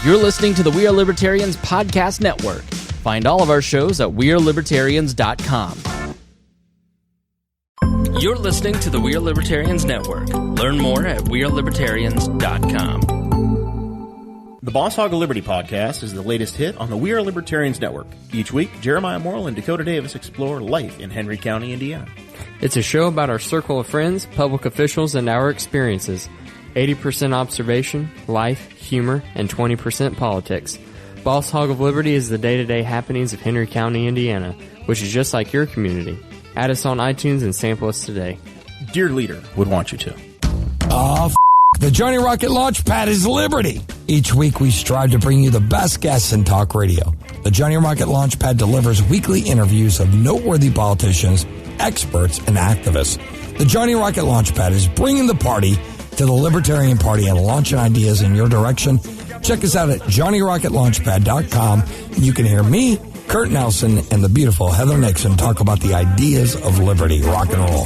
You're listening to the We Are Libertarians Podcast Network. Find all of our shows at wearelibertarians.com. You're listening to the We Are Libertarians Network. Learn more at wearelibertarians.com. The Boss Hog of Liberty podcast is the latest hit on the We Are Libertarians Network. Each week, Jeremiah Morrill and Dakota Davis explore life in Henry County, Indiana. It's a show about our circle of friends, public officials, and our experiences. 80% observation, life, humor, and 20% politics. Boss Hog of Liberty is the day-to-day happenings of Henry County, Indiana, which is just like your community. Add us on iTunes and sample us today. Dear Leader would want you to. The Johnny Rocket Launchpad is Liberty. Each week we strive to bring you the best guests in talk radio. The Johnny Rocket Launchpad delivers weekly interviews of noteworthy politicians, experts, and activists. The Johnny Rocket Launchpad is bringing the party to the Libertarian Party and launching ideas in your direction. Check us out at JohnnyRocketLaunchpad.com. You can hear me, Kurt Nelson, and the beautiful Heather Nixon talk about the ideas of liberty, rock and roll.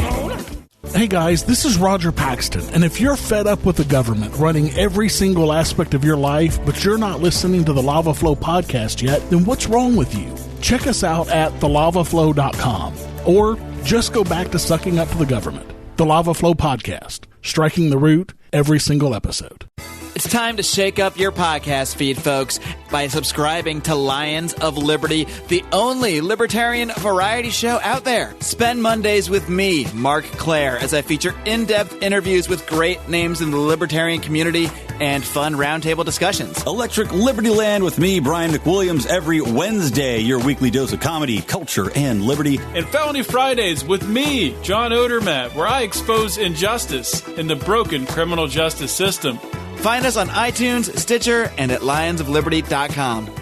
Hey guys, this is Roger Paxton, and if you're fed up with the government running every single aspect of your life, but you're not listening to the Lava Flow podcast yet, then what's wrong with you? Check us out at thelavaflow.com, or just go back to sucking up to the government. The Lava Flow podcast, striking the root every single episode. It's time to shake up your podcast feed, folks, by subscribing to Lions of Liberty, the only libertarian variety show out there. Spend Mondays with me, Mark Claire, as I feature in-depth interviews with great names in the libertarian community and fun roundtable discussions. Electric Liberty Land with me, Brian McWilliams, every Wednesday, your weekly dose of comedy, culture, and liberty. And Felony Fridays with me, John Odermatt, where I expose injustice in the broken criminal justice system. Find us on iTunes, Stitcher, and at lionsofliberty.com.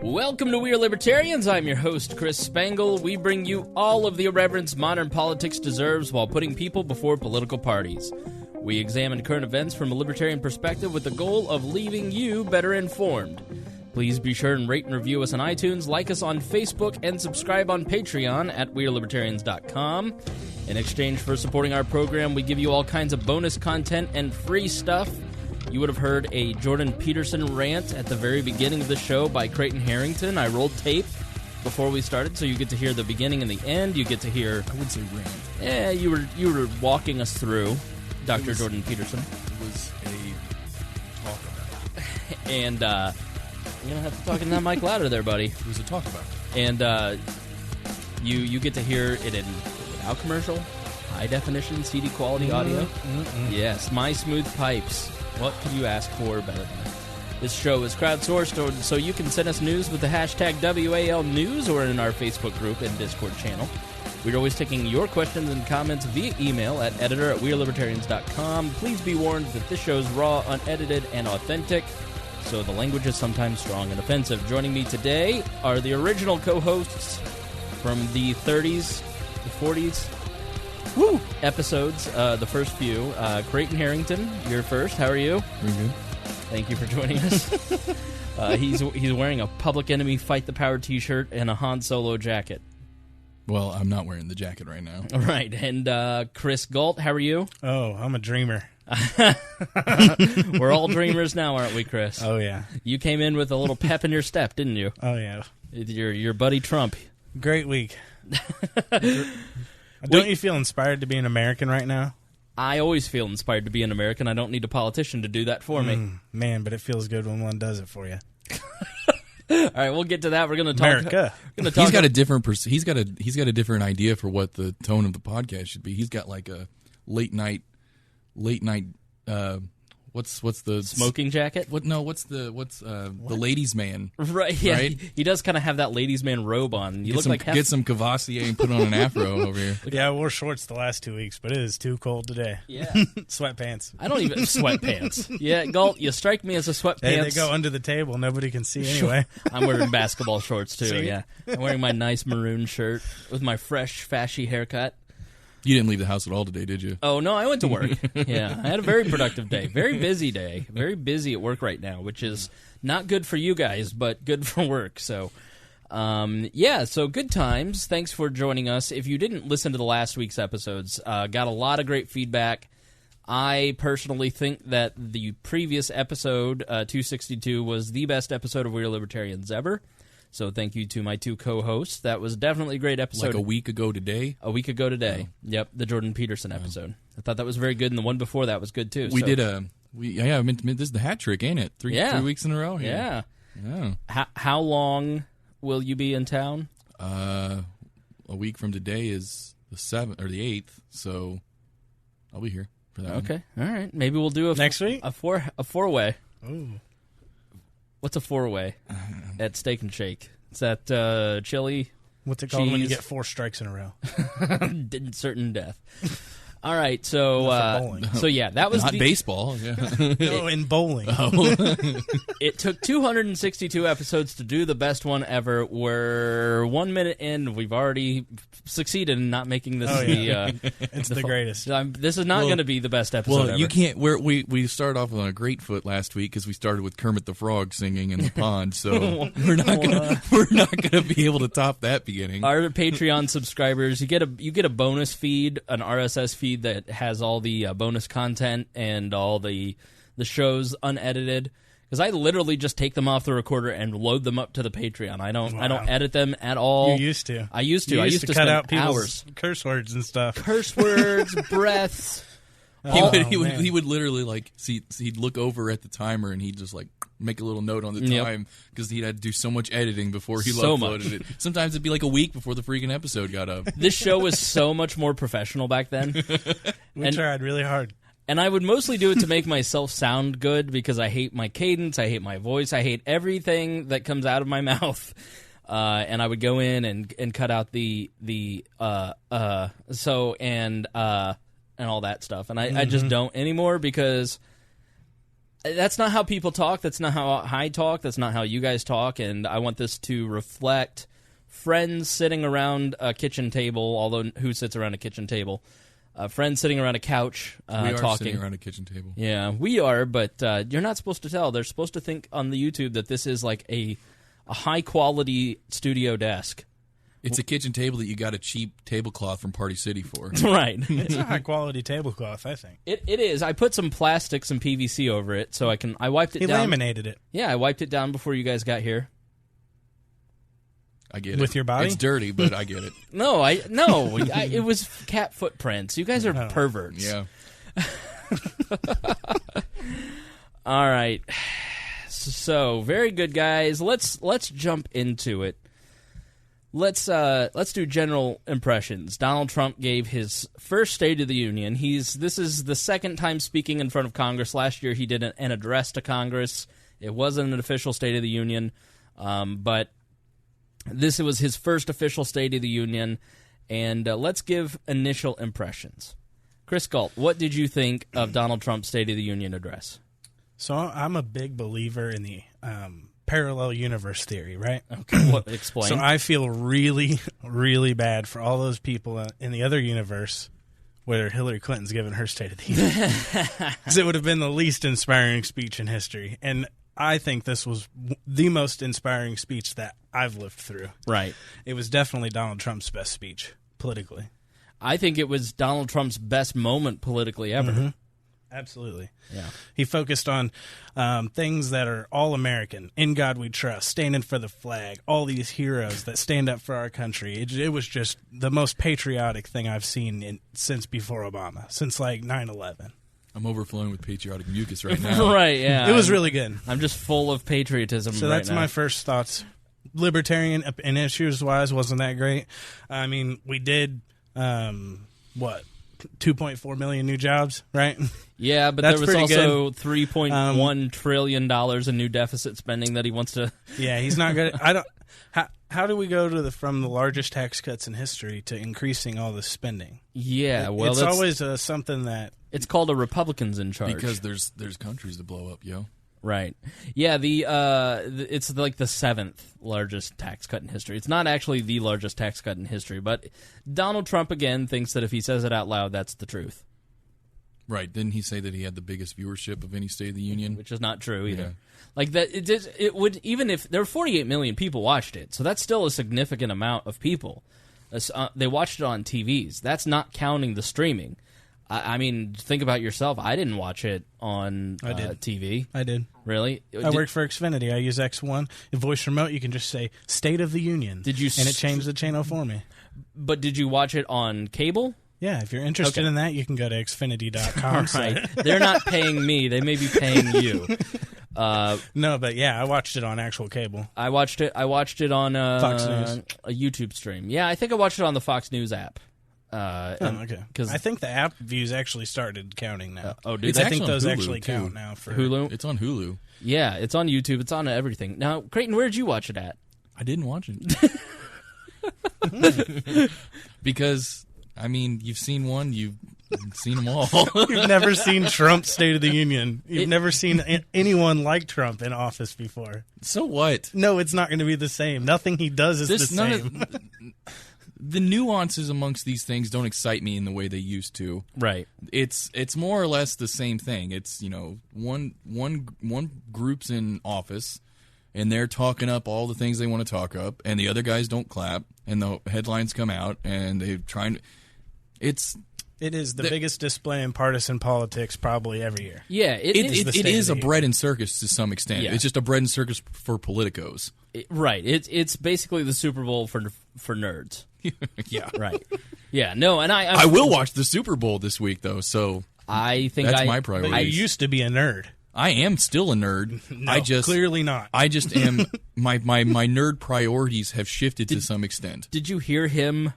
Welcome to We Are Libertarians. I'm your host, Chris Spangle. We bring you all of the irreverence modern politics deserves while putting people before political parties. We examine current events from a libertarian perspective with the goal of leaving you better informed. Please be sure and rate and review us on iTunes, like us on Facebook, and subscribe on Patreon at wearelibertarians.com. In exchange for supporting our program, we give you all kinds of bonus content and free stuff. You would have heard a Jordan Peterson rant at the very beginning of the show by Creighton Harrington. I rolled tape before we started, so you get to hear the beginning and the end. You get to hear... I would say rant. Yeah, you were walking us through Dr. Jordan Peterson. It was a talk about. And, you're going to have to talk in that mic louder there, buddy. It was a talk about. And you get to hear it in without commercial, high definition, CD quality audio. Yes, my smooth pipes. What could you ask for better than that? This show is crowdsourced, so you can send us news with the hashtag WALNews or in our Facebook group and Discord channel. We're always taking your questions and comments via email at editor@wearelibertarians.com. Please be warned that this show is raw, unedited, and authentic, so the language is sometimes strong and offensive. Joining me today are the original co-hosts from the 30s, the 40s episodes, the first few. Creighton Harrington, you're first. How are you? Pretty good. Thank you for joining us. He's wearing a Public Enemy Fight the Power t-shirt and a Han Solo jacket. Well, I'm not wearing the jacket right now. Right. And Chris Gault, how are you? Oh, I'm a dreamer. We're all dreamers now, aren't we, Chris? Oh, yeah. You came in with a little pep in your step, didn't you? Oh, yeah. Your buddy Trump. Great week. Don't you feel inspired to be an American right now? I always feel inspired to be an American. I don't need a politician to do that for me. Man, but it feels good when one does it for you. All right, we'll get to that. We're going to talk. America. He's got a different. He's got a different idea for what the tone of the podcast should be. He's got like a late night. What's the smoking jacket? What's the ladies' man? Right. Yeah. Right? He does kind of have that ladies' man robe on. You look like get some Cavassier and put on an afro over here. Yeah, I wore shorts the last 2 weeks, but it is too cold today. Yeah. Sweatpants. I don't even sweatpants. Yeah, Gault, you strike me as a sweatpants. Hey, they go under the table. Nobody can see anyway. I'm wearing basketball shorts too. See? Yeah. I'm wearing my nice maroon shirt with my fresh, fashy haircut. You didn't leave the house at all today, did you? Oh, no, I went to work. Yeah, I had a very productive day. Very busy day. Very busy at work right now, which is not good for you guys, but good for work. So So good times. Thanks for joining us. If you didn't listen to the last week's episodes, got a lot of great feedback. I personally think that the previous episode, 262, was the best episode of We Are Libertarians ever. So thank you to my two co-hosts. That was definitely a great episode. Like a week ago today? A week ago today. Oh. Yep, the Jordan Peterson episode. I thought that was very good, and the one before that was good, too. We did a... I meant this is the hat trick, ain't it? 3 weeks in a row? Yeah. How long will you be in town? A week from today is the 7th, or the 8th, so I'll be here for that Okay, all right. Maybe we'll do next week? A four-way. Ooh. What's a four-way at Steak and Shake? Is that chili? What's it called when you get 4 strikes in a row? Certain death. All right, so that was not baseball. Yeah. No, in bowling. It took 262 episodes to do the best one ever. We're 1 minute in. We've already succeeded in not making this it's the greatest. This is not going to be the best episode ever. Well, you can't. We started off on a great foot last week because we started with Kermit the Frog singing in the pond. So we're not gonna be able to top that beginning. Our Patreon subscribers, you get a bonus feed, an RSS feed that has all the bonus content and all the shows unedited. Because I literally just take them off the recorder and load them up to the Patreon. I don't edit them at all. You used to. I used to. I used to cut out people's hours. Curse words and stuff. Curse words, breaths. He would literally he'd look over at the timer and he'd just make a little note on the time because he had to do so much editing before he uploaded it. Sometimes it'd be like a week before the freaking episode got up. This show was so much more professional back then. We tried really hard. And I would mostly do it to make myself sound good because I hate my cadence, I hate my voice, I hate everything that comes out of my mouth. And I would go in and cut out and all that stuff. And I just don't anymore because that's not how people talk. That's not how I talk. That's not how you guys talk. And I want this to reflect friends sitting around a kitchen table, although who sits around a kitchen table? Friends sitting around a couch we are talking. Sitting around a kitchen table. Yeah, we are, but you're not supposed to tell. They're supposed to think on the YouTube that this is like a high-quality studio desk. It's a kitchen table that you got a cheap tablecloth from Party City for. Right. It's a high-quality tablecloth, I think. It is. I put some plastic, some PVC over it, so I wiped it down. He laminated it. Yeah, I wiped it down before you guys got here. I get it. With your body? It's dirty, but I get it. No, it was cat footprints. You guys are perverts. Yeah. All right. So, very good, guys. Let's jump into it. Let's do general impressions. Donald Trump gave his first State of the Union. This is the second time speaking in front of Congress. Last year he did an address to Congress. It wasn't an official State of the Union, but this was his first official State of the Union. And let's give initial impressions. Chris Gault, what did you think of Donald Trump's State of the Union address? So I'm a big believer in the parallel universe theory, right? Okay, explain. So I feel really, really bad for all those people in the other universe where Hillary Clinton's given her State of the Union. Because it would have been the least inspiring speech in history. And I think this was the most inspiring speech that I've lived through. Right. It was definitely Donald Trump's best speech, politically. I think it was Donald Trump's best moment politically ever. Mm-hmm. Absolutely. Yeah. He focused on things that are all American. In God we trust, standing for the flag, all these heroes that stand up for our country. It was just the most patriotic thing I've seen since before Obama, since like 9/11. I'm overflowing with patriotic mucus right now. Right, yeah. It was really good. I'm just full of patriotism So right that's now. my first thoughts. Libertarian and issues-wise wasn't that great. I mean, we did, 2.4 million new jobs, right? Yeah, but That's there was pretty also $3.1 trillion in new deficit spending that he wants to... Yeah, he's not good. How do we go from the largest tax cuts in history to increasing all this spending? Yeah, well, it's always something that... It's called a Republicans in charge. Because there's countries to blow up, yo. Right. Yeah, it's like the 7th largest tax cut in history. It's not actually the largest tax cut in history, but Donald Trump, again, thinks that if he says it out loud, that's the truth. Right. Didn't he say that he had the biggest viewership of any State of the Union? Which is not true either. Yeah. Like that, it would, even if there were 48 million people watched it, so that's still a significant amount of people. They watched it on TVs. That's not counting the streaming. I mean, think about yourself. I didn't watch it on TV. I did. Really? I work for Xfinity. I use X1. In voice remote, you can just say State of the Union. Did you? And it changed the channel for me. But did you watch it on cable? Yeah, if you're interested in that, you can go to Xfinity.com. Right. They're not paying me. They may be paying you. No, but yeah, I watched it on actual cable. I watched it on Fox News. A YouTube stream. Yeah, I think I watched it on the Fox News app. Okay. Because I think the app views actually started counting now. Dude, I think those Hulu, actually too. count now for Hulu. It's on Hulu. Yeah, it's on YouTube. It's on everything. Now, Creighton, where did you watch it at? I didn't watch it. Because, I mean, you've seen one, you've seen them all. You've never seen Trump's State of the Union. You've never seen anyone like Trump in office before. So what? No, it's not going to be the same. Nothing he does is the same. The nuances amongst these things don't excite me in the way they used to. Right. It's more or less the same thing. It's, one group's in office and they're talking up all the things they want to talk up, and the other guys don't clap, and the headlines come out, and they're trying to. It is the biggest display in partisan politics probably every year. Yeah, it is a bread and circus to some extent. Yeah. It's just a bread and circus for politicos. Right. It's basically the Super Bowl for nerds. Yeah. Right. Yeah. No, and I will watch the Super Bowl this week though. So I think that's my priority. But you used to be a nerd. I am still a nerd. No, clearly not. I just am. My nerd priorities have shifted to some extent. Did you hear him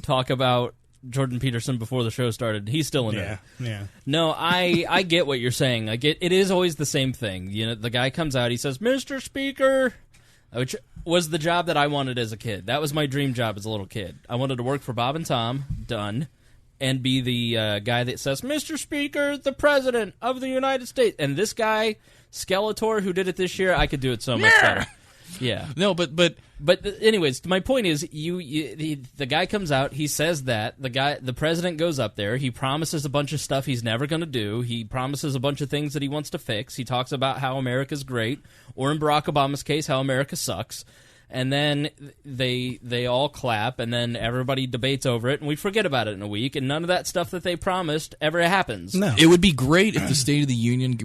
talk about Jordan Peterson before the show started? He's still a nerd. Yeah. No, I get what you're saying. It is always the same thing. The guy comes out, he says, "Mr. Speaker," which was the job that I wanted as a kid. That was my dream job as a little kid. I wanted to work for Bob and Tom, done, and be the guy that says, "Mr. Speaker, the President of the United States." And this guy, Skeletor, who did it this year, I could do it so much better. Yeah. No, but anyways, my point is, the guy comes out, he says that the president goes up there, he promises a bunch of stuff he's never going to do, he promises a bunch of things that he wants to fix, he talks about how America's great, or in Barack Obama's case, how America sucks. And then they all clap, and then everybody debates over it, and we forget about it in a week, and none of that stuff that they promised ever happens. No. It would be great if the State of the Union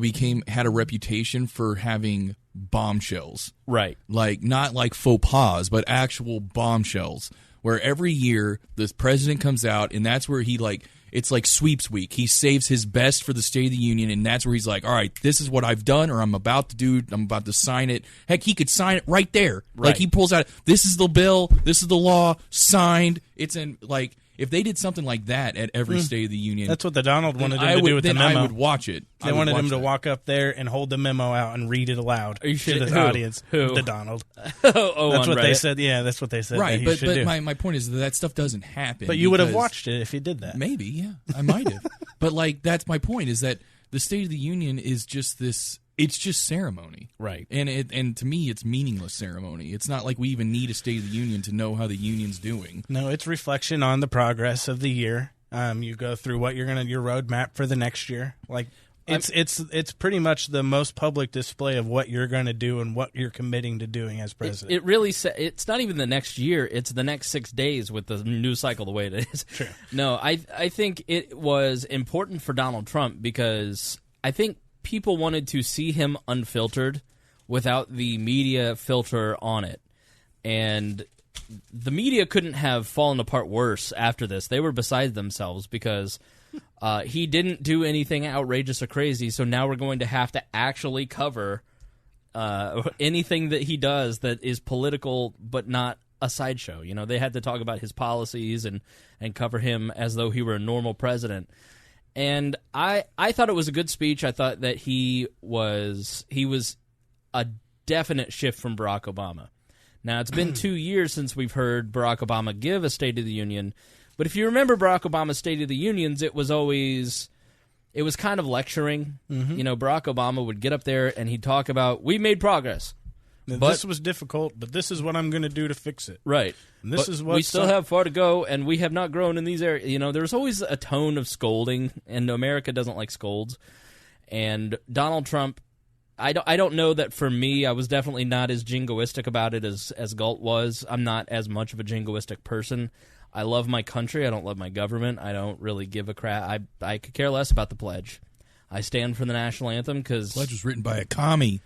had a reputation for having bombshells. Right. Like, not like faux pas, but actual bombshells, where every year the president comes out, and that's where it's like sweeps week. He saves his best for the State of the Union, and that's where he's like, all right, this is what I've done, or I'm about to do, I'm about to sign it. Heck, he could sign it right there. Right. Like, he pulls out, this is the bill, this is the law, signed. It's in, like, if they did something like that at every State of the Union. That's what the Donald wanted him to do with the memo. I would watch it. They wanted him to walk up there and hold the memo out and read it aloud to the audience. Who? The Donald. That's what they said. Yeah, that's what they said. Right, but do. My point is that stuff doesn't happen. But you would have watched it if you did that. Maybe, yeah, I might have. But that's my point, is that the State of the Union is just this. It's just ceremony, right? And to me, it's meaningless ceremony. It's not like we even need a State of the Union to know how the union's doing. No, it's reflection on the progress of the year. You go through what your roadmap for the next year. Like it's pretty much the most public display of what you're going to do and what you're committing to doing as president. It really it's not even the next year; it's the next 6 days with the news cycle the way it is. True. No, I think it was important for Donald Trump because I think people wanted to see him unfiltered without the media filter on it. And the media couldn't have fallen apart worse after this. They were beside themselves because he didn't do anything outrageous or crazy, so now we're going to have to actually cover anything that he does that is political but not a sideshow. They had to talk about his policies and cover him as though he were a normal president. And I thought it was a good speech. I thought that he was a definite shift from Barack Obama. Now, it's been 2 years since we've heard Barack Obama give a State of the Union. But if you remember Barack Obama's State of the Unions, it was kind of lecturing. Mm-hmm. Barack Obama would get up there and he'd talk about, we made progress. This was difficult, but this is what I'm going to do to fix it. Right. And this is what we still have far to go, and we have not grown in these areas. You know, there's always a tone of scolding, and America doesn't like scolds. And Donald Trump, I don't know that for me, I was definitely not as jingoistic about it as Gault was. I'm not as much of a jingoistic person. I love my country. I don't love my government. I don't really give a crap. I could care less about the pledge. I stand for the national anthem because... The pledge was written by a commie.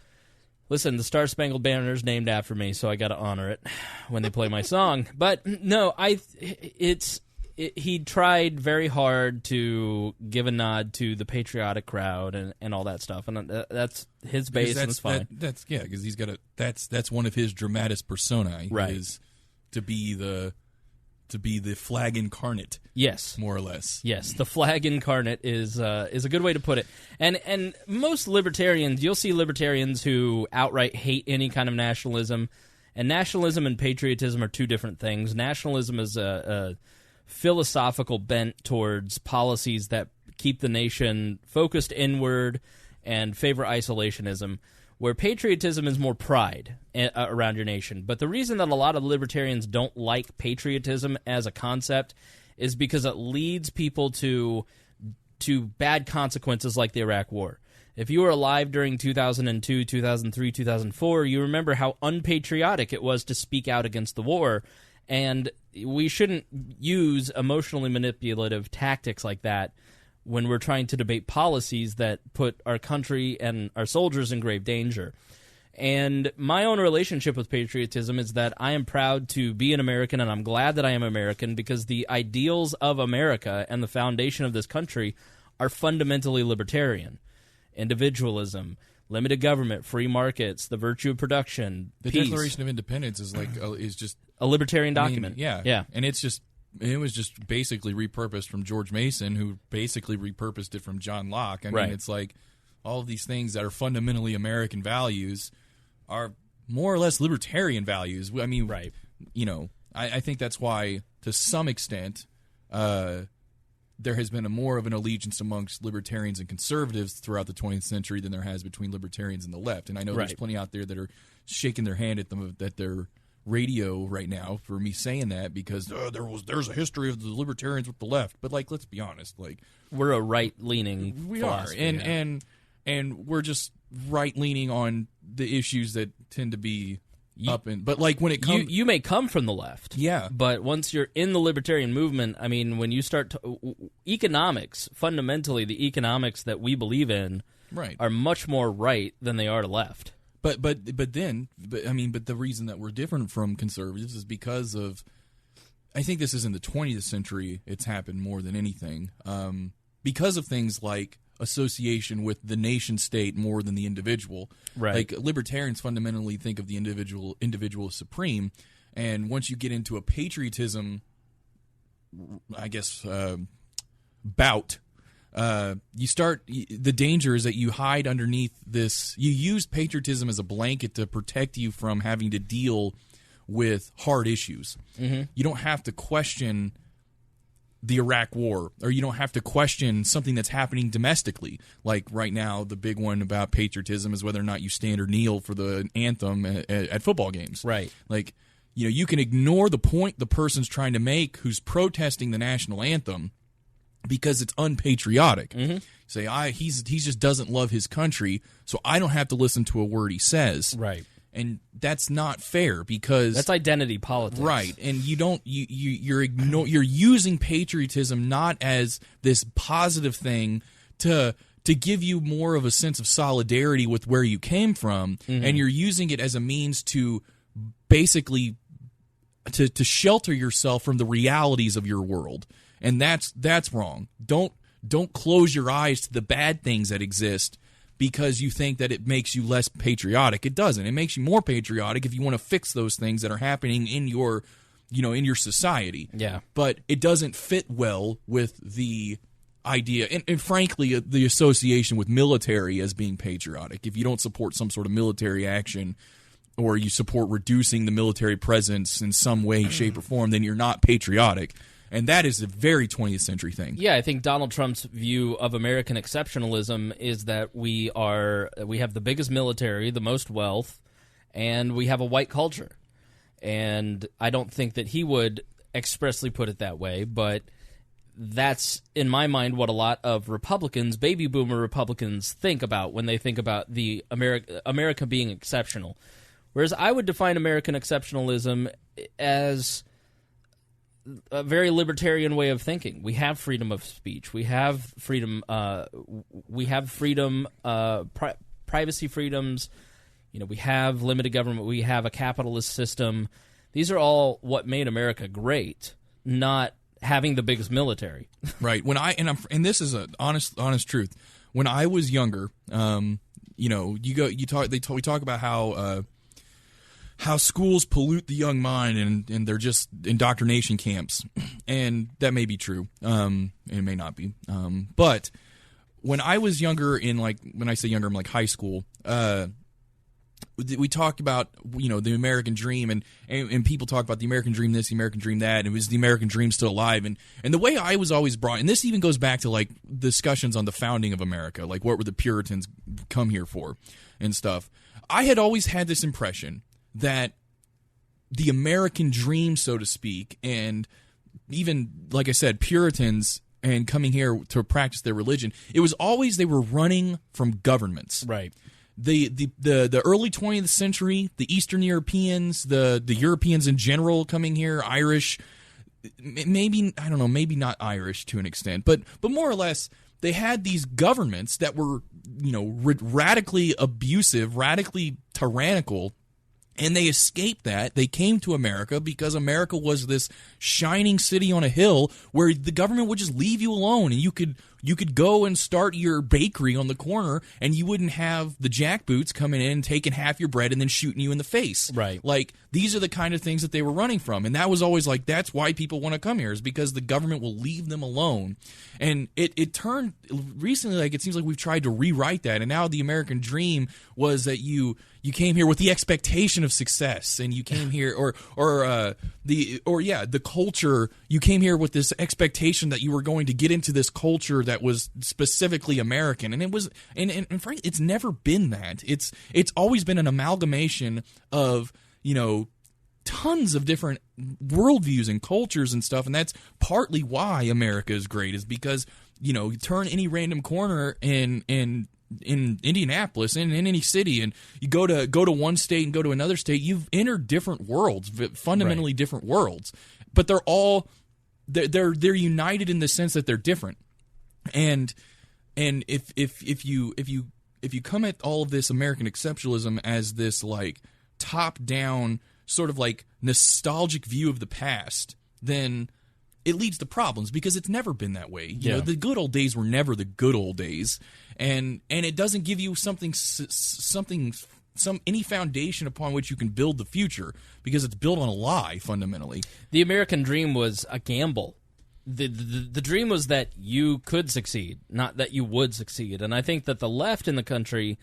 Listen, the Star Spangled Banner is named after me, so I got to honor it when they play my song. But no, he tried very hard to give a nod to the patriotic crowd and all that stuff, and that's his base, and it's fine. Because he's got that's one of his dramatis personae, right? Is to be the flag incarnate, yes, more or less. Yes, the flag incarnate is a good way to put it. And most libertarians, you'll see libertarians who outright hate any kind of nationalism. And nationalism and patriotism are two different things. Nationalism is a philosophical bent towards policies that keep the nation focused inward and favor isolationism, where patriotism is more pride around your nation. But the reason that a lot of libertarians don't like patriotism as a concept is because it leads people to bad consequences like the Iraq War. If you were alive during 2002, 2003, 2004, you remember how unpatriotic it was to speak out against the war. And we shouldn't use emotionally manipulative tactics like that when we're trying to debate policies that put our country and our soldiers in grave danger. And my own relationship with patriotism is that I am proud to be an American, and I'm glad that I am American, because the ideals of America and the foundation of this country are fundamentally libertarian. Individualism, limited government, free markets, the virtue of production, the peace. Declaration of Independence is just a libertarian document. Yeah. And it was just basically repurposed from George Mason, who basically repurposed it from John Locke. I mean, it's like all of these things that are fundamentally American values are more or less libertarian values. I mean, you know, I think that's why, to some extent, there has been more of an allegiance amongst libertarians and conservatives throughout the 20th century than there has between libertarians and the left. And I know there's plenty out there that are shaking their hand at their radio right now for me saying that, because there's a history of the libertarians with the left. But like, let's be honest, like, we're a right-leaning philosophy, and we're just right-leaning on the issues that tend to be but like when it comes, you may come from the left, but once you're in the libertarian movement, I mean, when you start economics, fundamentally the economics that we believe in are much more right than they are to left. But the reason that we're different from conservatives is because of, I think this is in the 20th century it's happened more than anything, because of things like association with the nation state more than the individual. Like, libertarians fundamentally think of the individual as supreme, and once you get into a patriotism, I guess, bout, the danger is that you hide underneath this. You use patriotism as a blanket to protect you from having to deal with hard issues. You don't have to question the Iraq War, or you don't have to question something that's happening domestically. Like right now, the big one about patriotism is whether or not you stand or kneel for the anthem at football games. Like, you know, you can ignore the point the person's trying to make who's protesting the national anthem because it's unpatriotic. Say, he just doesn't love his country, so I don't have to listen to a word he says. And that's not fair, because that's identity politics, and you're using patriotism not as this positive thing to give you more of a sense of solidarity with where you came from, and you're using it as a means to basically to shelter yourself from the realities of your world, and that's wrong. Don't close your eyes to the bad things that exist because you think that it makes you less patriotic. It doesn't. It makes you more patriotic if you want to fix those things that are happening in your society. But it doesn't fit well with the idea, and frankly, the association with military as being patriotic. If you don't support some sort of military action, or you support reducing the military presence in some way, shape, or form, then you're not patriotic. And that is a very 20th century thing. Yeah, I think Donald Trump's view of American exceptionalism is that we have the biggest military, the most wealth, and we have a white culture. And I don't think that he would expressly put it that way, but that's, in my mind, what a lot of Republicans, baby boomer Republicans, think about when they think about the America being exceptional. Whereas I would define American exceptionalism as a very libertarian way of thinking. We have freedom of speech. We have freedom. Privacy freedoms. We have limited government. We have a capitalist system. These are all what made America great, not having the biggest military. Right. And this is an honest truth. When I was younger, we talk about how schools pollute the young mind and they're just indoctrination camps, and that may be true. And it may not be. But when I was younger, when I say younger, I'm like high school. We talked about the American dream, and people talk about the American dream this, the American dream that, and was the American dream still alive? And the way I was always brought, and this even goes back to like discussions on the founding of America, like what were the Puritans come here for and stuff. I had always had this impression that the American dream, so to speak, and even like I said, Puritans and coming here to practice their religion, it was always they were running from governments. Right. The early 20th century, the Eastern Europeans, the Europeans in general coming here, Irish, maybe not Irish to an extent, but more or less, they had these governments that were, radically abusive, radically tyrannical, and they escaped that. They came to America because America was this shining city on a hill where the government would just leave you alone, and you could go and start your bakery on the corner, and you wouldn't have the jackboots coming in, taking half your bread, and then shooting you in the face. Right. Like, these are the kind of things that they were running from, and that was always like, that's why people want to come here, is because the government will leave them alone. And it turned recently, like, it seems like we've tried to rewrite that, and now the American dream was that you came here with the expectation of success, and you came here, the culture. You came here with this expectation that you were going to get into this culture that was specifically American, and it was, and frankly, it's never been that. It's always been an amalgamation of tons of different worldviews and cultures and stuff, and that's partly why America is great. Is because you turn any random corner in Indianapolis, in any city, and you go to one state and go to another state, you've entered different worlds, fundamentally different worlds. But they're all they're united in the sense that they're different. And if you come at all of this American exceptionalism as this like top down sort of like nostalgic view of the past, then it leads to problems because it's never been that way. You know, the good old days were never the good old days, and it doesn't give you any foundation upon which you can build the future because it's built on a lie fundamentally. The American dream was a gamble. The dream was that you could succeed, not that you would succeed. And I think that the left in the country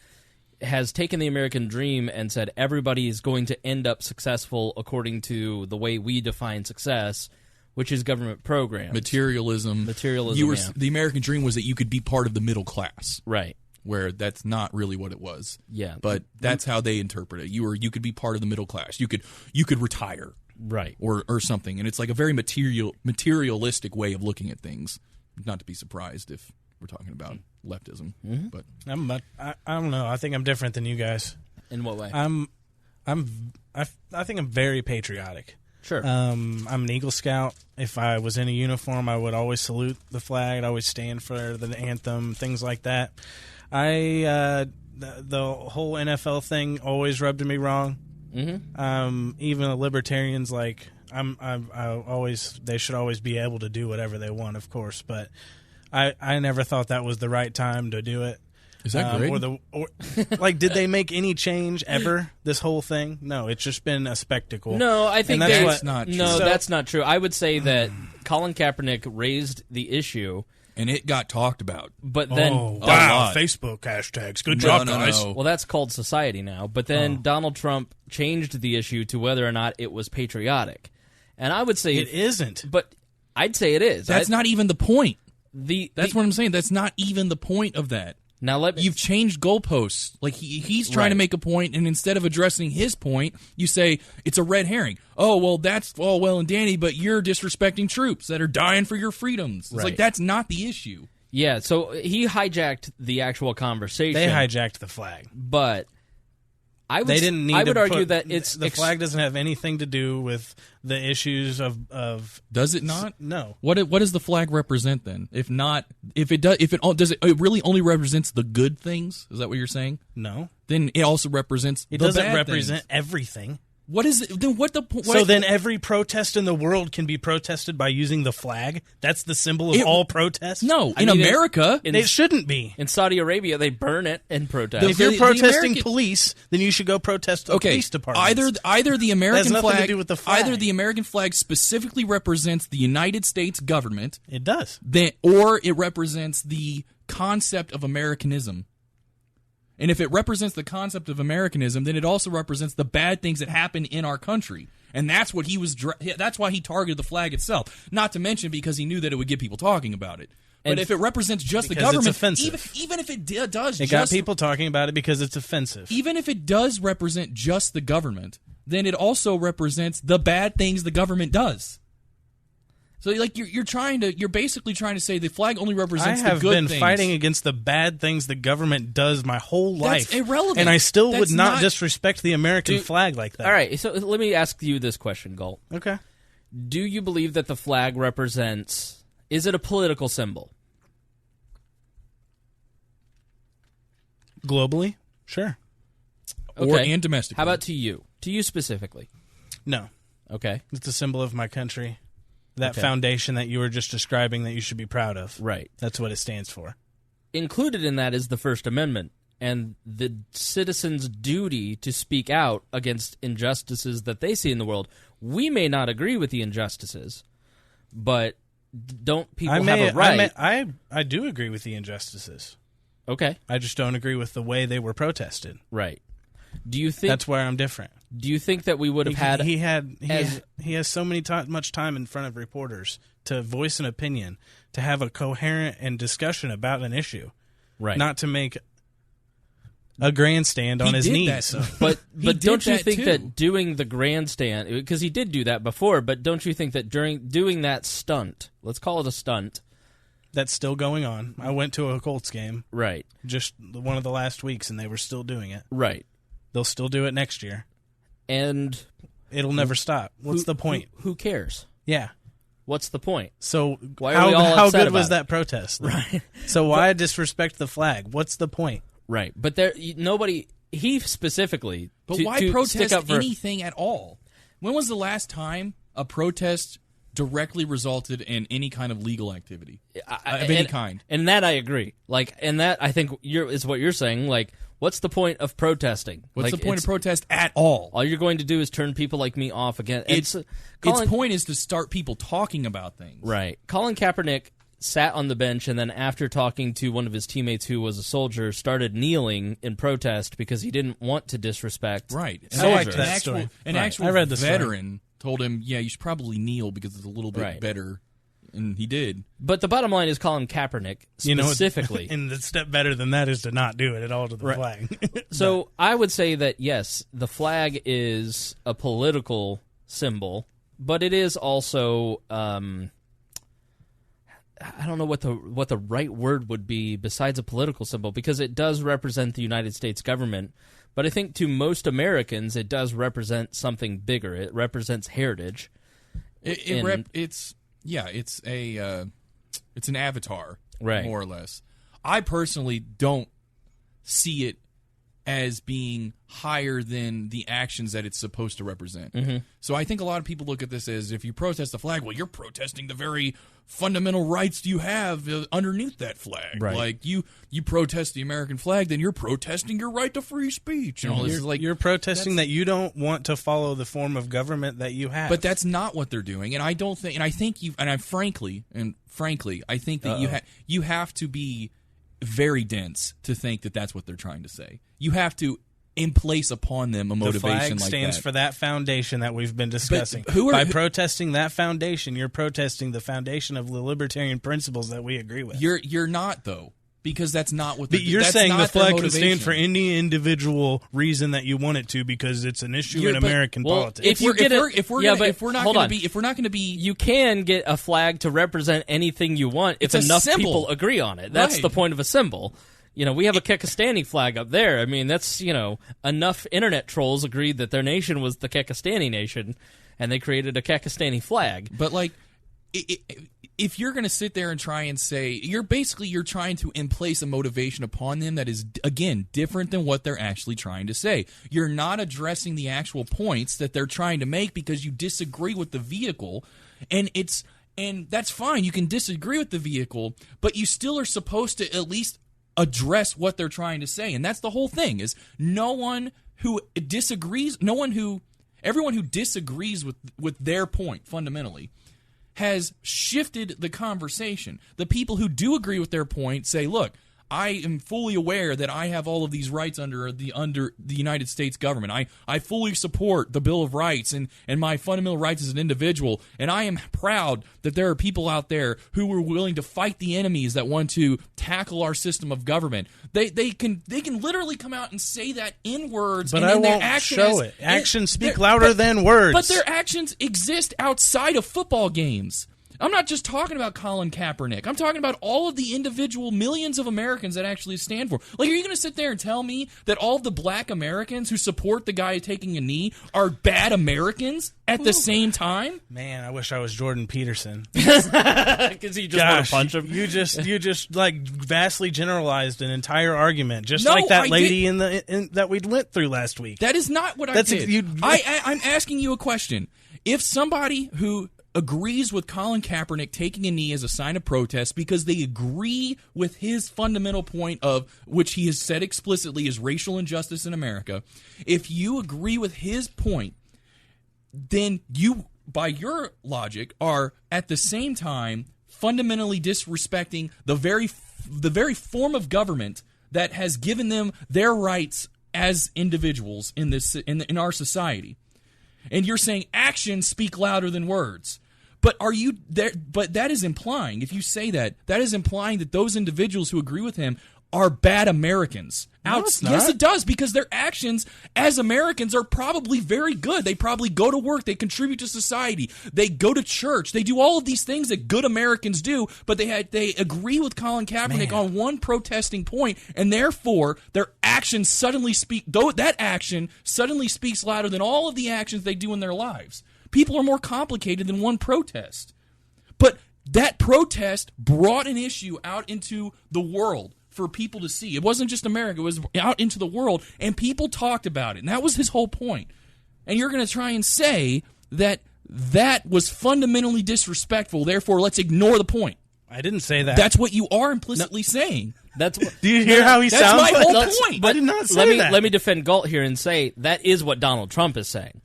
has taken the American dream and said everybody is going to end up successful according to the way we define success, which is government programs. Materialism. The American dream was that you could be part of the middle class. Right. Where that's not really what it was. Yeah. But that's how they interpret it. You could be part of the middle class. You could retire. Right. Or something. And it's like a very materialistic way of looking at things. Not to be surprised if we're talking about leftism. Mm-hmm. But I don't know. I think I'm different than you guys. In what way? I think I'm very patriotic. Sure. I'm an Eagle Scout. If I was in a uniform, I would always salute the flag. I'd always stand for the anthem, things like that. The whole NFL thing always rubbed me wrong. Mm-hmm. Even the libertarians, like they should always be able to do whatever they want, of course. But I never thought that was the right time to do it. Is that great? Did they make any change ever? This whole thing? No, it's just been a spectacle. No, I think that's not true. No, that's not true. I would say that Colin Kaepernick raised the issue. And it got talked about. But then, Facebook hashtags. Good job, guys. Well, that's called society now. But then Donald Trump changed the issue to whether or not it was patriotic. And I would say it isn't. But I'd say it is. That's not even the point. That's what I'm saying. That's not even the point of that. Now you've changed goalposts. Like he's trying to make a point, and instead of addressing his point, you say it's a red herring. Oh, well, that's all well and dandy, but you're disrespecting troops that are dying for your freedoms. It's like that's not the issue. Yeah, so he hijacked the actual conversation. They hijacked the flag. But I would argue that it's the flag doesn't have anything to do with the issues of Does it not? No. What does the flag represent then? If it really only represents the good things? Is that what you're saying? No. Then it also represents It the doesn't bad represent things. everything. What is it? Then what the point? So then every protest in the world can be protested by using the flag? That's the symbol of all protests? No, in America. It shouldn't be. In Saudi Arabia, they burn it in protest. If you're protesting police, then you should go protest the police department. Either the American nothing flag, to do with the flag. Either the American flag specifically represents the United States government. It does. Or it represents the concept of Americanism. And if it represents the concept of Americanism, then it also represents the bad things that happen in our country. And that's what that's why he targeted the flag itself. Not to mention because he knew that it would get people talking about it. But if it represents just the government, it's offensive. even if it does, it got people talking about it because it's offensive. Even if it does represent just the government, then it also represents the bad things the government does. So, like, you're basically trying to say the flag only represents the good things. I have been fighting against the bad things the government does my whole life. That's irrelevant. And I still would not disrespect the American flag like that. All right, so let me ask you this question, Gault. Okay. Do you believe that the flag represents... Is it a political symbol? Globally? Sure. Okay. And domestically. How about to you? To you specifically? No. Okay. It's a symbol of my country. That foundation that you were just describing that you should be proud of. Right. That's what it stands for. Included in that is the First Amendment and the citizens' duty to speak out against injustices that they see in the world. We may not agree with the injustices, but don't people have a right? I do agree with the injustices. Okay. I just don't agree with the way they were protested. Right. Do you think that's where I'm different? Do you think that we would have had? He has so much time in front of reporters to voice an opinion, to have a coherent and discussion about an issue, right? Not to make a grandstand on his knees. But don't you think that doing the grandstand, because he did do that before, but don't you think that during doing that stunt, let's call it a stunt, that's still going on. I went to a Colts game, right? Just one of the last weeks, and they were still doing it, right? They'll still do it next year. And it'll never stop. What's the point? Who cares? Yeah. What's the point? So why are we all how upset good was about that protest? Right. So why disrespect the flag? What's the point? Right. But nobody. He specifically. But why protest anything at all? When was the last time a protest directly resulted in any kind of legal activity of any kind? And that I agree. And that I think is what you're saying. Like, what's the point of protesting? What's the point of protest at all? All you're going to do is turn people like me off again. Its point is to start people talking about things. Right. Colin Kaepernick sat on the bench and then after talking to one of his teammates who was a soldier, started kneeling in protest because he didn't want to disrespect soldiers. An actual veteran told him, yeah, you should probably kneel because it's a little bit better. And he did. But the bottom line is Colin Kaepernick specifically. And the step better than that is to not do it at all to the flag. So I would say that, yes, the flag is a political symbol, but it is also, I don't know what the right word would be besides a political symbol, because it does represent the United States government. But I think to most Americans, it does represent something bigger. It represents heritage. It's an avatar, more or less. I personally don't see it as being higher than the actions that it's supposed to represent. Mm-hmm. So I think a lot of people look at this as, if you protest the flag, well, you're protesting the very fundamental rights you have underneath that flag. Right. Like, you protest the American flag, then you're protesting your right to free speech. And all this. You're protesting that you don't want to follow the form of government that you have. But that's not what they're doing, and I don't think. And I think frankly, I think that you have to be very dense to think that that's what they're trying to say. You have to place upon them a motivation like that. The flag stands for that foundation that we've been discussing. But by protesting that foundation, you're protesting the foundation of the libertarian principles that we agree with. You're not, though. because that's not what you're that's saying. Not the flag can stand for any individual reason that you want it to, because it's an issue in American politics. If we're not going to be, you can get a flag to represent anything you want if enough people agree on it. That's the point of a symbol. We have a Kekistani flag up there. I mean, that's enough internet trolls agreed that their nation was the Kekistani nation, and they created a Kekistani flag. But if you're going to sit there and try and say, you're trying to place a motivation upon them that is, again, different than what they're actually trying to say. You're not addressing the actual points that they're trying to make because you disagree with the vehicle, and that's fine. You can disagree with the vehicle, but you still are supposed to at least address what they're trying to say. And that's the whole thing, is everyone who disagrees with their point fundamentally has shifted the conversation. The people who do agree with their point say, look, I am fully aware that I have all of these rights under the United States government. I fully support the Bill of Rights and my fundamental rights as an individual, and I am proud that there are people out there who are willing to fight the enemies that want to tackle our system of government. They can literally come out and say that in words, but and I then their won't actions show it. Actions speak louder than words. But their actions exist outside of football games. I'm not just talking about Colin Kaepernick. I'm talking about all of the individual millions of Americans that actually stand for. Are you going to sit there and tell me that all of the black Americans who support the guy taking a knee are bad Americans at the same time? Man, I wish I was Jordan Peterson. Because you just want to punch him. You just vastly generalized an entire argument, just like that lady that we went through last week. That is not what I did. I'm asking you a question. If somebody who agrees with Colin Kaepernick taking a knee as a sign of protest because they agree with his fundamental point of, which he has said explicitly, is racial injustice in America, if you agree with his point, then you, by your logic, are at the same time fundamentally disrespecting the very form of government that has given them their rights as individuals in our society. And you're saying actions speak louder than words. But are you there? But that is implying, if you say that is implying that those individuals who agree with him are bad Americans. No, it's not. Yes, it does, because their actions as Americans are probably very good. They probably go to work. They contribute to society. They go to church. They do all of these things that good Americans do, but they agree with Colin Kaepernick on one protesting point, and therefore their actions suddenly that action suddenly speaks louder than all of the actions they do in their lives. People are more complicated than one protest. But that protest brought an issue out into the world for people to see. It wasn't just America. It was out into the world, and people talked about it. And that was his whole point. And you're going to try and say that was fundamentally disrespectful, therefore let's ignore the point. I didn't say that. That's what you are implicitly saying. That's what, do you hear how he sounds? That's my whole point. I did not say that. Let me defend Gault here and say that is what Donald Trump is saying.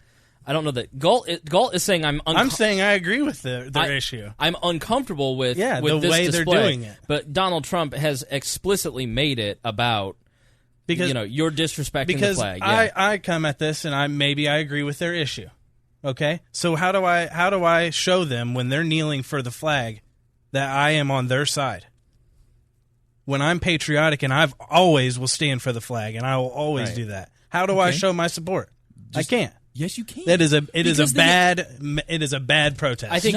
I don't know that Gault is saying I'm saying I agree with their issue. I'm uncomfortable with the this way display, they're doing it. But Donald Trump has explicitly made it about you're disrespecting the flag. Because I come at this and I agree with their issue. Okay? So how do I show them when they're kneeling for the flag that I am on their side? When I'm patriotic, and I've always will stand for the flag, and I will always do that. How do I show my support? I can't. Yes, you can. It is a bad protest. I think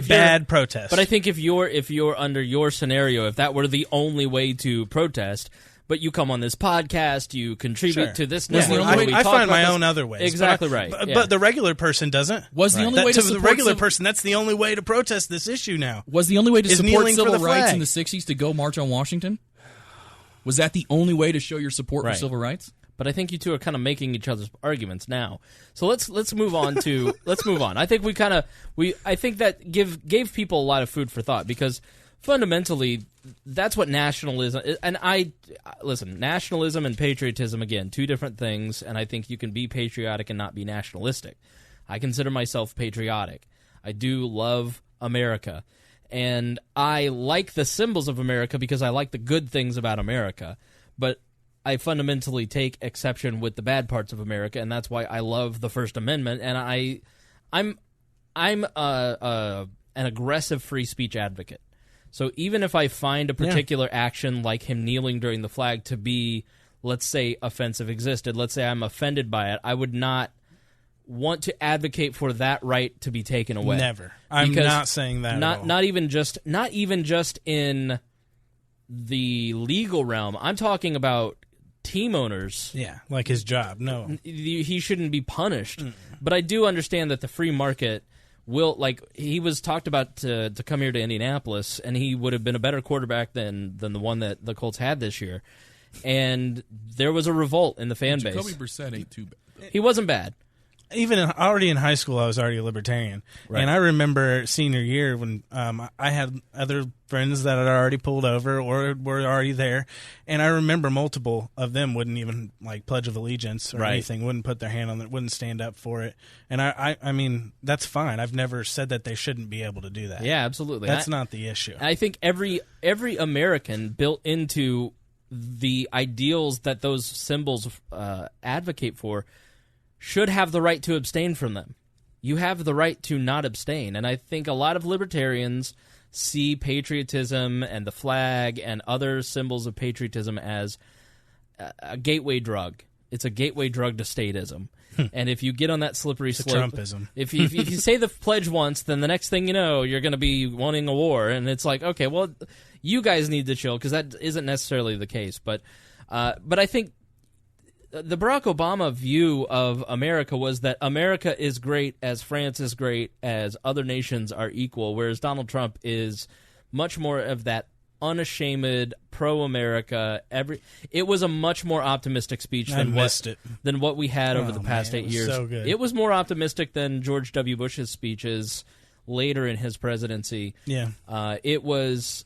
bad protest. But I think if you're under your scenario, if that were the only way to protest, but you come on this podcast, you contribute to this network. I find my own other ways. Exactly right. But the regular person doesn't. Was the only way to support the regular person? That's the only way to protest this issue now. Was the only way to support civil rights in the '60s to go march on Washington? Was that the only way to show your support for civil rights? But I think you two are kind of making each other's arguments now. So let's move on to let's move on. I think I think that gave people a lot of food for thought, because fundamentally that's what nationalism is. And nationalism and patriotism, again, two different things, and I think you can be patriotic and not be nationalistic. I consider myself patriotic. I do love America, and I like the symbols of America because I like the good things about America. But I fundamentally take exception with the bad parts of America, and that's why I love the First Amendment. And I'm an aggressive free speech advocate. So even if I find a particular action like him kneeling during the flag to be, let's say, offensive existed, let's say I'm offended by it, I would not want to advocate for that right to be taken away. Never. I'm not saying that at all. Not even just in the legal realm. I'm talking about team owners. Yeah, like his job. No. He shouldn't be punished. But I do understand that the free market will, like, he was talked about to come here to Indianapolis, and he would have been a better quarterback than the one that the Colts had this year. And there was a revolt in the fan base. Jacoby Brissett ain't too bad. He wasn't bad. Even already in high school, I was already a libertarian. Right. And I remember senior year when I had other friends that had already pulled over or were already there. And I remember multiple of them wouldn't even, like, Pledge of Allegiance or anything, wouldn't put their hand on it, wouldn't stand up for it. And I mean, that's fine. I've never said that they shouldn't be able to do that. Yeah, absolutely. That's not the issue. I think every American built into the ideals that those symbols advocate for should have the right to abstain from them. You have the right to not abstain. And I think a lot of libertarians see patriotism and the flag and other symbols of patriotism as a gateway drug. It's a gateway drug to statism. And if you get on that slippery slope, Trumpism. if you say the pledge once, then the next thing you know, you're going to be wanting a war. And it's like, okay, well, you guys need to chill, because that isn't necessarily the case. But I think the Barack Obama view of America was that America is great as France is great as other nations are equal, whereas Donald Trump is much more of that unashamed pro-America. It was a much more optimistic speech than what we had over the past 8 years. So good. It was more optimistic than George W. Bush's speeches later in his presidency. Yeah. It was.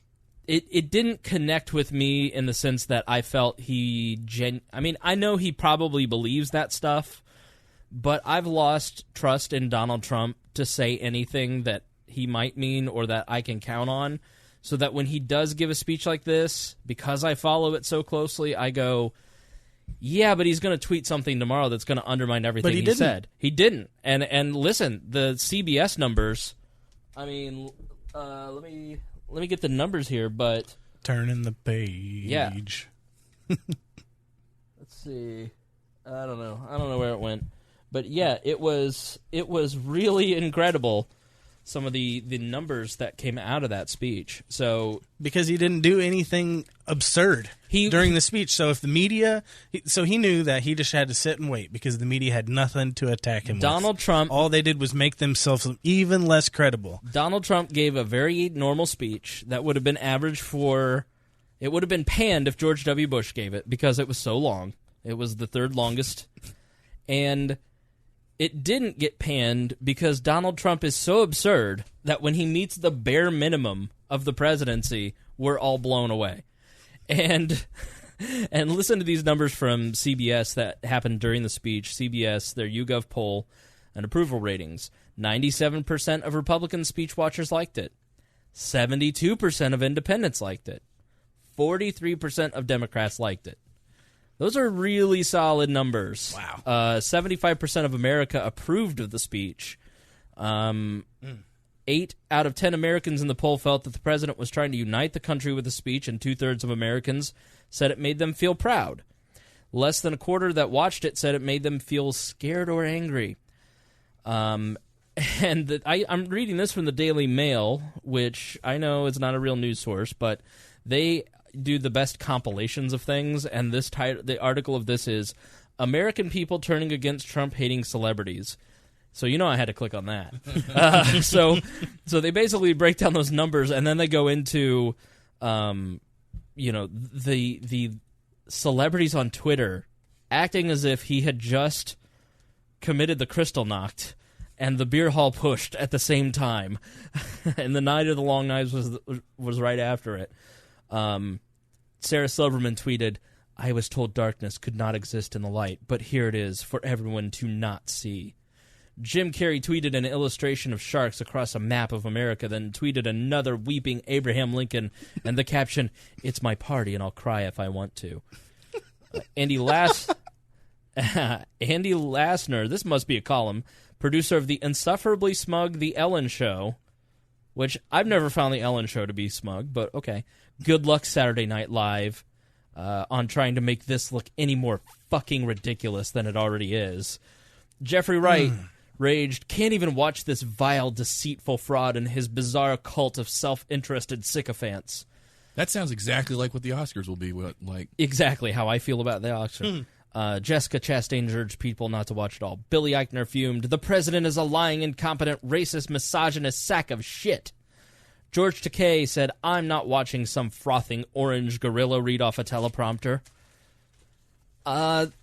It didn't connect with me in the sense that I felt I mean, I know he probably believes that stuff, but I've lost trust in Donald Trump to say anything that he might mean or that I can count on, so that when he does give a speech like this, because I follow it so closely, I go, yeah, but he's going to tweet something tomorrow that's going to undermine everything he said. He didn't. And listen, the CBS numbers, I mean, let me get the numbers here, but turning the page. Yeah. Let's see. I don't know where it went. But yeah, it was really incredible, some of the numbers that came out of that speech. So because he didn't do anything absurd during the speech. So if the media, he knew that he just had to sit and wait because the media had nothing to attack him with. Donald Trump, all they did was make themselves even less credible. Donald Trump gave a very normal speech that would have been average it would have been panned if George W. Bush gave it, because it was so long. It was the third longest. And it didn't get panned because Donald Trump is so absurd that when he meets the bare minimum of the presidency, we're all blown away. And listen to these numbers from CBS that happened during the speech. CBS, their YouGov poll and approval ratings. 97% of Republican speech watchers liked it. 72% of independents liked it. 43% of Democrats liked it. Those are really solid numbers. Wow. 75% of America approved of the speech. 8 out of 10 Americans in the poll felt that the president was trying to unite the country with the speech, and 2/3 of Americans said it made them feel proud. Less than a quarter that watched it said it made them feel scared or angry. I'm reading this from the Daily Mail, which I know is not a real news source, but they do the best compilations of things, and the article of this is American People Turning Against Trump-Hating Celebrities. So you know I had to click on that. So they basically break down those numbers, and then they go into, the celebrities on Twitter acting as if he had just committed the Kristallnacht and the beer hall pushed at the same time, and the Night of the Long Knives was right after it. Sarah Silverman tweeted, "I was told darkness could not exist in the light, but here it is for everyone to not see." Jim Carrey tweeted an illustration of sharks across a map of America, then tweeted another weeping Abraham Lincoln, and the caption, "It's my party and I'll cry if I want to." Andy Lassner, this must be a column, producer of the insufferably smug The Ellen Show. which I've never found the Ellen Show to be smug, but okay. Good luck, Saturday Night Live, on trying to make this look any more fucking ridiculous than it already is. Jeffrey Wright raged, can't even watch this vile, deceitful fraud and his bizarre cult of self-interested sycophants. That sounds exactly like what the Oscars will be like. Exactly how I feel about the Oscars. Jessica Chastain urged people not to watch it all. Billy Eichner fumed, the president is a lying, incompetent, racist, misogynist sack of shit. George Takei said, I'm not watching some frothing orange gorilla read off a teleprompter. That's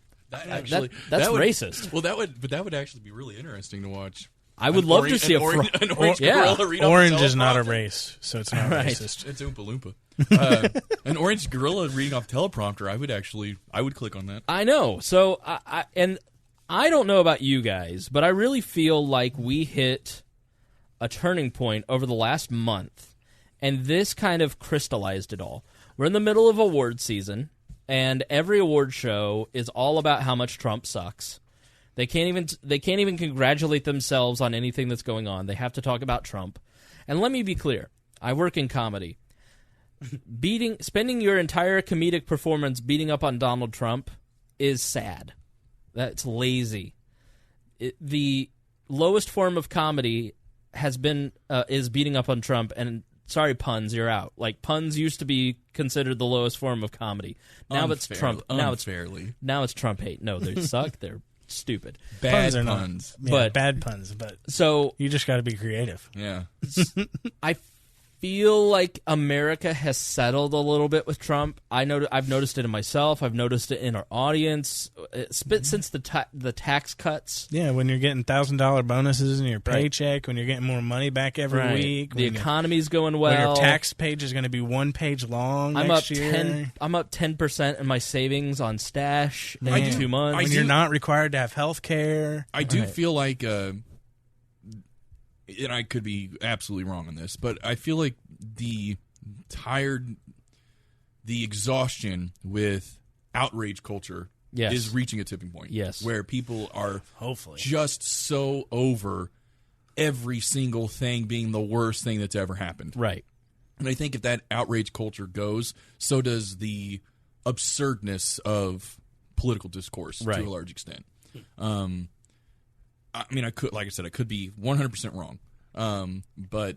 racist. Well, that would actually be really interesting to watch. I would love to see an orange gorilla read off Orange a is not a teleprompter. race, so it's not Right. racist. It's Oompa Loompa. An orange gorilla reading off teleprompter. I would click on that. I know. So, I don't know about you guys, but I really feel like we hit a turning point over the last month, and this kind of crystallized it all. We're in the middle of award season, and every award show is all about how much Trump sucks. They can't even congratulate themselves on anything that's going on. They have to talk about Trump. And let me be clear. I work in comedy. Spending your entire comedic performance beating up on Donald Trump is sad. That's lazy. The lowest form of comedy has been is beating up on Trump, and sorry, puns, you're out. Like, puns used to be considered the lowest form of comedy. Now it's Trump. Now it's Trump hate. No, they suck. They're stupid. Bad puns. puns. Yeah, bad puns, but so you just got to be creative. Yeah. I feel like America has settled a little bit with Trump. I've noticed it in myself. I've noticed it in our audience. It's been since the tax cuts. Yeah, when you're getting $1,000 bonuses in your paycheck, when you're getting more money back every week, the economy's going well. When your tax page is going to be 1 page long next year. I'm up 10% in my savings on stash in 2 months. When you're not required to have health care. I do feel like, and I could be absolutely wrong on this, but I feel like the exhaustion with outrage culture is reaching a tipping point. Yes. Where people are hopefully just so over every single thing being the worst thing that's ever happened. Right. And I think if that outrage culture goes, so does the absurdness of political discourse to a large extent. I mean, I could be 100% wrong, but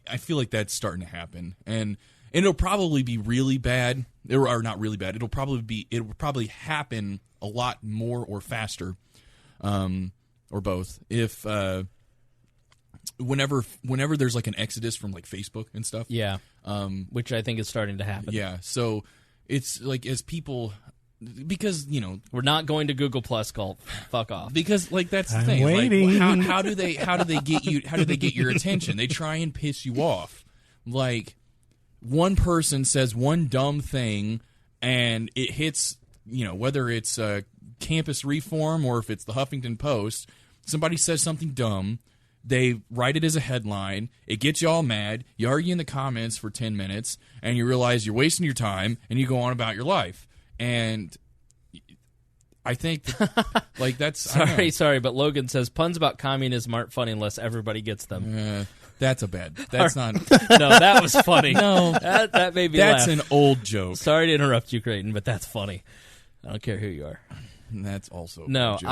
I feel like that's starting to happen, and it'll probably be really bad, or not really bad. It'll probably happen a lot more or faster, or both. If whenever there's like an exodus from like Facebook and stuff, which I think is starting to happen. Yeah, so it's like as people. Because we're not going to Google Plus, Gault. Fuck off. Because that's the I'm thing. waiting. Like, how do they get you? How do they get your attention? They try and piss you off. Like one person says one dumb thing, and it hits. Whether it's campus reform or if it's the Huffington Post, somebody says something dumb. They write it as a headline. It gets you all mad. You argue in the comments for 10 minutes, and you realize you're wasting your time, and you go on about your life. And I think, that's... Sorry, but Logan says, puns about communism aren't funny unless everybody gets them. That's that's not... No, that was funny. No. That made me laugh. That's an old joke. Sorry to interrupt you, Creighton, but that's funny. I don't care who you are. That's also a No, joke.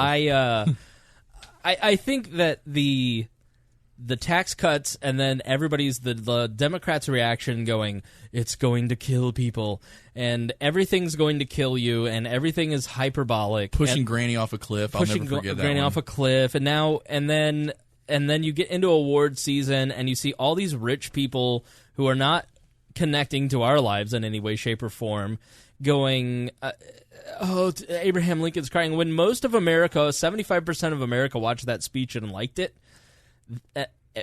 I think that the tax cuts and then the Democrats' reaction going, it's going to kill people and everything's going to kill you and everything is hyperbolic. Pushing Granny off a cliff. I'll never forget that Granny one. off a cliff. And then you get into award season and you see all these rich people who are not connecting to our lives in any way, shape, or form going, Abraham Lincoln's crying. When most of America, 75% of America watched that speech and liked it,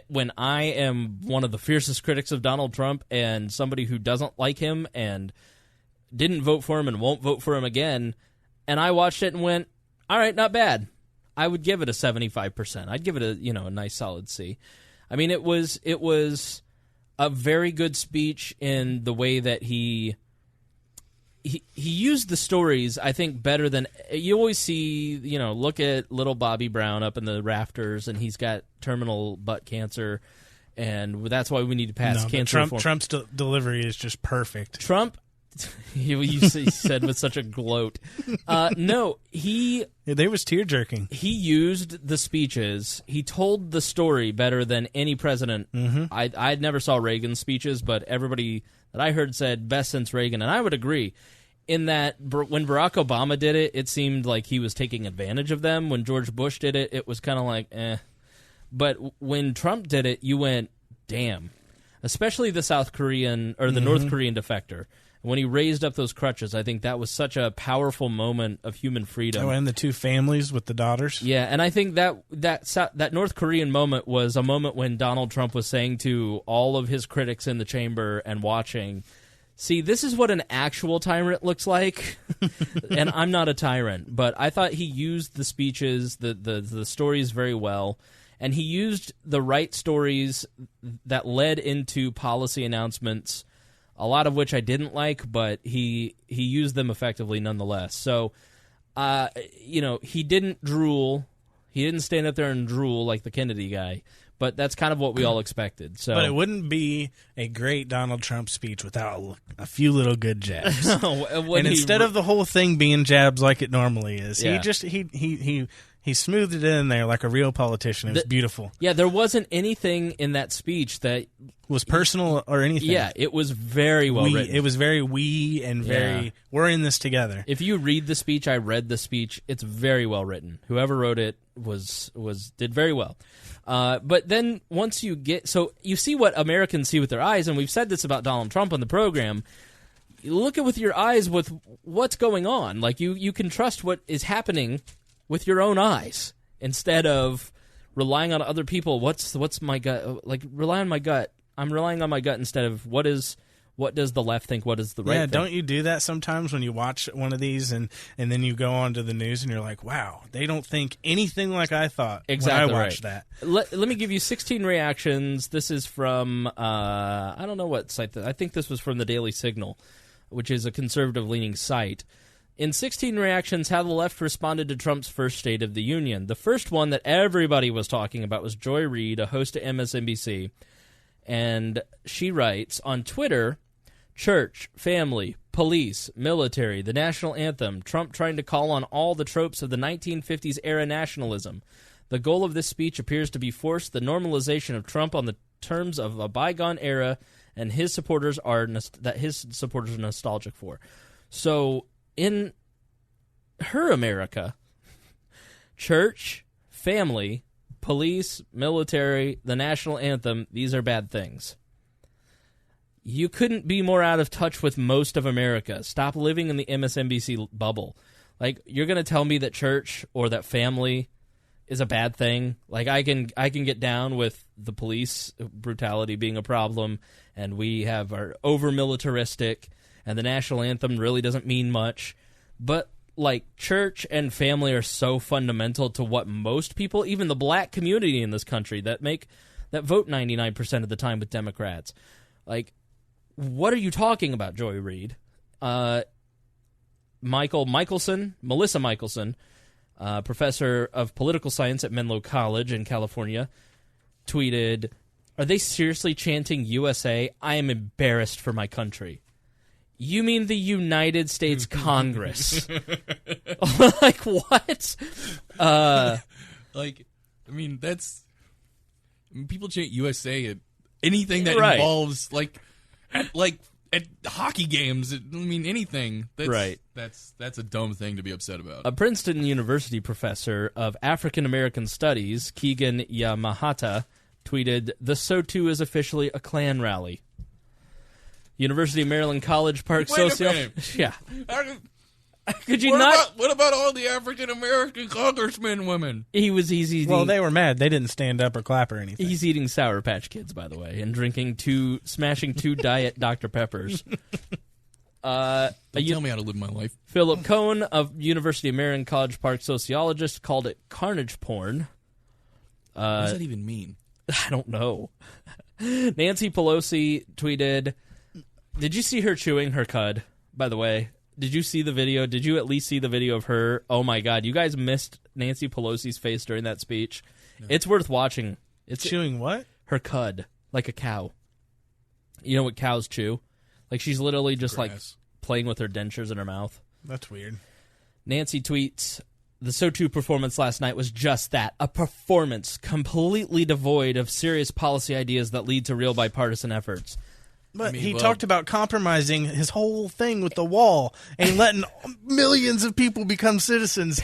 when I am one of the fiercest critics of Donald Trump and somebody who doesn't like him and didn't vote for him and won't vote for him again, and I watched it and went, all right, not bad. I would give it a 75%. I'd give it a nice solid C. I mean, it was a very good speech in the way that he used the stories, I think, better than you always see. Look at little Bobby Brown up in the rafters, and he's got terminal butt cancer, and that's why we need to pass cancer reform. Trump's delivery is just perfect. Trump, you said with such a gloat. No, they was tear jerking. He used the speeches. He told the story better than any president. Mm-hmm. I never saw Reagan's speeches, but everybody that I heard said best since Reagan, and I would agree. In that, when Barack Obama did it, it seemed like he was taking advantage of them. When George Bush did it, it was kind of like, eh. But when Trump did it, you went, damn. Especially the South Korean, or the North Korean defector. When he raised up those crutches, I think that was such a powerful moment of human freedom. Oh, and the two families with the daughters. Yeah, and I think that North Korean moment was a moment when Donald Trump was saying to all of his critics in the chamber and watching, see, this is what an actual tyrant looks like, and I'm not a tyrant. But I thought he used the speeches, the stories very well, and he used the right stories that led into policy announcements, a lot of which I didn't like, but he used them effectively nonetheless. So, he didn't drool. He didn't stand up there and drool like the Kennedy guy. But that's kind of what we all expected. So, but it wouldn't be a great Donald Trump speech without a few little good jabs. And instead of the whole thing being jabs like it normally is, he smoothed it in there like a real politician. It was beautiful. Yeah, there wasn't anything in that speech that was personal or anything. Yeah, it was very well written. It was very and very, we're in this together. If you read the speech, I read the speech, it's very well written. Whoever wrote it did very well. But then once you you see what Americans see with their eyes, and we've said this about Donald Trump on the program. You look at with your eyes with what's going on. Like you can trust what is happening with your own eyes instead of relying on other people. What's my gut? Like rely on my gut. I'm relying on my gut instead of what does the left think? What does the right think? Yeah, don't you do that sometimes when you watch one of these and then you go on to the news and you're like, wow, they don't think anything like I thought exactly when I watched that. Let me give you 16 reactions. This is from, I don't know what site. I think this was from the Daily Signal, which is a conservative-leaning site. In 16 reactions, how the left responded to Trump's first State of the Union. The first one that everybody was talking about was Joy Reid, a host at MSNBC. And she writes, on Twitter, church, family, police, military, the national anthem, Trump trying to call on all the tropes of the 1950s-era nationalism. The goal of this speech appears to be force the normalization of Trump on the terms of a bygone era and his supporters are nostalgic for. So, in her America, church, family, police, military, the national anthem, these are bad things. You couldn't be more out of touch with most of America. Stop living in the MSNBC bubble. Like, you're going to tell me that church or that family is a bad thing? Like, I can get down with the police brutality being a problem, and we have our over-militaristic, and the national anthem really doesn't mean much. But, like, church and family are so fundamental to what most people, even the black community in this country that vote 99% of the time with Democrats, like, what are you talking about, Joy Reid? Melissa Michelson, professor of political science at Menlo College in California, tweeted, "Are they seriously chanting USA? I am embarrassed for my country." You mean the United States Congress? Like, what? People chant USA at anything that involves, at hockey games. Anything. That's a dumb thing to be upset about. A Princeton University professor of African American Studies, Keegan Yamahata, tweeted, "The SO2 is officially a Klan rally." University of Maryland College Park sociologist. Yeah. Could you What about all the African American congressmen women? He's eating. Well, they were mad. They didn't stand up or clap or anything. He's eating Sour Patch Kids, by the way, and smashing two Diet Dr. Peppers. Don't tell me how to live my life. Philip Cohen of University of Maryland College Park sociologist called it carnage porn. What does that even mean? I don't know. Nancy Pelosi tweeted, "Did you see her chewing her cud, by the way? Did you see the video? Did you at least see the video of her? Oh, my God. You guys missed Nancy Pelosi's face during that speech. No. It's worth watching. It's chewing what? Her cud. like a cow. You know what cows chew? Like she's literally just like playing with her dentures in her mouth. That's weird. Nancy tweets, the So2 performance last night was just that, a performance completely devoid of serious policy ideas that lead to real bipartisan efforts. But he talked about compromising his whole thing with the wall and letting millions of people become citizens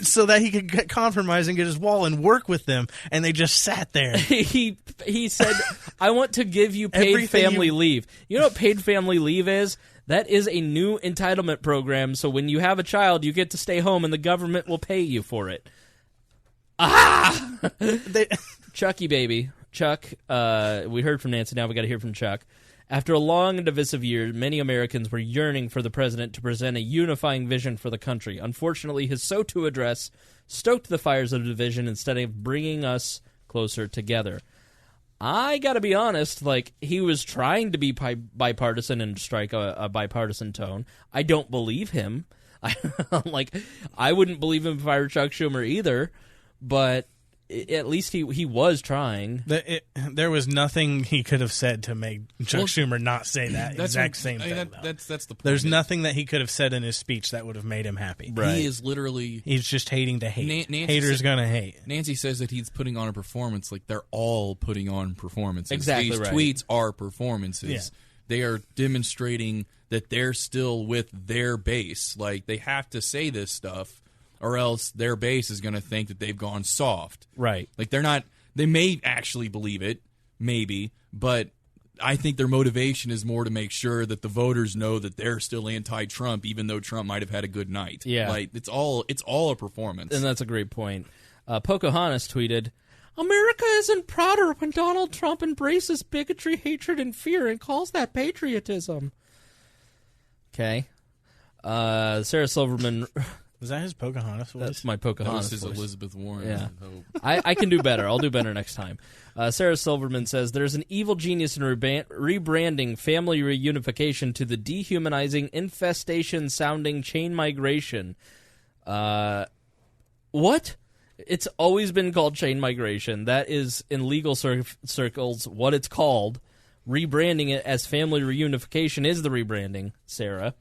so that he could get compromise and get his wall and work with them, and they just sat there. He said, I want to give you paid family leave. You know what paid family leave is? That is a new entitlement program, so when you have a child, you get to stay home and the government will pay you for it. Chucky, baby. Chuck, we heard from Nancy, now we got to hear from Chuck. After a long and divisive year, many Americans were yearning for the president to present a unifying vision for the country. Unfortunately, his So2 address stoked the fires of division instead of bringing us closer together. I gotta be honest, like, he was trying to be bipartisan and strike a bipartisan tone. I don't believe him. I wouldn't believe him if I were Chuck Schumer either, but at least he was trying. There was nothing he could have said to make Chuck Schumer not say that exact same thing. That's the point. There's nothing that he could have said in his speech that would have made him happy. Right. He is literally... He's just hating to hate. Haters gonna hate. Nancy says that he's putting on a performance like they're all putting on performances. Exactly. These tweets are performances. Yeah. They are demonstrating that they're still with their base. Like, they have to say this stuff, or else their base is going to think that they've gone soft. Right. Like, they're not... They may actually believe it, maybe, but I think their motivation is more to make sure that the voters know that they're still anti-Trump, even though Trump might have had a good night. Yeah. Like, it's all a performance. And that's a great point. Pocahontas tweeted, America isn't prouder when Donald Trump embraces bigotry, hatred, and fear and calls that patriotism. Okay. Sarah Silverman... Was that his Pocahontas voice? That's my Pocahontas voice. voice. Elizabeth Warren. Yeah. I can do better. I'll do better next time. Sarah Silverman says, there's an evil genius in rebranding family reunification to the dehumanizing, infestation-sounding chain migration. What? It's always been called chain migration. That is, in legal circles, what it's called. Rebranding it as family reunification is the rebranding, Sarah.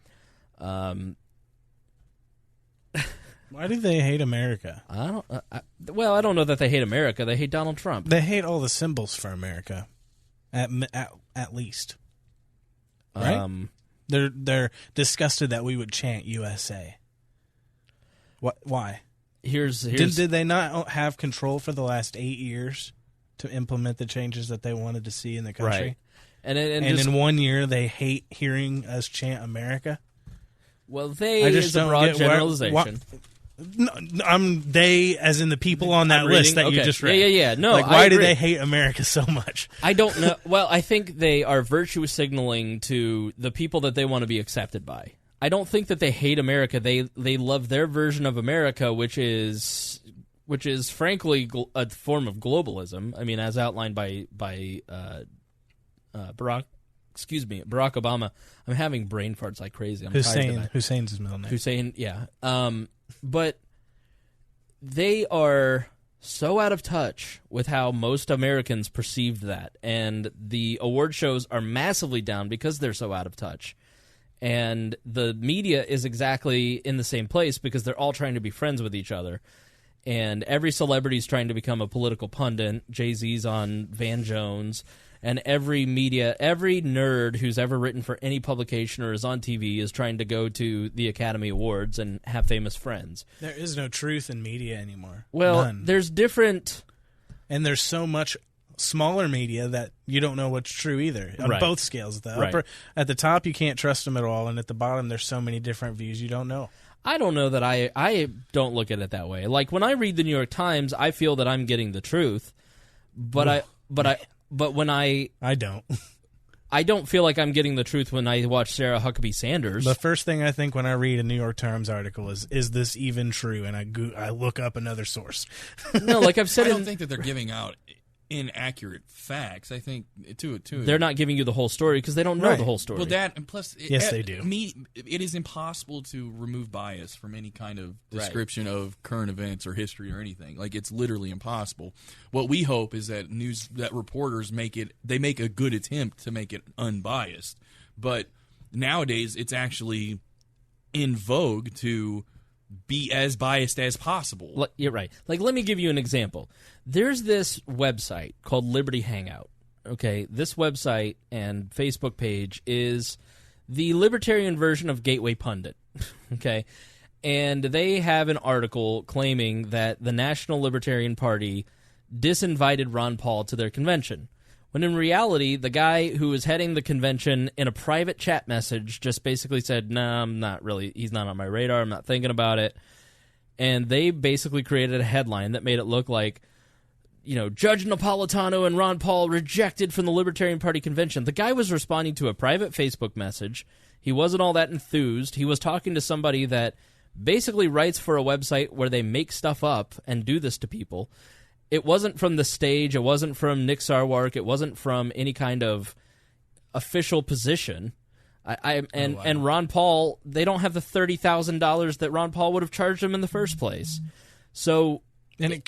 Why do they hate America? I don't know that they hate America. They hate Donald Trump. They hate all the symbols for America, at least. Right? They're disgusted that we would chant USA. What? Why? Here's did they not have control for the last 8 years to implement the changes that they wanted to see in the country? Right. And in 1 year they hate hearing us chant America. Well, they is a broad generalization. No, they as in the people on that list that you just read. Yeah. No, like, why do they hate America so much? I don't know. Well, I think they are virtue signaling to the people that they want to be accepted by. I don't think that they hate America. They love their version of America, which is frankly a form of globalism. I mean, as outlined by Barack Obama. I'm having brain farts like crazy. I'm tired of that. Hussein's his middle name. Hussein, yeah. But they are so out of touch with how most Americans perceived that. And the award shows are massively down because they're so out of touch. And the media is exactly in the same place because they're all trying to be friends with each other. And every celebrity is trying to become a political pundit. Jay-Z's on Van Jones. And every nerd who's ever written for any publication or is on TV is trying to go to the Academy Awards and have famous friends. There is no truth in media anymore. Well, None. There's different... And there's so much smaller media that you don't know what's true either on both scales. At the top, you can't trust them at all, and at the bottom, there's so many different views you don't know. I don't know that I don't look at it that way. Like, when I read the New York Times, I feel that I'm getting the truth, but when I don't. I don't feel like I'm getting the truth when I watch Sarah Huckabee Sanders. The first thing I think when I read a New York Times article is this even true? And I look up another source. No, like I've said, I don't think that they're giving out inaccurate facts. I think they're not giving you the whole story because they don't know the whole story. Well, that and plus, yes, they do. It is impossible to remove bias from any kind of description of current events or history or anything. Like, it's literally impossible. What we hope is that reporters make a good attempt to make it unbiased. But nowadays, it's actually in vogue to be as biased as possible. You're right. Like, let me give you an example. There's this website called Liberty Hangout. Okay, this website and Facebook page is the libertarian version of Gateway Pundit. Okay, and they have an article claiming that the National Libertarian Party disinvited Ron Paul to their convention, when in reality, the guy who was heading the convention in a private chat message just basically said, "Nah, I'm not really. He's not on my radar. I'm not thinking about it." And they basically created a headline that made it look like, Judge Napolitano and Ron Paul rejected from the Libertarian Party convention. The guy was responding to a private Facebook message. He wasn't all that enthused. He was talking to somebody that basically writes for a website where they make stuff up and do this to people. It wasn't from the stage. It wasn't from Nick Sarwark. It wasn't from any kind of official position. And Ron Paul, they don't have the $30,000 that Ron Paul would have charged him in the first place. So, and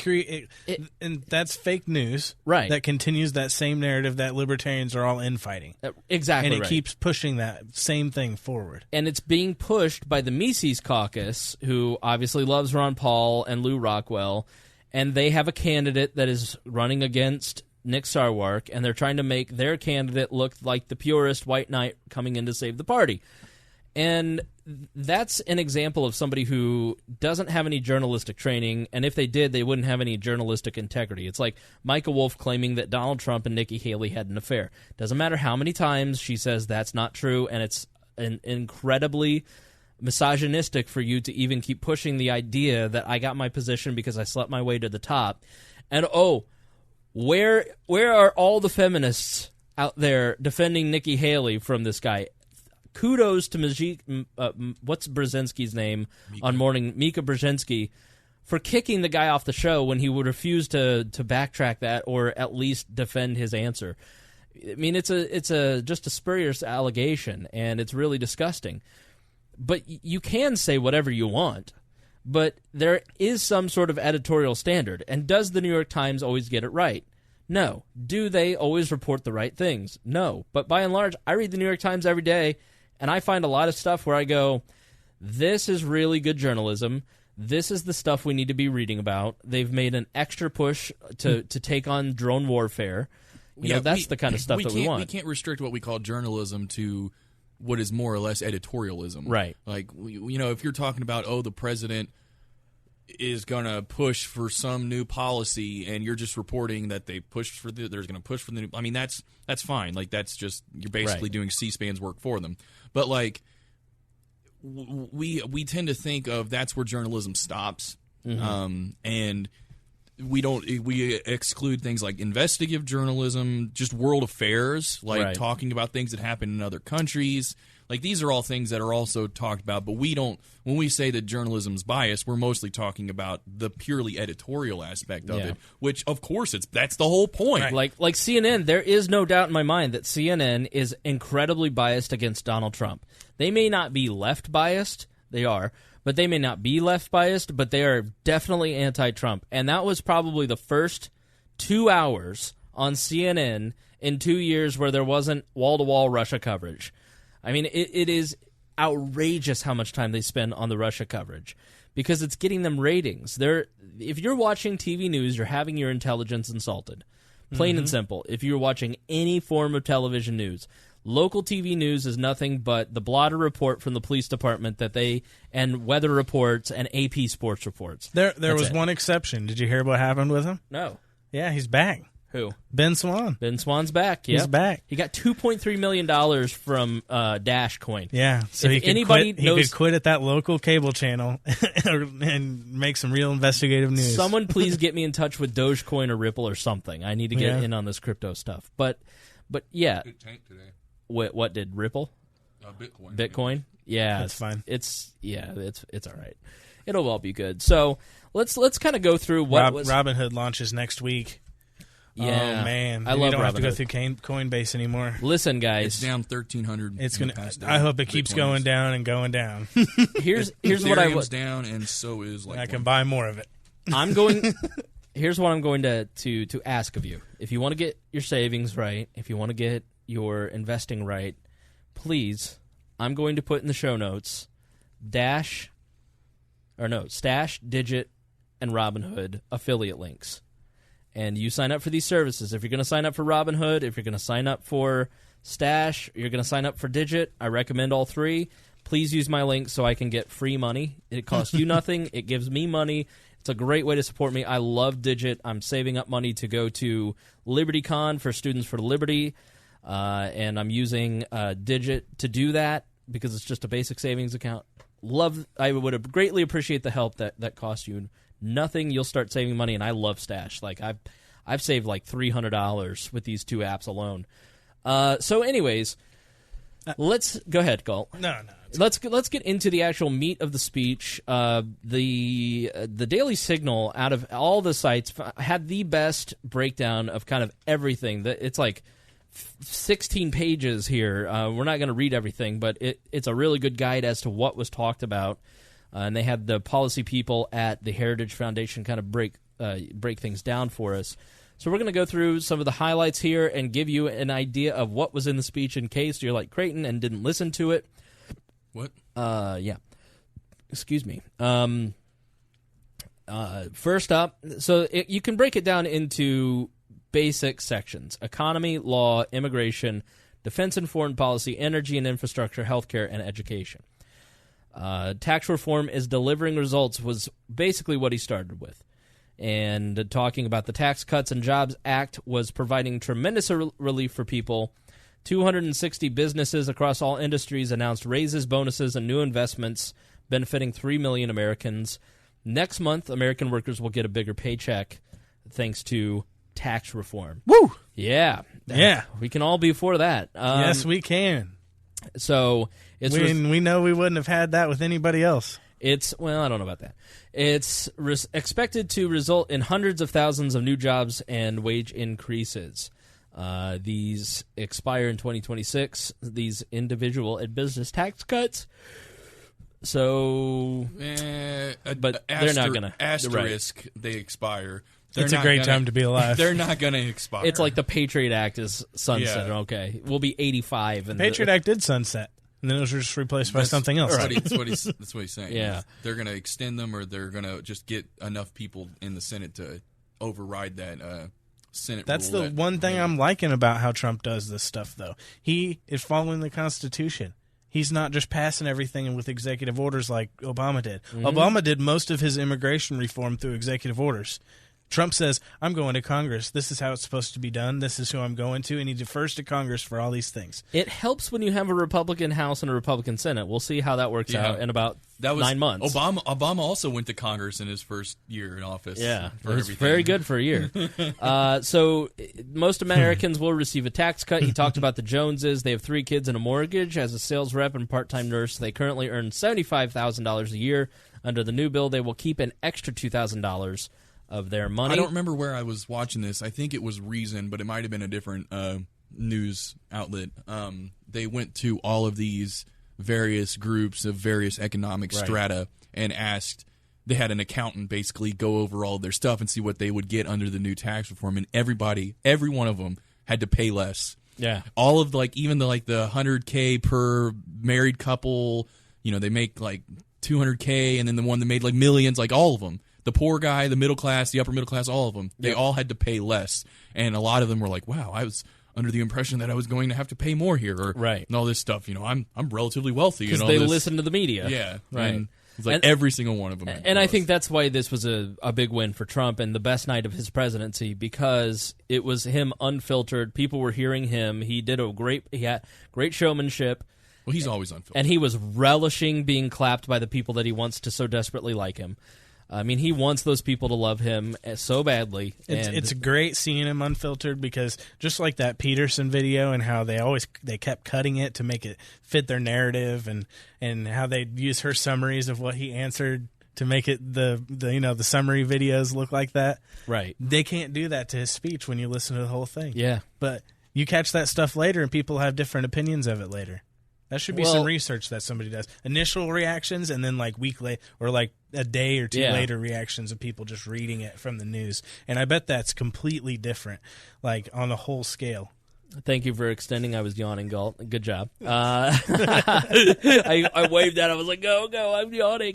and that's fake news, right? That continues that same narrative that libertarians are all infighting, exactly, and it keeps pushing that same thing forward. And it's being pushed by the Mises Caucus, who obviously loves Ron Paul and Lou Rockwell. And they have a candidate that is running against Nick Sarwark, and they're trying to make their candidate look like the purest white knight coming in to save the party. And that's an example of somebody who doesn't have any journalistic training, and if they did, they wouldn't have any journalistic integrity. It's like Micah Wolf claiming that Donald Trump and Nikki Haley had an affair. Doesn't matter how many times she says that's not true, and it's incredibly misogynistic for you to even keep pushing the idea that I got my position because I slept my way to the top. And where are all the feminists out there defending Nikki Haley from this guy? Kudos to what's Brzezinski's name on Morning, Mika Brzezinski, for kicking the guy off the show when he would refuse to backtrack that or at least defend his answer. I mean, it's just a spurious allegation, and it's really disgusting. But you can say whatever you want, but there is some sort of editorial standard. And does the New York Times always get it right? No. Do they always report the right things? No. But by and large, I read the New York Times every day, and I find a lot of stuff where I go, this is really good journalism. This is the stuff we need to be reading about. They've made an extra push to take on drone warfare. That's the kind of stuff that we want. We can't restrict what we call journalism to what is more or less editorialism. Right. Like, if you're talking about, the president is going to push for some new policy and you're just reporting that they pushed for there's going to push for the new, I mean, that's fine. Like, that's just, you're basically doing C-SPAN's work for them. But, like, we tend to think of that's where journalism stops. Mm-hmm. And we exclude things like investigative journalism, just world affairs, like talking about things that happen in other countries. Like, these are all things that are also talked about, but we don't, when we say that journalism's biased, we're mostly talking about the purely editorial aspect of it, which, of course, that's the whole point. Right. Like CNN, there is no doubt in my mind that CNN is incredibly biased against Donald Trump. They may not be left biased, they are, but they may not be left biased, but they are definitely anti-Trump. And that was probably the first 2 hours on CNN in 2 years where there wasn't wall-to-wall Russia coverage. I mean, it is outrageous how much time they spend on the Russia coverage because it's getting them ratings. If you're watching TV news, you're having your intelligence insulted. Plain and simple. If you're watching any form of television news, local TV news is nothing but the blotter report from the police department and weather reports and AP sports reports. There was one exception. Did you hear what happened with him? No. Yeah, he's back. Who? Ben Swann. Ben Swann's back. Yep. He's back. He got $2.3 million from Dash Coin. Yeah, so he could quit at that local cable channel and make some real investigative news. Someone please get me in touch with Dogecoin or Ripple or something. I need to get in on this crypto stuff. But yeah. Good tank today. What did Ripple? Bitcoin? Yeah, that's fine. It's all right. It'll all be good. So let's kind of go through what Robinhood launches next week. Yeah. Oh man, I love you don't have to go Robinhood. through Coinbase anymore. Listen, guys, It's down 1,300. It's in the gonna. past I hope it Bitcoin keeps is. going down and going down. here's what I Ethereum's would. down, and so is like I can buy more of it. I'm going. Here's what I'm going to ask of you. If you want to get your savings right, if you want to get your investing right, please, I'm going to put in the show notes Stash, Digit, and Robinhood affiliate links. And you sign up for these services. If you're going to sign up for Robinhood, if you're going to sign up for Stash, you're going to sign up for Digit, I recommend all three. Please use my link so I can get free money. It costs you nothing. It gives me money. It's a great way to support me. I love Digit. I'm saving up money to go to LibertyCon for Students for Liberty, and I'm using Digit to do that because it's just a basic savings account. I would greatly appreciate the help that costs you nothing. You'll start saving money, and I love Stash. Like I've saved like $300 with these two apps alone. So, anyways, let's go ahead, Gault. No. Let's get into the actual meat of the speech. The Daily Signal, out of all the sites, had the best breakdown of kind of everything. It's like 16 pages here. We're not going to read everything, but it's a really good guide as to what was talked about. And they had the policy people at the Heritage Foundation kind of break things down for us. So we're going to go through some of the highlights here and give you an idea of what was in the speech in case you're like Creighton and didn't listen to it. What? Yeah. Excuse me. First up, so you can break it down into basic sections: economy, law, immigration, defense and foreign policy, energy and infrastructure, healthcare, and education. Tax reform is delivering results was basically what he started with. And talking about the Tax Cuts and Jobs Act was providing tremendous relief for people. 260 businesses across all industries announced raises, bonuses, and new investments benefiting 3 million Americans. Next month, American workers will get a bigger paycheck thanks to tax reform. Woo! Yeah. Yeah. We can all be for that. Yes, we can. So we know we wouldn't have had that with anybody else. Well, I don't know about that. It's expected to result in hundreds of thousands of new jobs and wage increases. These expire in 2026, these individual and business tax cuts. So, but they're not going to. Asterisk, they expire. It's a great time to be alive. They're not going to expire. It's like the Patriot Act is sunset. Yeah. Okay, we'll be 85. The Patriot Act did sunset, and then it was just replaced by something else. That's what he's saying. Yeah. They're going to extend them, or they're going to just get enough people in the Senate to override that Senate That's rule. the one thing I'm liking about how Trump does this stuff, though. He is following the Constitution. He's not just passing everything with executive orders like Obama did. Mm-hmm. Obama did most of his immigration reform through executive orders. Trump says, I'm going to Congress. This is how it's supposed to be done. This is who I'm going to. And he defers to Congress for all these things. It helps when you have a Republican House and a Republican Senate. We'll see how that works out in about 9 months. Obama also went to Congress in his first year in office. Yeah, it was very good for a year. So most Americans will receive a tax cut. He talked about the Joneses. They have 3 kids and a mortgage. As a sales rep and part-time nurse, they currently earn $75,000 a year. Under the new bill, they will keep an extra $2,000 of their money. I don't remember where I was watching this. I think it was Reason, but it might have been a different news outlet. They went to all of these various groups of various economic strata and asked. They had an accountant basically go over all of their stuff and see what they would get under the new tax reform, and every one of them had to pay less. Yeah, all of even the $100K per married couple. They make like $200K, and then the one that made like millions, like all of them. The poor guy, the middle class, the upper middle class, all of them, they all had to pay less. And a lot of them were like, wow, I was under the impression that I was going to have to pay more here, and all this stuff. I'm relatively wealthy. Because they listen to the media. Yeah. Right. And it's like every single one of them. And I think that's why this was a big win for Trump and the best night of his presidency, because it was him unfiltered. People were hearing him. He had great showmanship. Well, he's always unfiltered. And he was relishing being clapped by the people that he wants to so desperately like him. I mean, he wants those people to love him so badly. It's great seeing him unfiltered, because just like that Peterson video and how they kept cutting it to make it fit their narrative, and how they use her summaries of what he answered to make it the summary videos look like that. Right. They can't do that to his speech when you listen to the whole thing. Yeah. But you catch that stuff later, and people have different opinions of it later. That should be some research that somebody does. Initial reactions, and then like week later, or like a day or two later reactions of people just reading it from the news. And I bet that's completely different, like on a whole scale. Thank you for extending. I was yawning, Gault. Good job. I waved that. I was like, go, I'm yawning.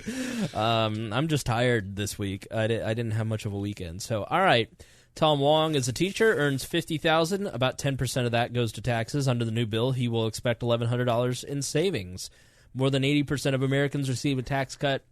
I'm just tired this week. I didn't have much of a weekend. So, all right. Tom Wong is a teacher, earns $50,000. About 10% of that goes to taxes. Under the new bill, he will expect $1,100 in savings. More than 80% of Americans receive a tax cut.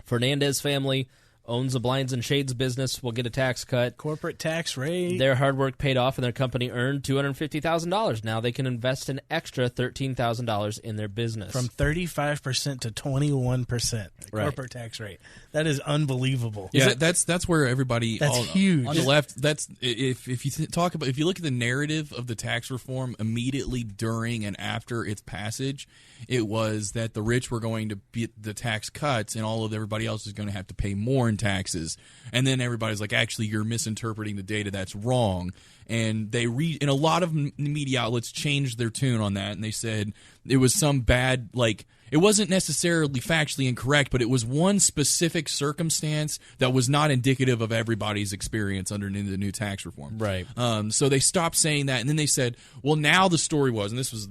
Fernandez family owns a blinds and shades business, will get a tax cut. Corporate tax rate. Their hard work paid off, and their company earned $250,000. Now they can invest an extra $13,000 in their business. From 35% to 21% corporate tax rate. That is unbelievable. Yeah, that's where everybody. That's huge. On the left, that's if you talk about, if you look at the narrative of the tax reform immediately during and after its passage, it was that the rich were going to get the tax cuts, and all of everybody else is going to have to pay more in taxes. And then everybody's like, actually, you're misinterpreting the data. That's wrong. And they and a lot of media outlets changed their tune on that, and they said it was some bad, like, it wasn't necessarily factually incorrect, but it was one specific circumstance that was not indicative of everybody's experience under the new tax reform. Right. So they stopped saying that, and then they said, well, now the story was, and this was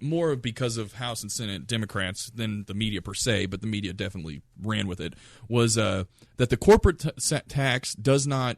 more because of House and Senate Democrats than the media per se, but the media definitely ran with it, was that the corporate tax does not,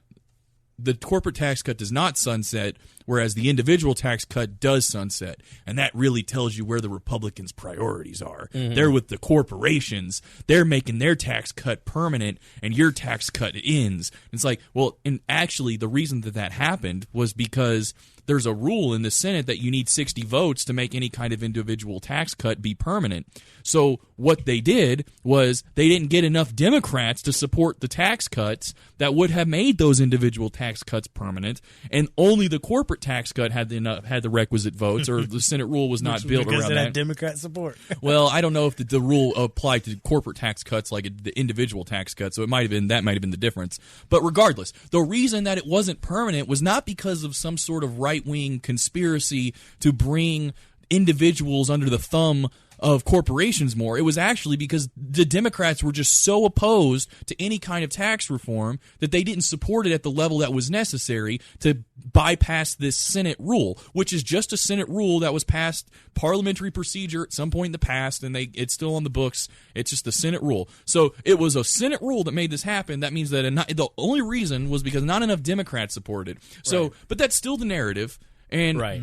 the corporate tax cut does not sunset, whereas the individual tax cut does sunset. And that really tells you where the Republicans' priorities are. Mm-hmm. They're with the corporations. They're making their tax cut permanent, and your tax cut ends. It's like, well, and actually the reason that happened was because there's a rule in the Senate that you need 60 votes to make any kind of individual tax cut be permanent. So what they did was they didn't get enough Democrats to support the tax cuts that would have made those individual tax cuts permanent, and only the corporate tax cut had the requisite votes, or the Senate rule was not built around that. Because it had Democrat support. Well, I don't know if the rule applied to corporate tax cuts like the individual tax cuts, so that might have been the difference. But regardless, the reason that it wasn't permanent was not because of some sort of right-wing conspiracy to bring individuals under the thumb of corporations more. It was actually because the Democrats were just so opposed to any kind of tax reform that they didn't support it at the level that was necessary to bypass this Senate rule, which is just a Senate rule that was passed parliamentary procedure at some point in the past, and it's still on the books. It's just the Senate rule. So it was a Senate rule that made this happen. That means that the only reason was because not enough Democrats supported it. So, right. But that's still the narrative. And right.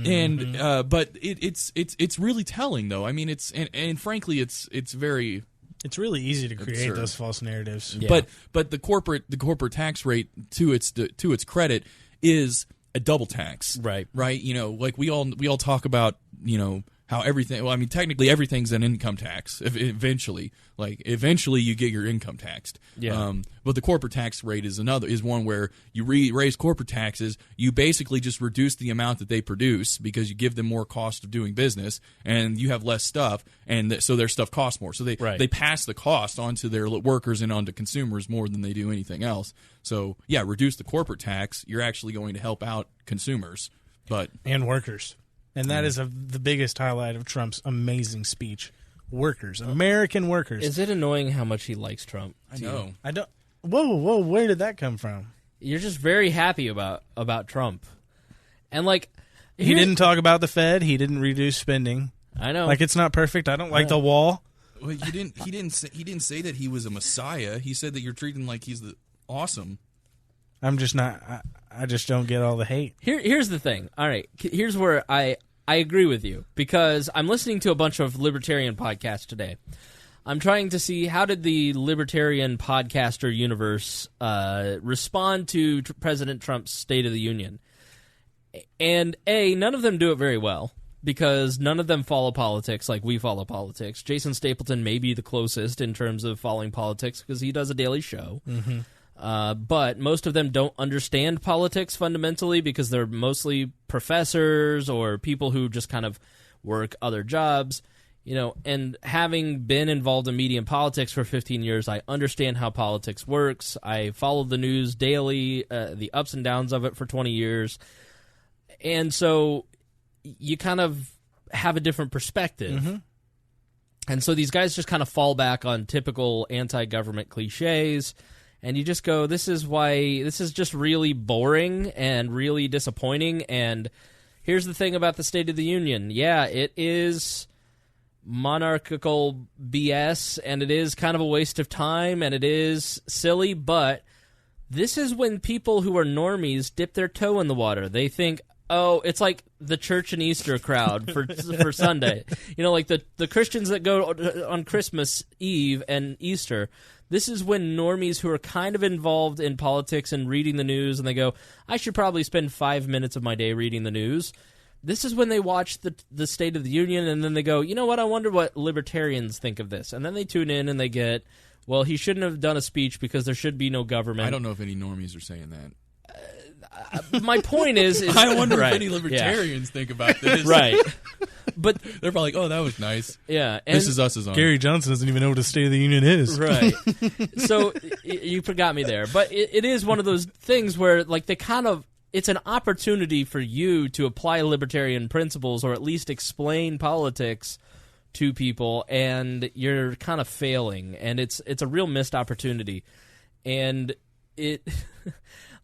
But it's really telling, though. I mean, and frankly, it's very. It's really easy to create those false narratives. Yeah. But the corporate tax rate, to its credit, is a double tax. Right. Right. You know, like we all talk about, you know, how everything. Well, I mean, technically everything's an income tax. Eventually, you get your income taxed. Yeah. But the corporate tax rate is one where you raise corporate taxes. You basically just reduce the amount that they produce because you give them more cost of doing business, and you have less stuff, and so their stuff costs more. So they pass the cost onto their workers and onto consumers more than they do anything else. So yeah, reduce the corporate tax. You're actually going to help out consumers, and workers. And that is the biggest highlight of Trump's amazing speech. Workers, American workers. Is it annoying how much he likes Trump? I know. I don't. Whoa! Where did that come from? You're just very happy about Trump, and like he didn't talk about the Fed. He didn't reduce spending. I know. Like, it's not perfect. I don't like the wall. Well, he didn't say that he was a messiah. He said that you're treating him like he's awesome. I'm just not. I just don't get all the hate. Here's the thing. All right. Here's where I agree with you, because I'm listening to a bunch of libertarian podcasts today. I'm trying to see how did the libertarian podcaster universe respond to President Trump's State of the Union. And none of them do it very well, because none of them follow politics like we follow politics. Jason Stapleton may be the closest in terms of following politics because he does a daily show. Mm-hmm. But most of them don't understand politics fundamentally because they're mostly professors or people who just kind of work other jobs. and having been involved in media and politics for 15 years, I understand how politics works. I followed the news daily, the ups and downs of it for 20 years. And so you kind of have a different perspective. Mm-hmm. And so these guys just kind of fall back on typical anti-government cliches. And you just go, this is just really boring and really disappointing. And here's the thing about the State of the Union. Yeah, it is monarchical BS, and it is kind of a waste of time, and it is silly, but this is when people who are normies dip their toe in the water. They think, oh, it's like the church and Easter crowd for Sunday. Like the Christians that go on Christmas Eve and Easter. This is when normies who are kind of involved in politics and reading the news, and they go, I should probably spend 5 minutes of my day reading the news. This is when they watch the State of the Union, and then they go, you know what, I wonder what libertarians think of this. And then they tune in and they get, well, he shouldn't have done a speech because there should be no government. I don't know if any normies are saying that. My point is I wonder if any libertarians think about this. Right. But they're probably like, oh, that was nice. Yeah. This is us as on. Gary Johnson doesn't even know what a State of the Union is. Right. So you forgot me there. But it is one of those things where, like, they kind of, it's an opportunity for you to apply libertarian principles or at least explain politics to people, and you're kind of failing, and it's a real missed opportunity. And it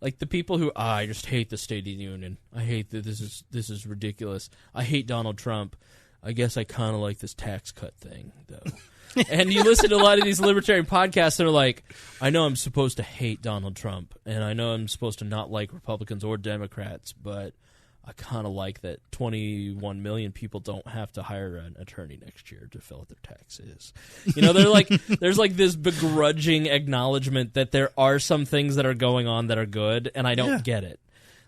like the people who I just hate the State of the Union. I hate that this is ridiculous. I hate Donald Trump. I guess I kind of like this tax cut thing though. And you listen to a lot of these libertarian podcasts that are like, I know I'm supposed to hate Donald Trump, and I know I'm supposed to not like Republicans or Democrats, but I kind of like that 21 million people don't have to hire an attorney next year to fill out their taxes. They're like, there's like this begrudging acknowledgement that there are some things that are going on that are good, and I don't get it.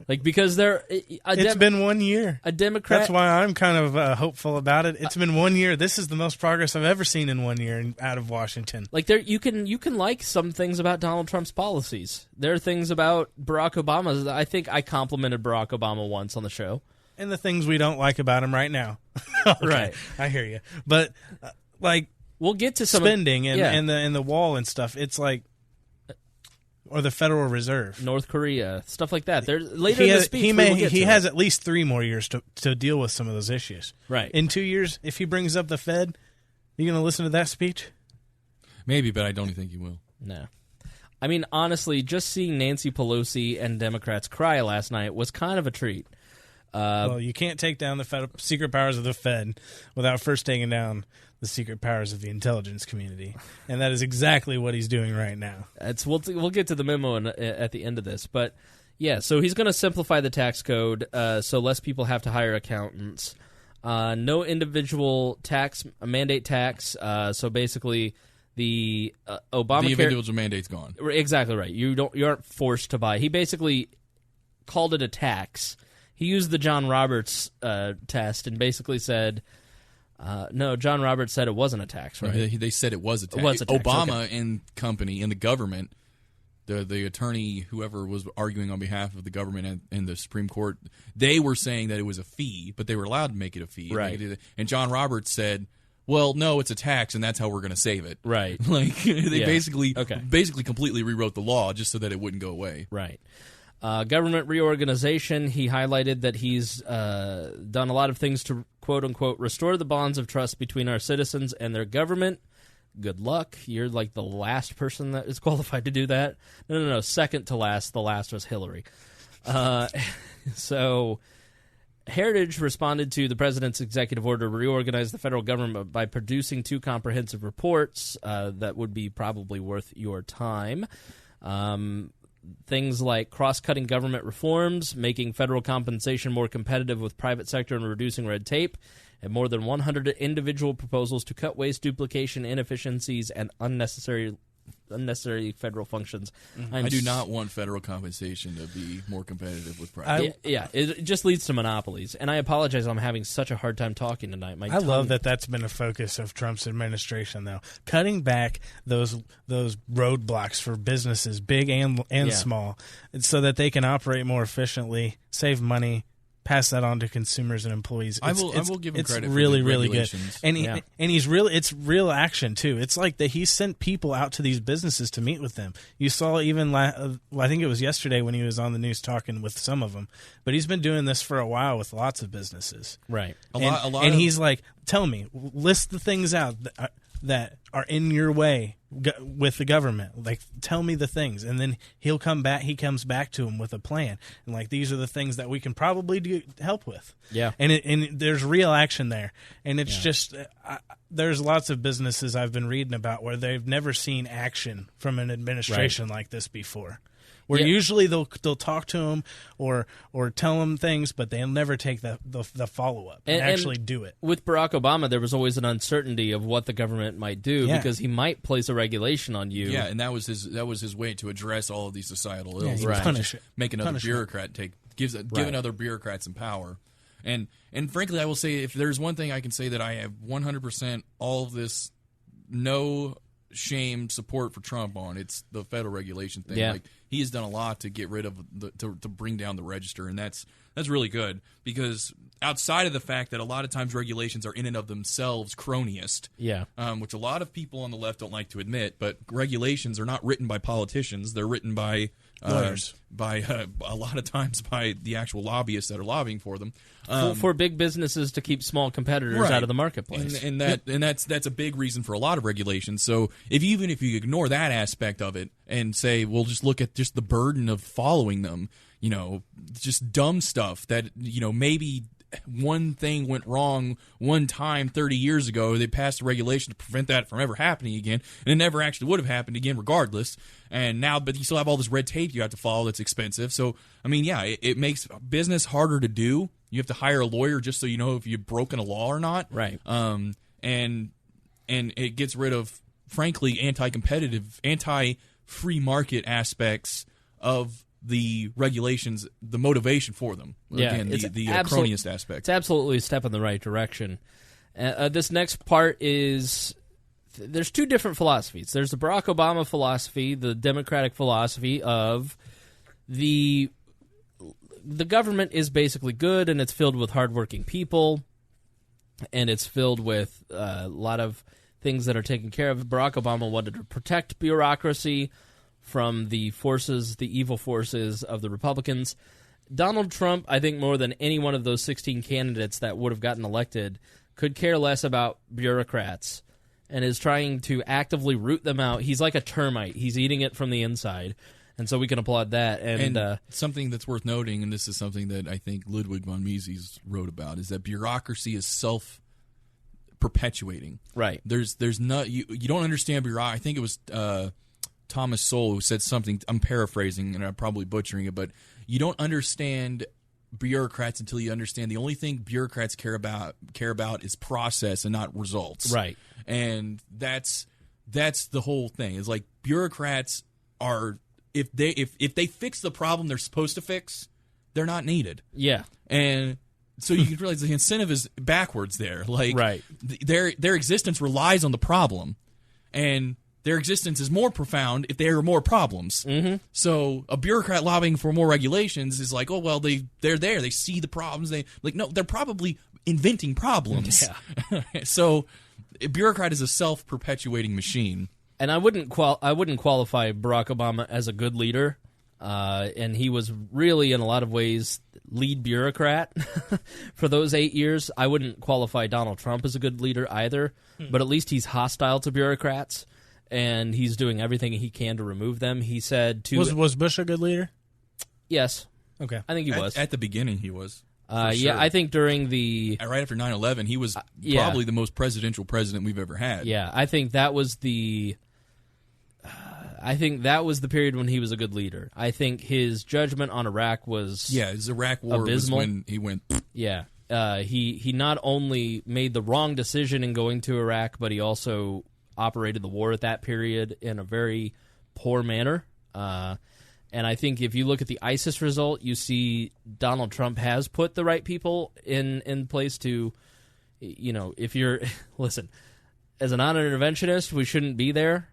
Like, because it's been 1 year. A Democrat. That's why I'm kind of hopeful about it. It's been 1 year. This is the most progress I've ever seen in 1 year out of Washington. Like, you can like some things about Donald Trump's policies. There are things about Barack Obama's. I think I complimented Barack Obama once on the show. And the things we don't like about him right now. Okay, right. I hear you. But we'll get to some spending and the wall and stuff. It's like. Or the Federal Reserve, North Korea, stuff like that. Later in the speech, he has at least 3 more years to deal with some of those issues. Right. In 2 years, if he brings up the Fed, you going to listen to that speech? Maybe, but I don't think he will. No. I mean, honestly, just seeing Nancy Pelosi and Democrats cry last night was kind of a treat. Well, you can't take down the secret powers of the Fed without first taking down the secret powers of the intelligence community, and that is exactly what he's doing right now. We'll get to the memo at the end of this, but yeah, so he's going to simplify the tax code so less people have to hire accountants. No individual tax mandate tax. So basically, the Obamacare individual mandate's gone. Exactly right. You aren't forced to buy. He basically called it a tax. He used the John Roberts test and basically said. No, John Roberts said it wasn't a tax, right? They said it was a tax. It was a tax. Obama and company and the government, the attorney, whoever was arguing on behalf of the government and the Supreme Court, they were saying that it was a fee, but they were allowed to make it a fee. Right. And John Roberts said, well, no, it's a tax, and that's how we're going to save it. Right. Like they basically completely rewrote the law just so that it wouldn't go away. Right. Government reorganization, he highlighted that he's done a lot of things to, quote-unquote, restore the bonds of trust between our citizens and their government. Good luck. You're like the last person that is qualified to do that. No. Second to last. The last was Hillary. So Heritage responded to the president's executive order to reorganize the federal government by producing 2 comprehensive reports that would be probably worth your time. Things like cross-cutting government reforms, making federal compensation more competitive with private sector, and reducing red tape, and more than 100 individual proposals to cut waste, duplication, inefficiencies, and unnecessary federal functions. I do not want federal compensation to be more competitive with private. It just leads to monopolies. And I apologize, I'm having such a hard time talking tonight. I love that that's been a focus of Trump's administration, though. Cutting back those roadblocks for businesses, big and small, so that they can operate more efficiently, save money, pass that on to consumers and employees. I will give him credit. It's really, for the really good, and he's really. It's real action too. It's like that he sent people out to these businesses to meet with them. You saw even I think it was yesterday when he was on the news talking with some of them. But he's been doing this for a while with lots of businesses, right? A lot. He's like, tell me, list the things out that are in your way with the government. Like, tell me the things, and then he'll come back. He comes back to him with a plan, and like, these are the things that we can probably help with. Yeah, and there's real action there, and it's just there's lots of businesses I've been reading about where they've never seen action from an administration like this before. Where usually they'll talk to him or tell him things, but they'll never take the follow up and actually do it. With Barack Obama, there was always an uncertainty of what the government might do because he might place a regulation on you. Yeah, and that was his way to address all of these societal ills. Yeah, punish it. Make another bureaucrat give another bureaucrat some power. And frankly, I will say, if there's one thing I can say that I have 100% all of this no shame support for Trump on, it's the federal regulation thing. Yeah. Like, he has done a lot to get rid of to bring down the register, and that's really good, because outside of the fact that a lot of times regulations are in and of themselves cronyist, which a lot of people on the left don't like to admit, but regulations are not written by politicians; they're written by lawyers, by a lot of times by the actual lobbyists that are lobbying for them, for big businesses to keep small competitors out of the marketplace, and that's a big reason for a lot of regulations. So even if you ignore that aspect of it and say, we'll just look at just the burden of following them, just dumb stuff that maybe one thing went wrong one time 30 years ago. They passed a regulation to prevent that from ever happening again, and it never actually would have happened again regardless. And now, but you still have all this red tape you have to follow that's expensive. So, I mean, it makes business harder to do. You have to hire a lawyer just so you know if you've broken a law or not. Right. And it gets rid of, frankly, anti-competitive, anti-free market aspects of the regulations, the motivation for them. Again, the cronyist aspect. It's absolutely a step in the right direction. This next part is, there's two different philosophies. There's the Barack Obama philosophy, the Democratic philosophy of the government is basically good, and it's filled with hardworking people, and it's filled with a lot of things that are taken care of. Barack Obama wanted to protect bureaucracy from the evil forces of the Republicans. Donald Trump, I think more than any one of those 16 candidates that would have gotten elected, could care less about bureaucrats and is trying to actively root them out. He's like a termite. He's eating it from the inside. And so we can applaud that. And something that's worth noting, and this is something that I think Ludwig von Mises wrote about, is that bureaucracy is self-perpetuating. Right. There's not you don't understand bureaucracy. I think it was Thomas Sowell who said something. I'm paraphrasing, and I'm probably butchering it, but you don't understand bureaucrats until you understand the only thing bureaucrats care about is process and not results. Right. And that's the whole thing. It's like bureaucrats are, if they fix the problem they're supposed to fix, they're not needed. Yeah. And so you can realize the incentive is backwards there. Like, right. Their existence relies on the problem, and their existence is more profound if there are more problems. Mm-hmm. So a bureaucrat lobbying for more regulations is like, oh well, they're there, they see the problems. They're probably inventing problems. Yeah. So a bureaucrat is a self-perpetuating machine. And I wouldn't qualify Barack Obama as a good leader, and he was really in a lot of ways lead bureaucrat for those 8 years. I wouldn't qualify Donald Trump as a good leader either, but at least he's hostile to bureaucrats. And he's doing everything he can to remove them. He said to... Was Bush a good leader? Yes. Okay. I think he was. At the beginning, he was. Yeah, sure. I think during the... Right after 9/11, he was probably the most presidential president we've ever had. Yeah, I think that was the... period when he was a good leader. I think his judgment on Iraq was his Iraq war abysmal. was when he went... Yeah. He not only made the wrong decision in going to Iraq, but he also operated the war at that period in a very poor manner. And I think if you look at the ISIS result, you see Donald Trump has put the right people in place to, if you're... Listen, as a non-interventionist, we shouldn't be there.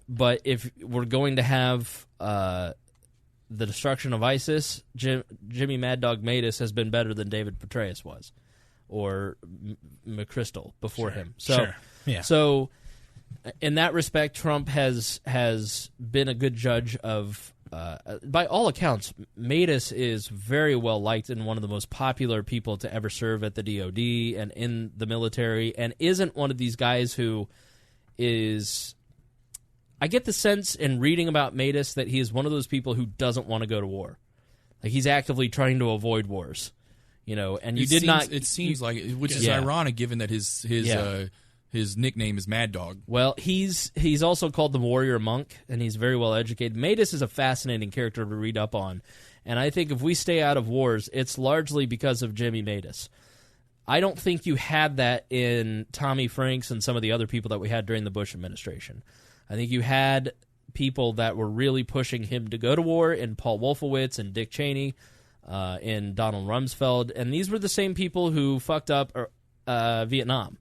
But if we're going to have the destruction of ISIS, Jimmy Mad Dog Mattis has been better than David Petraeus was, or McChrystal before him. So, so in that respect, Trump has been a good judge of. By all accounts, Mattis is very well liked and one of the most popular people to ever serve at the DoD and in the military, and isn't one of these guys who is. I get the sense in reading about Mattis that he is one of those people who doesn't want to go to war. Like, he's actively trying to avoid wars, And It seems like, which is ironic, given that his nickname is Mad Dog. Well, he's also called the Warrior Monk, and he's very well educated. Mattis is a fascinating character to read up on, and I think if we stay out of wars, it's largely because of Jimmy Mattis. I don't think you had that in Tommy Franks and some of the other people that we had during the Bush administration. I think you had people that were really pushing him to go to war, in Paul Wolfowitz and Dick Cheney, in Donald Rumsfeld, and these were the same people who fucked up Vietnam.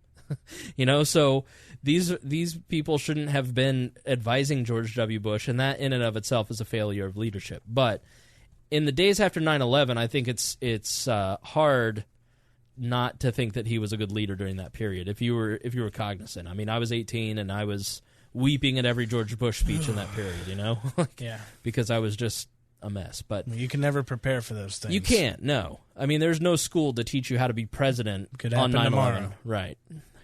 So these people shouldn't have been advising George W. Bush, and that in and of itself is a failure of leadership. But in the days after 9/11, I think it's hard not to think that he was a good leader during that period. If you were cognizant, I mean, I was 18 and I was weeping at every George Bush speech in that period, because I was just a mess. But you can never prepare for those things. You can't. No, I mean, there's no school to teach you how to be president on 9/11. Tomorrow. Right.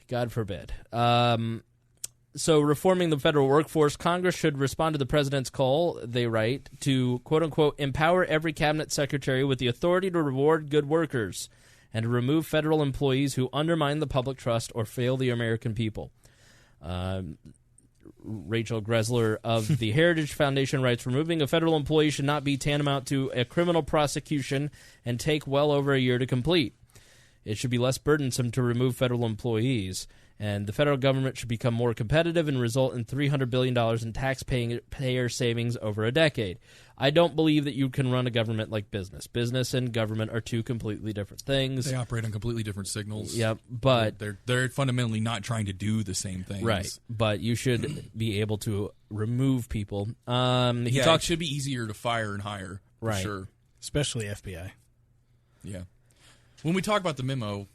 God forbid. So reforming the federal workforce, Congress should respond to the president's call, they write, to, quote-unquote, empower every cabinet secretary with the authority to reward good workers and to remove federal employees who undermine the public trust or fail the American people. Rachel Gressler of the Heritage Foundation writes, removing a federal employee should not be tantamount to a criminal prosecution and take well over a year to complete. It should be less burdensome to remove federal employees, and the federal government should become more competitive and result in $300 billion in taxpayer savings over a decade. I don't believe that you can run a government like business. Business and government are two completely different things. They operate on completely different signals. Yep, but they're fundamentally not trying to do the same things. Right, but you should be able to remove people. It should be easier to fire and hire, for sure. Especially FBI. Yeah. When we talk about the memo,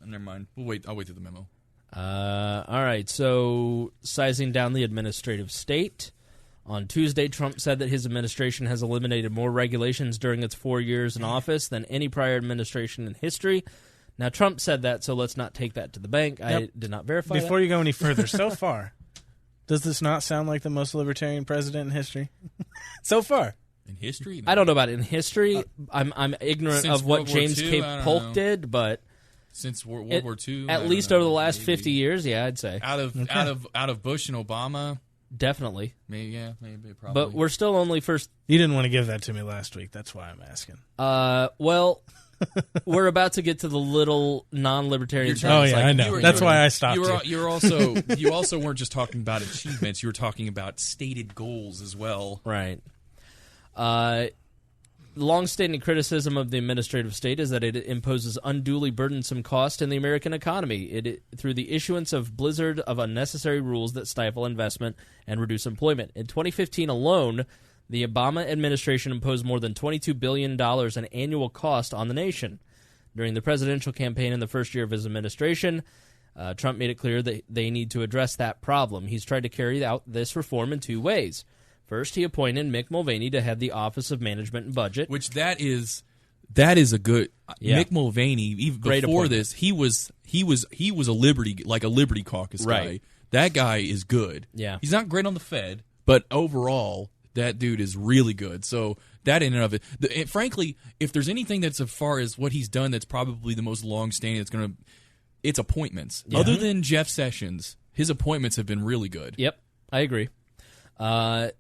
never mind. I'll wait through the memo. All right, so sizing down the administrative state. On Tuesday, Trump said that his administration has eliminated more regulations during its 4 years in office than any prior administration in history. Now, Trump said that, so let's not take that to the bank. Yep. I did not verify Before you go any further, so far, does this not sound like the most libertarian president in history? So far. In history? No. I don't know about it in history. I'm ignorant of what James K. Polk did, but since World War II, at least over the last 50 years, yeah, I'd say out of Bush and Obama, definitely. Maybe probably. But we're still only first. You didn't want to give that to me last week. That's why I'm asking. Well, we're about to get to the little non-libertarian. Oh yeah, I know. That's why I stopped. You also weren't just talking about achievements. You were talking about stated goals as well. Right. Long-standing criticism of the administrative state is that it imposes unduly burdensome cost in the American economy through the issuance of blizzard of unnecessary rules that stifle investment and reduce employment. In 2015 alone, the Obama administration imposed more than $22 billion in annual cost on the nation. During the presidential campaign in the first year of his administration, Trump made it clear that they need to address that problem. He's tried to carry out this reform in two ways. First, he appointed Mick Mulvaney to head the Office of Management and Budget, which that is a good. Yeah. Mick Mulvaney, even before this, he was a Liberty Caucus guy. Right. That guy is good. Yeah, he's not great on the Fed, but overall, that dude is really good. So that in and of it, frankly, if there's anything that's as far as what he's done, that's probably the most long-standing. It's appointments. Yeah. Other than Jeff Sessions, his appointments have been really good. Yep, I agree.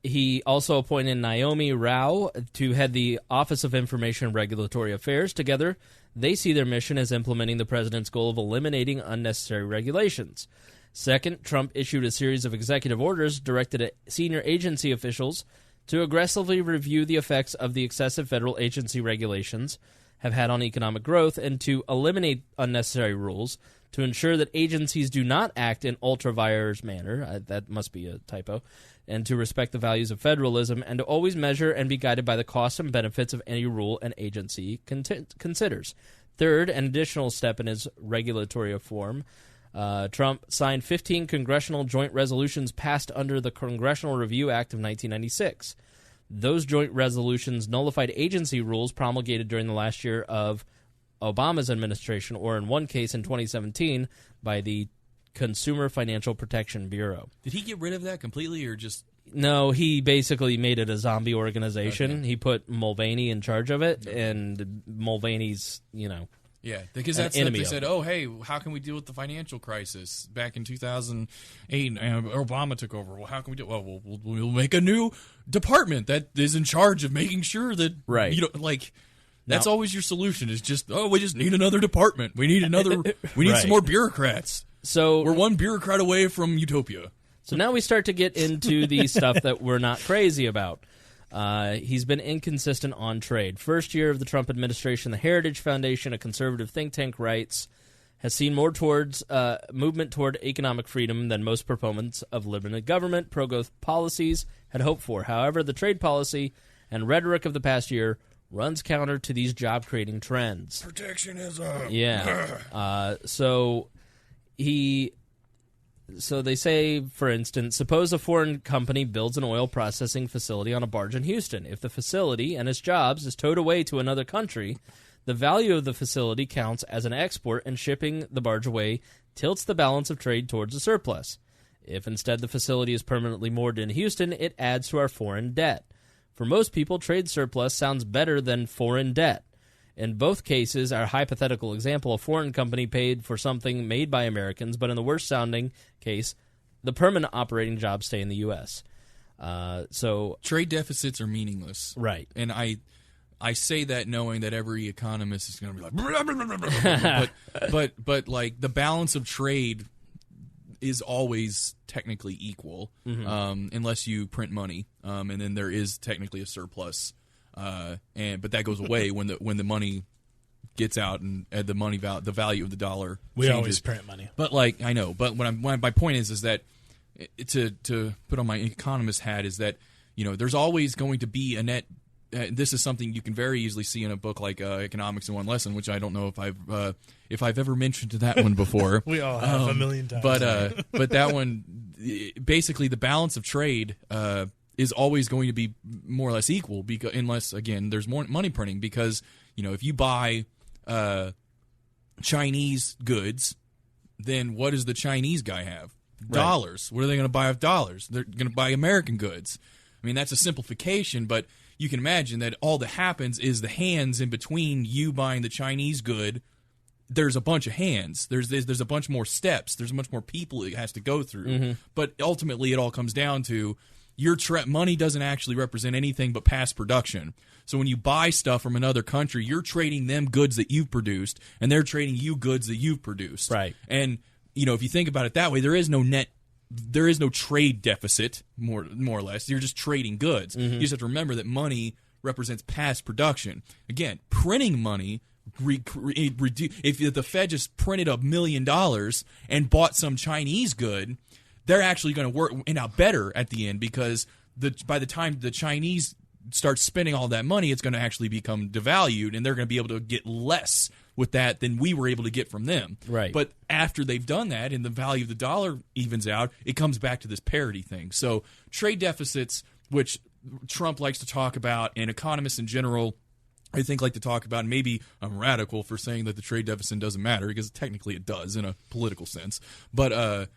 He also appointed Naomi Rao to head the Office of Information and Regulatory Affairs. Together, they see their mission as implementing the president's goal of eliminating unnecessary regulations. Second, Trump issued a series of executive orders directed at senior agency officials to aggressively review the effects of the excessive federal agency regulations have had on economic growth and to eliminate unnecessary rules to ensure that agencies do not act in ultra-vires manner, that must be a typo, and to respect the values of federalism, and to always measure and be guided by the costs and benefits of any rule an agency considers. Third, an additional step in his regulatory reform, Trump signed 15 congressional joint resolutions passed under the Congressional Review Act of 1996. Those joint resolutions nullified agency rules promulgated during the last year of Obama's administration, or in one case in 2017 by the Consumer Financial Protection Bureau. Did he get rid of that completely, or just... No, he basically made it a zombie organization. Okay. He put Mulvaney in charge of it, and Mulvaney's, Yeah, because that's what they said, oh, hey, how can we deal with the financial crisis? Back in 2008, Obama took over. Well, how can we do it? Well, we'll make a new department that is in charge of making sure that, that's always your solution, is just, we just need another department. We need some more bureaucrats. So we're one bureaucrat away from utopia. So now we start to get into the stuff that we're not crazy about. He's been inconsistent on trade. First year of the Trump administration, the Heritage Foundation, a conservative think tank, writes, has seen more towards movement toward economic freedom than most proponents of limited government, pro-growth policies had hoped for. However, the trade policy and rhetoric of the past year runs counter to these job-creating trends. Protectionism. Yeah. So they say, for instance, suppose a foreign company builds an oil processing facility on a barge in Houston. If the facility and its jobs is towed away to another country, the value of the facility counts as an export, and shipping the barge away tilts the balance of trade towards a surplus. If instead the facility is permanently moored in Houston, it adds to our foreign debt. For most people, trade surplus sounds better than foreign debt. In both cases, our hypothetical example, a foreign company paid for something made by Americans, but in the worst-sounding case, the permanent operating jobs stay in the U.S. So trade deficits are meaningless. Right. And I say that knowing that every economist is going to be like, blah, blah, blah, blah, blah. but like the balance of trade is always technically equal, unless you print money, and then there is technically a surplus. But that goes away when the money gets out and the value of the dollar we changes. always print money. But I know. But my point is that to put on my economist hat is that there's always going to be a net. This is something you can very easily see in a book like Economics in One Lesson, which I don't know if I've ever mentioned that one before. We all have a million times. But that one, basically, the balance of trade is always going to be more or less equal, unless, again, there's more money printing. Because if you buy Chinese goods, then what does the Chinese guy have? Dollars. Right. What are they going to buy with dollars? They're going to buy American goods. I mean, that's a simplification, but you can imagine that all that happens is the hands in between you buying the Chinese good. There's a bunch of hands. There's a bunch more steps. There's much more people it has to go through. Mm-hmm. But ultimately, it all comes down to your money doesn't actually represent anything but past production. So when you buy stuff from another country, you're trading them goods that you've produced, and they're trading you goods that you've produced. Right. And if you think about it that way, there is no trade deficit, more or less. You're just trading goods. Mm-hmm. You just have to remember that money represents past production. Again, printing money, if the Fed just printed $1 million and bought some Chinese good, they're actually going to work out better at the end, because by the time the Chinese start spending all that money, it's going to actually become devalued, and they're going to be able to get less with that than we were able to get from them. Right. But after they've done that and the value of the dollar evens out, it comes back to this parity thing. So trade deficits, which Trump likes to talk about, and economists in general, I think, like to talk about, and maybe I'm radical for saying that the trade deficit doesn't matter, because technically it does in a political sense. But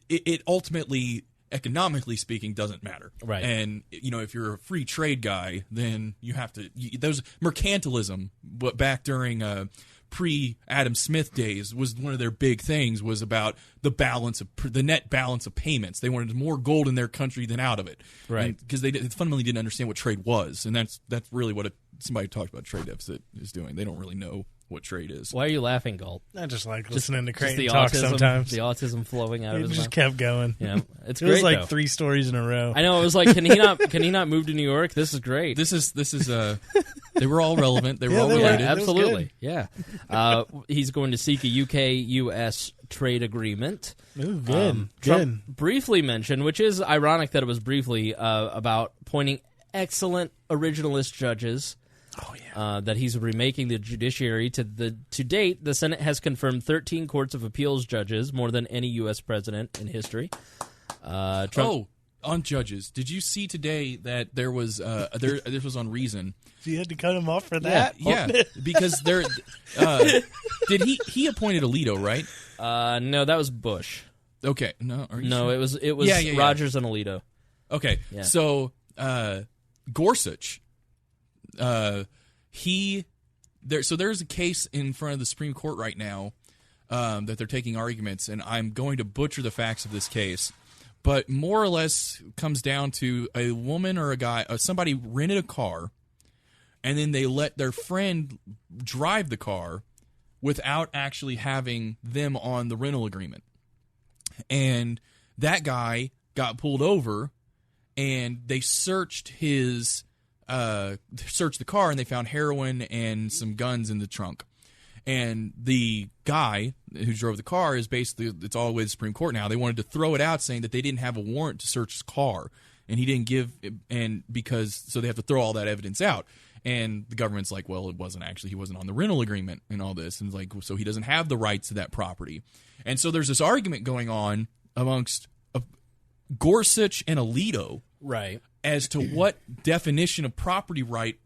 it ultimately, economically speaking, doesn't matter. Right. And if you're a free trade guy, then you have to. Those mercantilism, but back during pre-Adam Smith days, was one of their big things, was about the net balance of payments. They wanted more gold in their country than out of it. Right. Because they fundamentally didn't understand what trade was, and that's really what somebody who talks about trade deficit is doing. They don't really know what trade is. Why are you laughing, Gault? I just like listening to Creighton talk sometimes. The autism flowing out of his mouth. It just kept going. Yeah, it's it great. Was like though. 3 stories in a row. I know. It was like, can he not move to New York? This is great. This is They were all relevant. They were all related. Absolutely. Yeah. He's going to seek a UK-US trade agreement. Ooh, good. Trump briefly mentioned, which is ironic that it was briefly, about appointing excellent originalist judges. Oh, yeah. That he's remaking the judiciary. To date, the Senate has confirmed 13 courts of appeals judges, more than any U.S. president in history. Trump, on judges, did you see today that there was this was on Reason? So you had to cut him off for that? Yeah, because there did he appointed Alito, right? No, that was Bush. Okay, no, are you no, sure? it was Rogers and Alito. Okay, so Gorsuch, there's a case in front of the Supreme Court right now that they're taking arguments, and I'm going to butcher the facts of this case. But more or less comes down to a woman or a guy, somebody rented a car, and then they let their friend drive the car without actually having them on the rental agreement. And that guy got pulled over, and they searched the car, and they found heroin and some guns in the trunk. And the guy who drove the car is basically, it's all the way to the Supreme Court now. They wanted to throw it out saying that they didn't have a warrant to search his car. And he didn't give, so they have to throw all that evidence out. And the government's like, well, he wasn't on the rental agreement and all this. And like, so he doesn't have the rights to that property. And so there's this argument going on amongst Gorsuch and Alito. Right. As to what definition of property right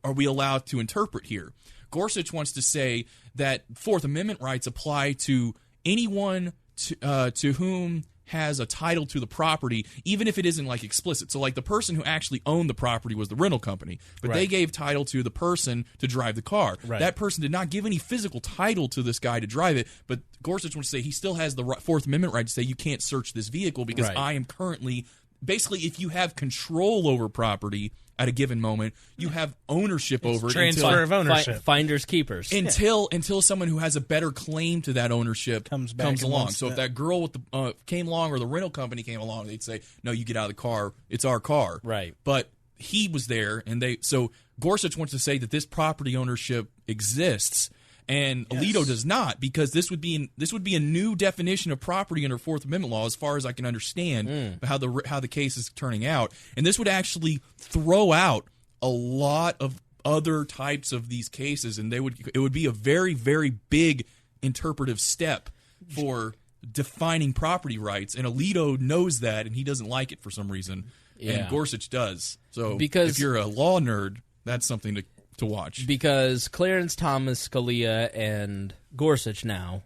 are we allowed to interpret here. Gorsuch wants to say that Fourth Amendment rights apply to anyone to whom has a title to the property, even if it isn't like explicit. So like the person who actually owned the property was the rental company, but they gave title to the person to drive the car. Right. That person did not give any physical title to this guy to drive it, but Gorsuch wants to say he still has the Fourth Amendment right to say you can't search this vehicle because I am currently... Basically, if you have control over property at a given moment, you have ownership over it. Transfer of ownership. Finders keepers. Until someone who has a better claim to that ownership comes along. So if that girl with the came along or the rental company came along, they'd say, no, you get out of the car. It's our car. Right. But he was there, and so Gorsuch wants to say that this property ownership exists. And Alito does not, because this would be a new definition of property under Fourth Amendment law, as far as I can understand how the case is turning out. And this would actually throw out a lot of other types of these cases, and it would be a very, very big interpretive step for defining property rights. And Alito knows that, and he doesn't like it for some reason. And Gorsuch does. So if you're a law nerd, that's something to watch. Because Clarence Thomas, Scalia, and Gorsuch now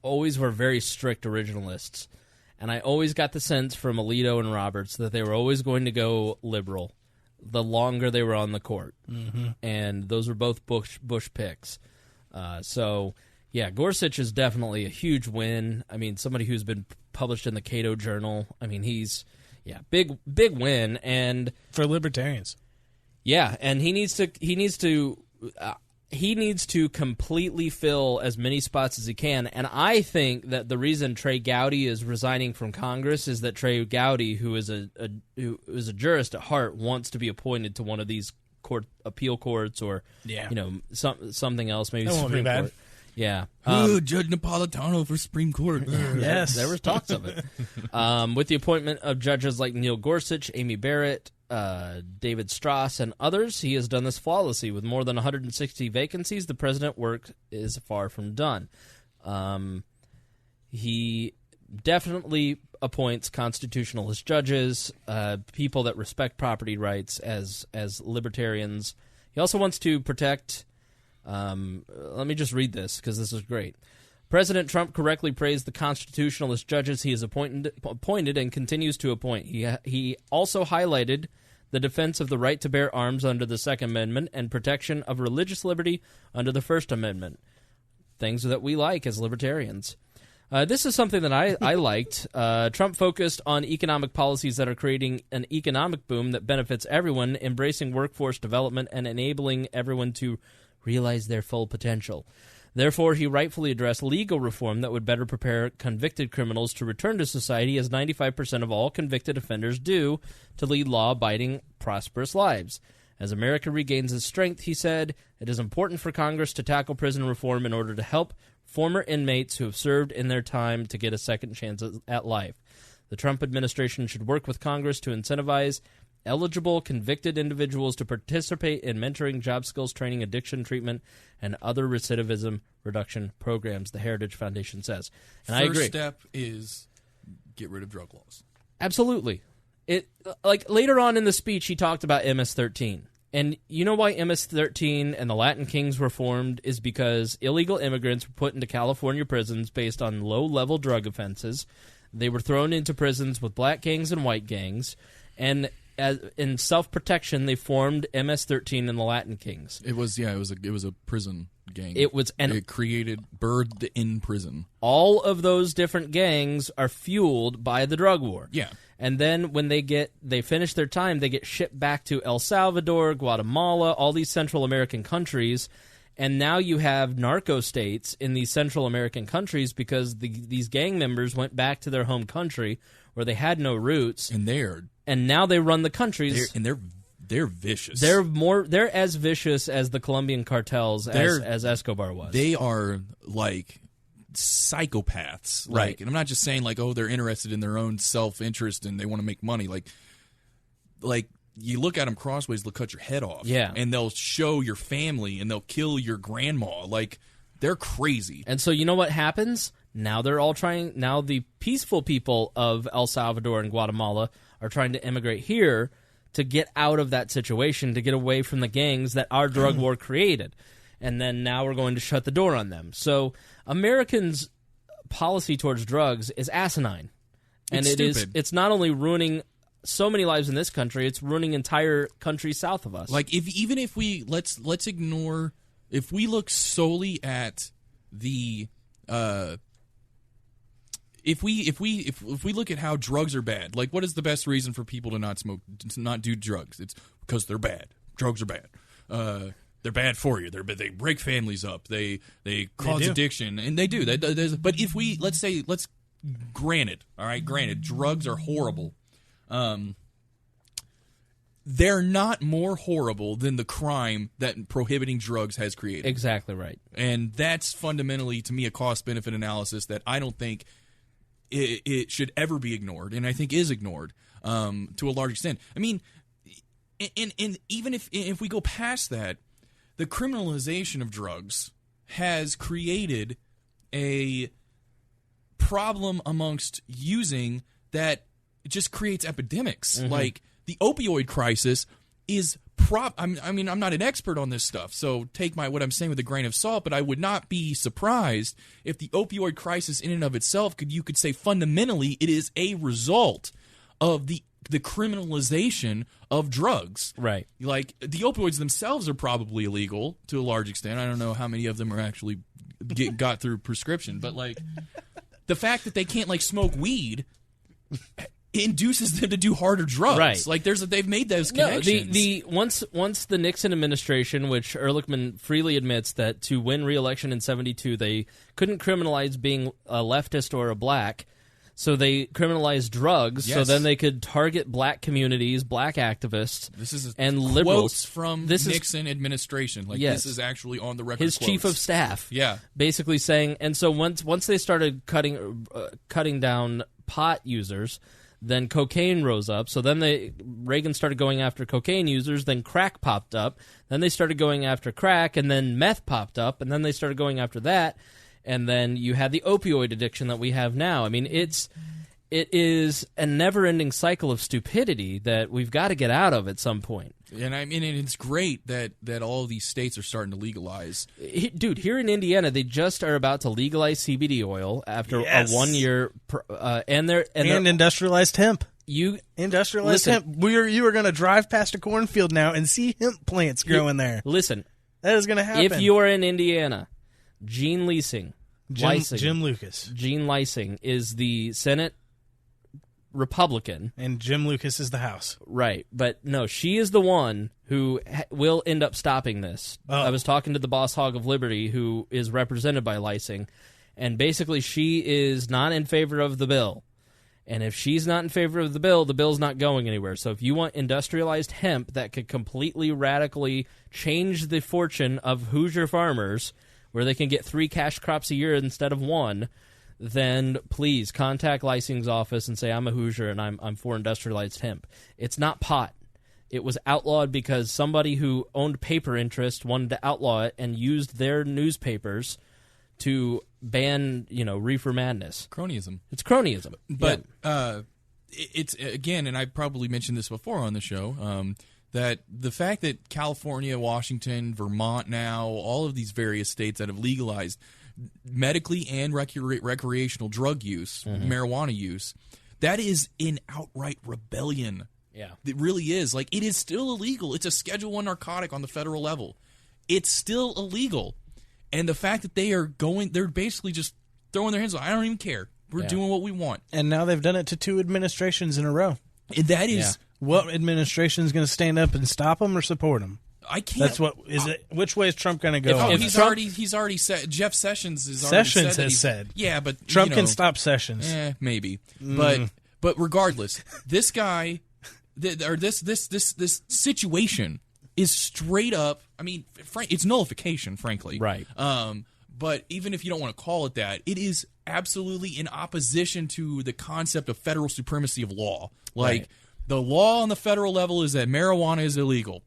always were very strict originalists. And I always got the sense from Alito and Roberts that they were always going to go liberal the longer they were on the court. Mm-hmm. And those were both Bush picks. So, Gorsuch is definitely a huge win. I mean, somebody who's been published in the Cato Journal. I mean, he's, big win. And for libertarians. Yeah, and he needs to completely fill as many spots as he can. And I think that the reason Trey Gowdy is resigning from Congress is that Trey Gowdy, who is a jurist at heart, wants to be appointed to one of these appeal courts or something else, maybe Supreme Court. Yeah. Judge Napolitano for Supreme Court. Yes, there was talks of it. With the appointment of judges like Neil Gorsuch, Amy Barrett, David Strauss, and others, he has done this flawlessly. With more than 160 vacancies, the president work is far from done. He definitely appoints constitutionalist judges, people that respect property rights as libertarians. He also wants to protect... let me just read this, because this is great. President Trump correctly praised the constitutionalist judges he has appointed and continues to appoint. He also highlighted the defense of the right to bear arms under the Second Amendment and protection of religious liberty under the First Amendment, things that we like as libertarians. This is something that I liked. Trump focused on economic policies that are creating an economic boom that benefits everyone, embracing workforce development and enabling everyone to realize their full potential. Therefore, he rightfully addressed legal reform that would better prepare convicted criminals to return to society, as 95% of all convicted offenders do, to lead law-abiding, prosperous lives. As America regains its strength, he said, it is important for Congress to tackle prison reform in order to help former inmates who have served in their time to get a second chance at life. The Trump administration should work with Congress to incentivize eligible convicted individuals to participate in mentoring, job skills training, addiction treatment, and other recidivism reduction programs, the Heritage Foundation says. And I agree. First step is get rid of drug laws. Absolutely. Like later on in the speech, he talked about MS-13. And you know why MS-13 and the Latin Kings were formed is because illegal immigrants were put into California prisons based on low-level drug offenses. They were thrown into prisons with black gangs and white gangs, and in self-protection, they formed MS-13 and the Latin Kings. It was a prison gang. It birthed in prison. All of those different gangs are fueled by the drug war. Yeah. And then when they finish their time, they get shipped back to El Salvador, Guatemala, all these Central American countries. And now you have narco states in these Central American countries because these gang members went back to their home country where they had no roots. And now they run the countries. They're vicious. They're as vicious as the Colombian cartels as Escobar was. They are like psychopaths. Right. And I'm not just saying like, oh, they're interested in their own self-interest and they want to make money. Like you look at them crossways, they'll cut your head off. Yeah. And they'll show your family and they'll kill your grandma. Like, they're crazy. And so you know what happens? Now the peaceful people of El Salvador and Guatemala are trying to immigrate here to get out of that situation, to get away from the gangs that our drug war created. And then now we're going to shut the door on them. So Americans' policy towards drugs is asinine. And it's not only ruining so many lives in this country, it's ruining entire countries south of us. Like even if we let's ignore, if we look solely at the if we look at how drugs are bad, like what is the best reason for people to not smoke, to not do drugs? It's because they're bad. Drugs are bad. They're bad for you. They break families up. They cause addiction, and they do. But if let's granted, drugs are horrible. They're not more horrible than the crime that prohibiting drugs has created. Exactly right. And that's fundamentally, to me, a cost-benefit analysis that I don't think it should ever be ignored, and I think is ignored to a large extent. I mean, and even if we go past that, the criminalization of drugs has created a problem amongst using that just creates epidemics. Mm-hmm. Like the opioid crisis is I mean, I'm not an expert on this stuff, so take what I'm saying with a grain of salt, but I would not be surprised if the opioid crisis in and of itself you could say fundamentally it is a result of the criminalization of drugs. Right. Like the opioids themselves are probably illegal to a large extent. I don't know how many of them are actually got through prescription, but like the fact that they can't like smoke weed induces them to do harder drugs. Right. Like they've made those connections. Once the Nixon administration, which Ehrlichman freely admits that to win re-election in 1972, they couldn't criminalize being a leftist or a black, so they criminalized drugs. Yes. So then they could target black communities, black activists, and liberals. Quotes from Nixon administration. Like this is actually on the record. His chief of staff, basically saying. And so once they started cutting down pot users, then cocaine rose up. So then Reagan started going after cocaine users. Then crack popped up. Then they started going after crack, and then meth popped up, and then they started going after that. And then you had the opioid addiction that we have now. I mean, it is a never-ending cycle of stupidity that we've got to get out of at some point. And I mean, it's great that all of these states are starting to legalize. Dude, here in Indiana, they just are about to legalize CBD oil after a 1 year, and industrialized hemp. Industrialized hemp. You are going to drive past a cornfield now and see hemp plants growing there. Listen, that is going to happen. If you are in Indiana, Gene Lysing, Jim Lucas. Gene Lysing is the Senate Republican. And Jim Lucas is the House. Right. But no, she is the one who will end up stopping this. Oh. I was talking to the boss hog of Liberty, who is represented by Lysing, and basically she is not in favor of the bill. And if she's not in favor of the bill's not going anywhere. So if you want industrialized hemp that could completely radically change the fortune of Hoosier farmers, where they can get 3 cash crops a year instead of 1, then please contact licensing office and say, I'm a Hoosier and I'm for industrialized hemp. It's not pot. It was outlawed because somebody who owned paper interest wanted to outlaw it and used their newspapers to ban, reefer madness. Cronyism. It's cronyism. But it's, again, and I probably mentioned this before on the show, that the fact that California, Washington, Vermont now, all of these various states that have legalized medically and recreational drug use, marijuana use, that is in outright rebellion. Yeah. It really is. Like, it is still illegal. It's a Schedule I narcotic on the federal level. It's still illegal. And the fact that they're basically just throwing their hands up. I don't even care. We're doing what we want. And now they've done it to 2 administrations in a row. And that is... What administration is going to stand up and stop them or support them? I can't... That's what... Is it? Which way is Trump going to go? He's already said... Jeff Sessions has said... Yeah, but... Trump can stop Sessions. Maybe. But regardless, this guy... This situation is straight up... I mean, it's nullification, frankly. Right. But even if you don't want to call it that, it is absolutely in opposition to the concept of federal supremacy of law. Like, the law on the federal level is that marijuana is illegal.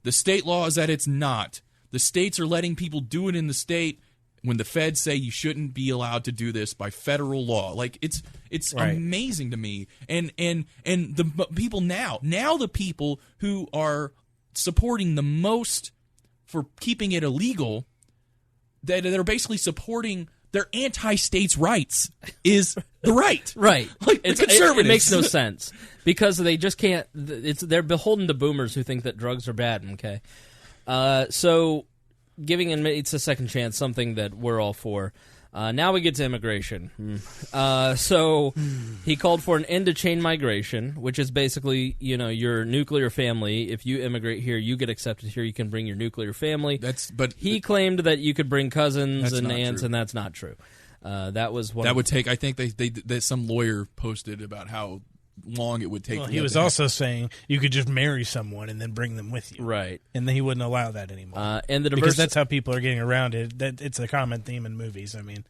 The state law is that it's not. The states are letting people do it in the state when the feds say you shouldn't be allowed to do this by federal law. Like, it's amazing to me. And the people now the people who are supporting the most for keeping it illegal, that are basically supporting their anti-states' rights is the right. Right. Like, the conservatives. It makes no sense because they just can't. They're beholden to boomers who think that drugs are bad. Okay, so giving inmates a second chance, something that we're all for. Now we get to immigration. So he called for an end to chain migration, which is basically, your nuclear family. If you immigrate here, you get accepted here. You can bring your nuclear family. But he claimed that you could bring cousins and aunts, and that's not true. That was one. That would take. I think they some lawyer posted about how long it would take. Well, he was also saying you could just marry someone and then bring them with you, right? And then he wouldn't allow that anymore. Because that's how people are getting around it. It's a common theme in movies. I mean,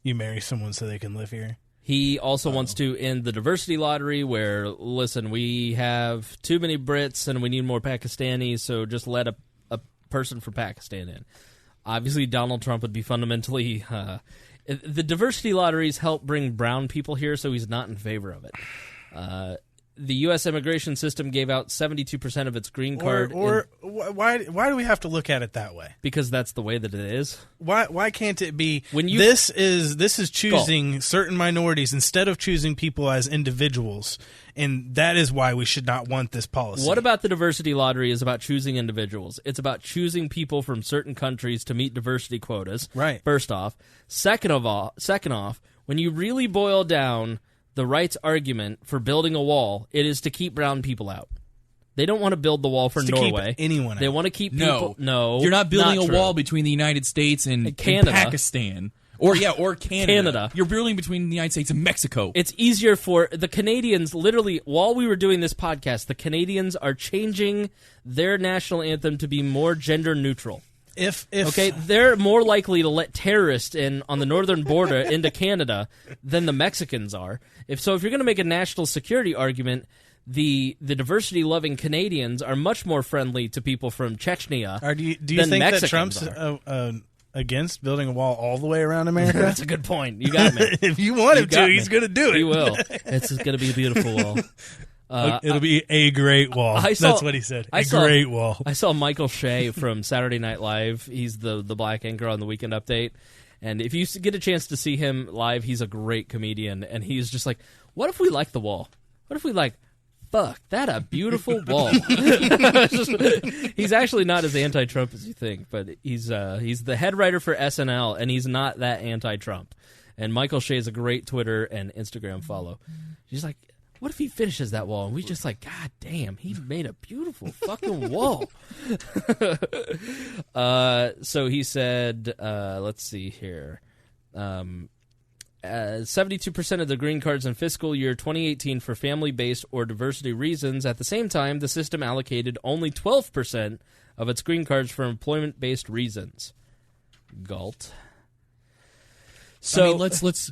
you marry someone so they can live here. He also wants to end the diversity lottery where, listen, we have too many Brits and we need more Pakistanis, so just let a person from Pakistan in. Obviously, Donald Trump would be fundamentally... the diversity lotteries help bring brown people here, so he's not in favor of it. The U.S. immigration system gave out 72% of its green card. Why do we have to look at it that way? Because that's the way that it is. Why can't it be? This is choosing certain minorities instead of choosing people as individuals, and that is why we should not want this policy. What about the diversity lottery is about choosing individuals? It's about choosing people from certain countries to meet diversity quotas. Right. First off, second off, when you really boil down the right's argument for building a wall, it is to keep brown people out. They don't want to build the wall for Norway. Keep anyone out. They want to keep people... No, you're not building a true. wall between the United States and Canada. And Pakistan. Or Canada. You're building between the United States and Mexico. It's easier for the Canadians, literally, while we were doing this podcast, the Canadians are changing their national anthem to be more gender neutral. Okay, they're more likely to let terrorists in on the northern border into Canada than the Mexicans are. If you're going to make a national security argument, the diversity-loving Canadians are much more friendly to people from Chechnya. Do you than think Mexicans that Trump's against building a wall all the way around America? That's a good point. You got me. If you want him to, he's going to do it. He will. It's going to be a beautiful wall. It'll be a great wall. That's what he said. Great wall. I saw Michael Shea from Saturday Night Live. He's the black anchor on the Weekend Update. And if you get a chance to see him live, he's a great comedian. And he's just like, what if we like the wall? What if we fuck, that a beautiful wall. He's actually not as anti-Trump as you think, but he's the head writer for SNL, and he's not that anti-Trump. And Michael Shea is a great Twitter and Instagram follow. She's like, what if he finishes that wall? And we just like, God damn, he made a beautiful fucking wall. So he said, let's see here. 72% of the green cards in fiscal year 2018 for family-based or diversity reasons. At the same time, the system allocated only 12% of its green cards for employment-based reasons. Gault. So I mean, let's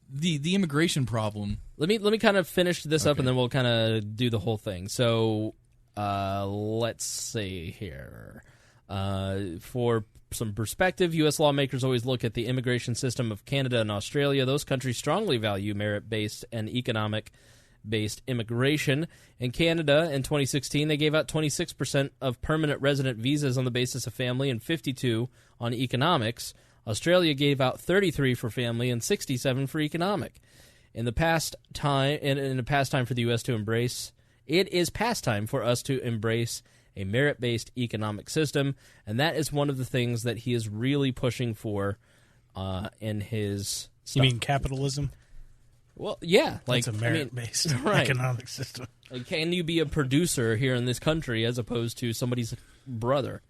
the immigration problem. Let me kind of finish this up, and then we'll kind of do the whole thing. So let's see here. For some perspective, U.S. lawmakers always look at the immigration system of Canada and Australia. Those countries strongly value merit-based and economic-based immigration. In Canada, in 2016, they gave out 26% of permanent resident visas on the basis of family and 52% on economics. Australia gave out 33% for family and 67% for economic. In the past time for the U.S. to embrace, it is past time for us to embrace a merit-based economic system, and that is one of the things that he is really pushing for in his stuff. You mean capitalism? Well, yeah. It's a merit-based economic system. Like, can you be a producer here in this country as opposed to somebody's brother?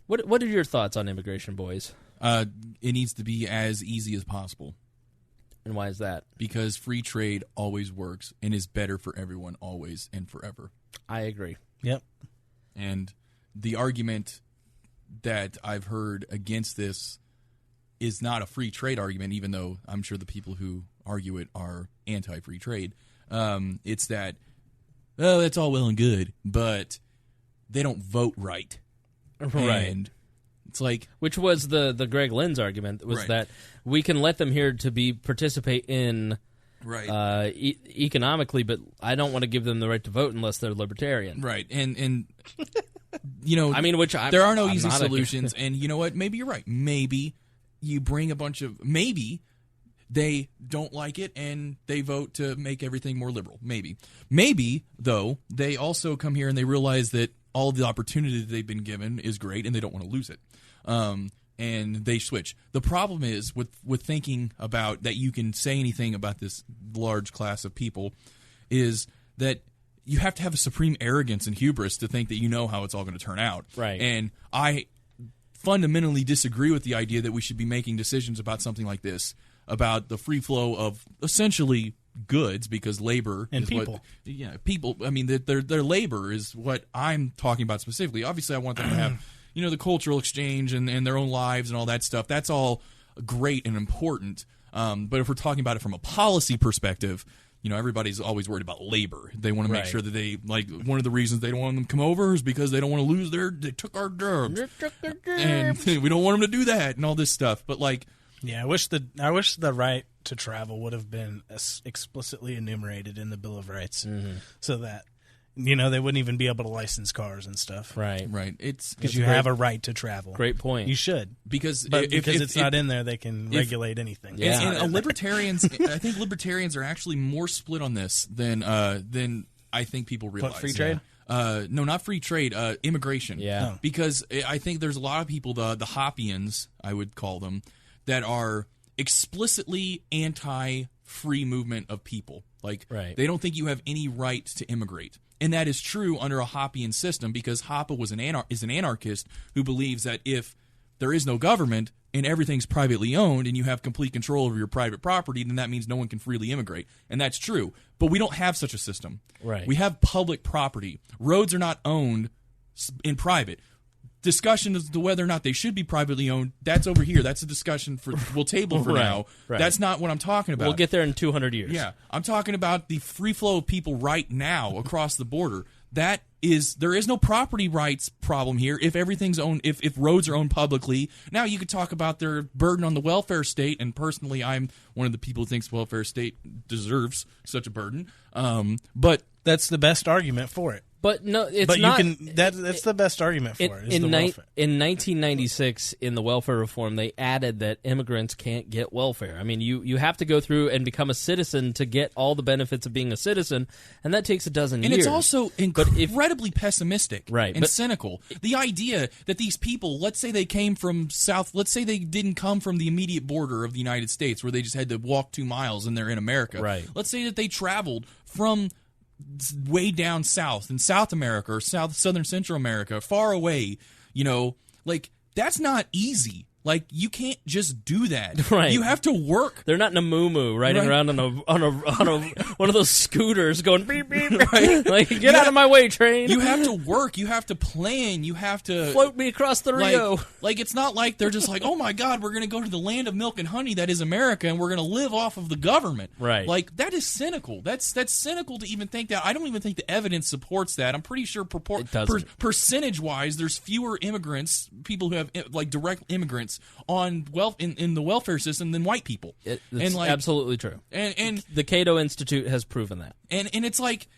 What are your thoughts on immigration, boys? It needs to be as easy as possible. And why is that? Because free trade always works and is better for everyone always and forever. I agree. Yep. And the argument that I've heard against this is not a free trade argument, even though I'm sure the people who argue it are anti-free trade. It's that, that's all well and good, but they don't vote right. Right. And it's like... Which was the Greg Lynn's argument, was that we can let them here to participate in... Right. Economically, but I don't want to give them the right to vote unless they're libertarian. Right. And you know, I mean, there are no easy solutions. And you know what? Maybe you're right. Maybe you bring a bunch of... Maybe they don't like it and they vote to make everything more liberal. Maybe. Maybe, though, they also come here and they realize that all of the opportunity that they've been given is great and they don't want to lose it. And they switch. The problem is with thinking about that you can say anything about this large class of people is that you have to have a supreme arrogance and hubris to think that you know how it's all going to turn out. Right. And I fundamentally disagree with the idea that we should be making decisions about something like this, about the free flow of essentially goods, because labor and is people. People. I mean, their labor is what I'm talking about specifically. Obviously, I want them to have the cultural exchange and their own lives and all that stuff. That's all great and important. But if we're talking about it from a policy perspective, everybody's always worried about labor. They want to make sure that they, like, one of the reasons they don't want them to come over is because they don't want to lose they took our jobs. And we don't want them to do that and all this stuff. But, like... Yeah, I wish the right to travel would have been explicitly enumerated in the Bill of Rights so that... they wouldn't even be able to license cars and stuff. Right. It's because you have a right to travel. Great point. You should, because if it's not in there, they can regulate anything. Yeah. And libertarians, I think libertarians are actually more split on this than I think people realize. What, free trade? No, not free trade. Immigration. Yeah. Oh. Because I think there's a lot of people, the Hoppians, I would call them, that are explicitly anti-free movement of people. Like, they don't think you have any right to immigrate. And that is true under a Hoppian system, because Hoppe is an anarchist who believes that if there is no government and everything's privately owned and you have complete control over your private property, then that means no one can freely immigrate. And that's true. But we don't have such a system. Right. We have public property. Roads are not owned in private. Discussion as to whether or not they should be privately owned, that's over here. That's a discussion we'll table for now. Right. That's not what I'm talking about. We'll get there in 200 years. Yeah. I'm talking about the free flow of people right now across the border. There is no property rights problem here if everything's owned, if roads are owned publicly. Now, you could talk about their burden on the welfare state, and personally, I'm one of the people who thinks welfare state deserves such a burden. But that's the best argument for it. But no, it's but not. That's the best argument for it. Is the welfare. In 1996, in the welfare reform, they added that immigrants can't get welfare. I mean, you have to go through and become a citizen to get all the benefits of being a citizen, and that takes a dozen years. And it's also incredibly pessimistic and cynical. The idea that these people, let's say they came from let's say they didn't come from the immediate border of the United States where they just had to walk 2 miles and they're in America. Right. Let's say that they traveled from way down south in South America or southern Central America, far away, like, that's not easy. Like, you can't just do that. Right. You have to work. They're not Namumu riding around on a one of those scooters going beep beep. Right. Like, get out of my way, train. You have to work. You have to plan. You have to float me across the Rio. Like, it's not like they're just like, oh my God, we're going to go to the land of milk and honey that is America, and we're going to live off of the government. Right. Like, that is cynical. That's cynical to even think that. I don't even think the evidence supports that. I'm pretty sure percentage wise, there's fewer immigrants, people who have like direct immigrants on in the welfare system than white people. It's absolutely true. And the Cato Institute has proven that. And it's like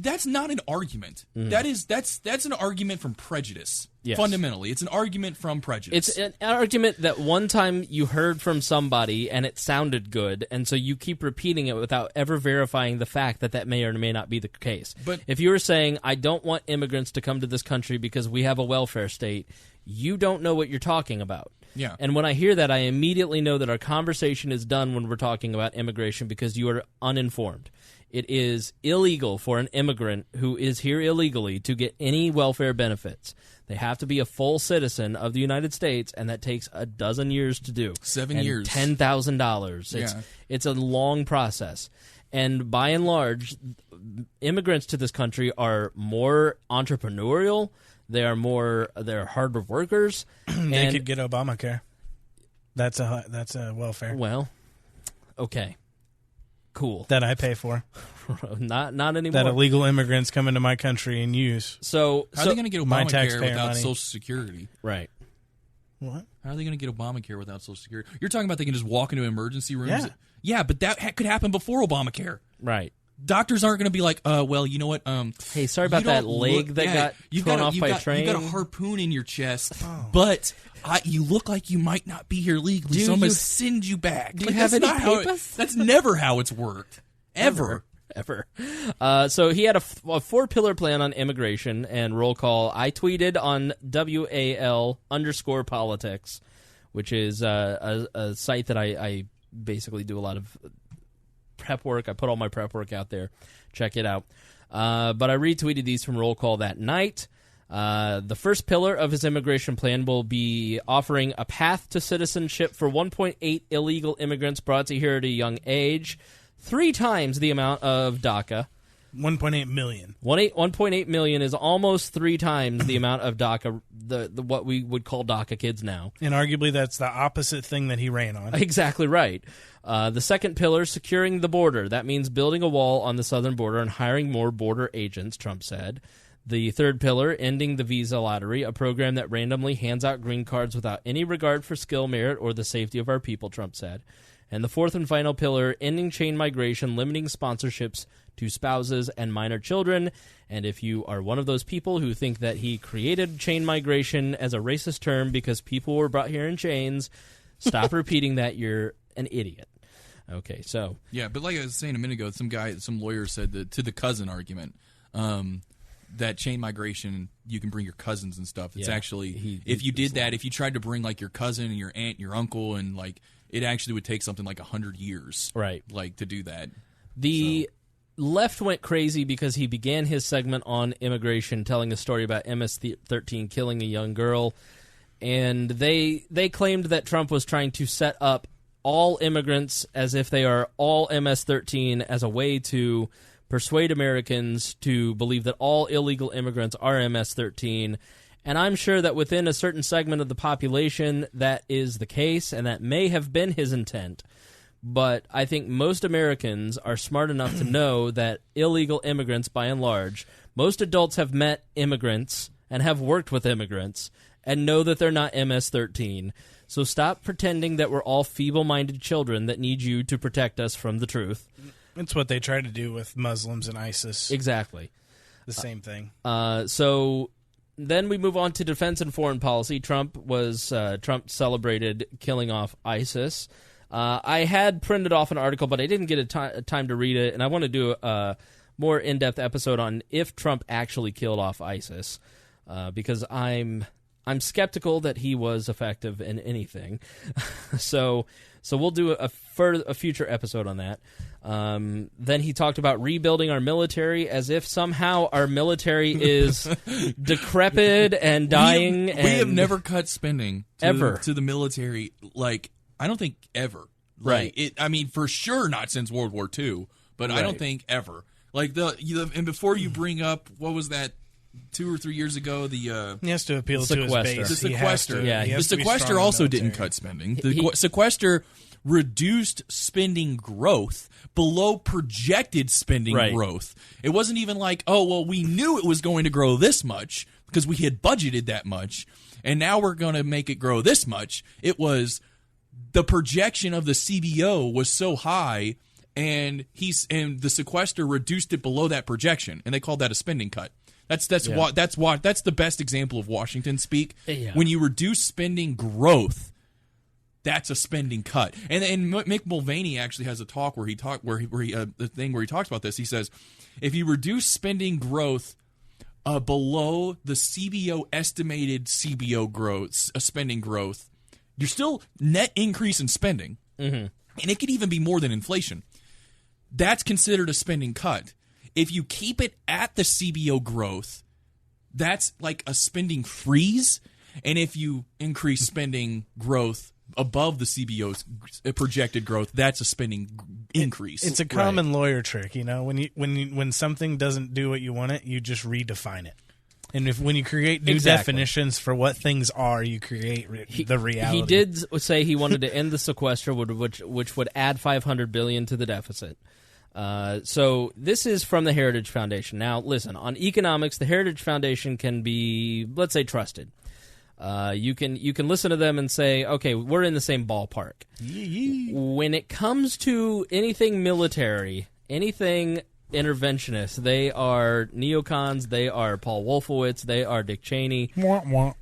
that's not an argument. That's an argument from prejudice. Yes. Fundamentally, it's an argument from prejudice. It's an argument that one time you heard from somebody and it sounded good, and so you keep repeating it without ever verifying the fact that may or may not be the case. But if you were saying, I don't want immigrants to come to this country because we have a welfare state, you don't know what you're talking about. Yeah. And when I hear that, I immediately know that our conversation is done when we're talking about immigration because you are uninformed. It is illegal for an immigrant who is here illegally to get any welfare benefits. They have to be a full citizen of the United States, and that takes 12 years to do. 7 years. $10,000. It's a long process. And by and large, immigrants to this country are more entrepreneurial. They're harder workers. They could get Obamacare. That's a welfare. Well, okay. Cool. That I pay for. Not anymore. That illegal immigrants come into my country and use. So how are they going to get Obamacare without money? Social Security? Right. What? How are they going to get Obamacare without Social Security? You're talking about they can just walk into emergency rooms? Yeah. Yeah, but that could happen before Obamacare. Right. Doctors aren't going to be like, well, you know what? Hey, sorry about that leg got thrown off by a train. You got a harpoon in your chest, but you look like you might not be here legally, so I'm going to send you back. Do you have any papers? That's never how it's worked. Ever. So he had a 4-pillar plan on immigration and roll call. I tweeted on WAL_politics, which is a site that I basically do a lot of prep work. I put all my prep work out there. Check it out. But I retweeted these from roll call that night. The first pillar of his immigration plan will be offering a path to citizenship for 1.8 illegal immigrants brought to here at a young age, 3 times the amount of DACA. 1.8 million. 1.8 million is almost 3 times the amount of DACA, the what we would call DACA kids now. And arguably that's the opposite thing that he ran on. Exactly right. The second pillar, securing the border. That means building a wall on the southern border and hiring more border agents, Trump said. The third pillar, ending the visa lottery, a program that randomly hands out green cards without any regard for skill, merit, or the safety of our people, Trump said. And the fourth and final pillar, ending chain migration, limiting sponsorships to spouses and minor children. And if you are one of those people who think that he created chain migration as a racist term because people were brought here in chains, stop repeating that. You're an idiot. Okay, so. Yeah, but like I was saying a minute ago, some lawyer said that to the cousin argument, that chain migration, you can bring your cousins and stuff. It's actually, if you did that, if you tried to bring like your cousin and your aunt and your uncle and like, it actually would take something like 100 years, right? Like to do that. The left went crazy because he began his segment on immigration, telling a story about MS-13 killing a young girl, and they claimed that Trump was trying to set up all immigrants as if they are all MS-13 as a way to persuade Americans to believe that all illegal immigrants are MS-13. And I'm sure that within a certain segment of the population that is the case, and that may have been his intent. But I think most Americans are smart enough to know that illegal immigrants, by and large, most adults have met immigrants and have worked with immigrants and know that they're not MS-13. So stop pretending that we're all feeble-minded children that need you to protect us from the truth. It's what they try to do with Muslims and ISIS. Exactly. The same thing. So then we move on to defense and foreign policy. Trump celebrated killing off ISIS. I had printed off an article, but I didn't get a time to read it, and I want to do a more in-depth episode on if Trump actually killed off ISIS, because I'm skeptical that he was effective in anything. So So we'll do a future episode on that. Then he talked about rebuilding our military as if somehow our military is decrepit and dying. We have never cut spending ever to the military. Like, I don't think ever. Right. I mean, for sure not since World War II, but I don't think ever. Like, and before you bring up, what was that, 2 or 3 years ago, he has to appeal to his base. The sequester. The sequester also didn't cut spending. The sequester reduced spending growth below projected spending growth. It wasn't even like, oh, well, we knew it was going to grow this much because we had budgeted that much, and now we're going to make it grow this much. It was the projection of the CBO was so high, and the sequester reduced it below that projection, and they called that a spending cut. That's the best example of Washington speak. Yeah. When you reduce spending growth, that's a spending cut. And Mick Mulvaney actually has a talk where he talks about this. He says, if you reduce spending growth below the CBO estimated CBO growth, spending growth, you're still net increase in spending, and it could even be more than inflation. That's considered a spending cut. If you keep it at the CBO growth, that's like a spending freeze. And if you increase spending growth above the CBO's projected growth, that's a spending increase. It's a common lawyer trick, you know. When something doesn't do what you want it, you just redefine it. And when you create new definitions for what things are, you create the reality. He did say he wanted to end the sequester, which would add $500 billion to the deficit. So this is from the Heritage Foundation. Now, listen, on economics, the Heritage Foundation can be, let's say, trusted. You can listen to them and say, okay, we're in the same ballpark. When it comes to anything military, anything interventionist, they are neocons, they are Paul Wolfowitz, they are Dick Cheney.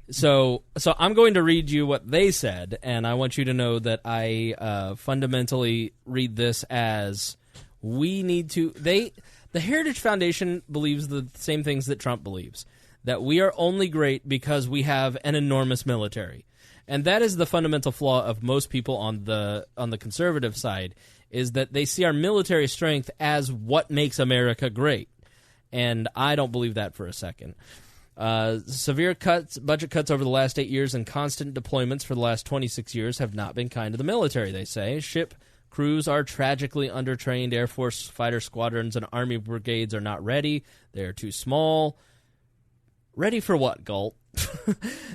So I'm going to read you what they said, and I want you to know that I fundamentally read this as we need to. The Heritage Foundation believes the same things that Trump believes, that we are only great because we have an enormous military. And that is the fundamental flaw of most people on the conservative side, is that they see our military strength as what makes America great. And I don't believe that for a second. Severe budget cuts over the last 8 years and constant deployments for the last 26 years have not been kind to the military, they say. Ship crews are tragically undertrained. Air Force fighter squadrons and Army brigades are not ready. They are too small. Ready for what, Gault?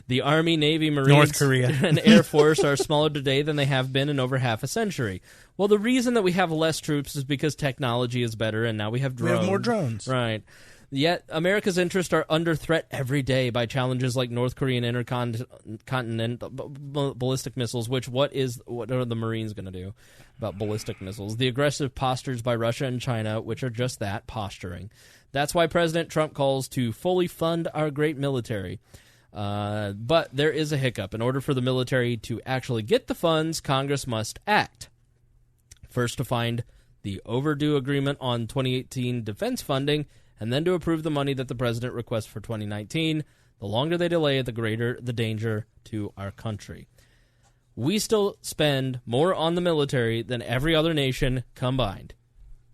The Army, Navy, Marines, North Korea, and Air Force are smaller today than they have been in over half a century. Well, the reason that we have less troops is because technology is better, and now we have drones. We have more drones. Right. Yet, America's interests are under threat every day by challenges like North Korean intercontinental ballistic missiles, what are the Marines going to do about ballistic missiles? The aggressive postures by Russia and China, which are just that, posturing. That's why President Trump calls to fully fund our great military. But there is a hiccup. In order for the military to actually get the funds, Congress must act. First, to find the overdue agreement on 2018 defense funding, and then to approve the money that the president requests for 2019. The longer they delay it, the greater the danger to our country. We still spend more on the military than every other nation combined.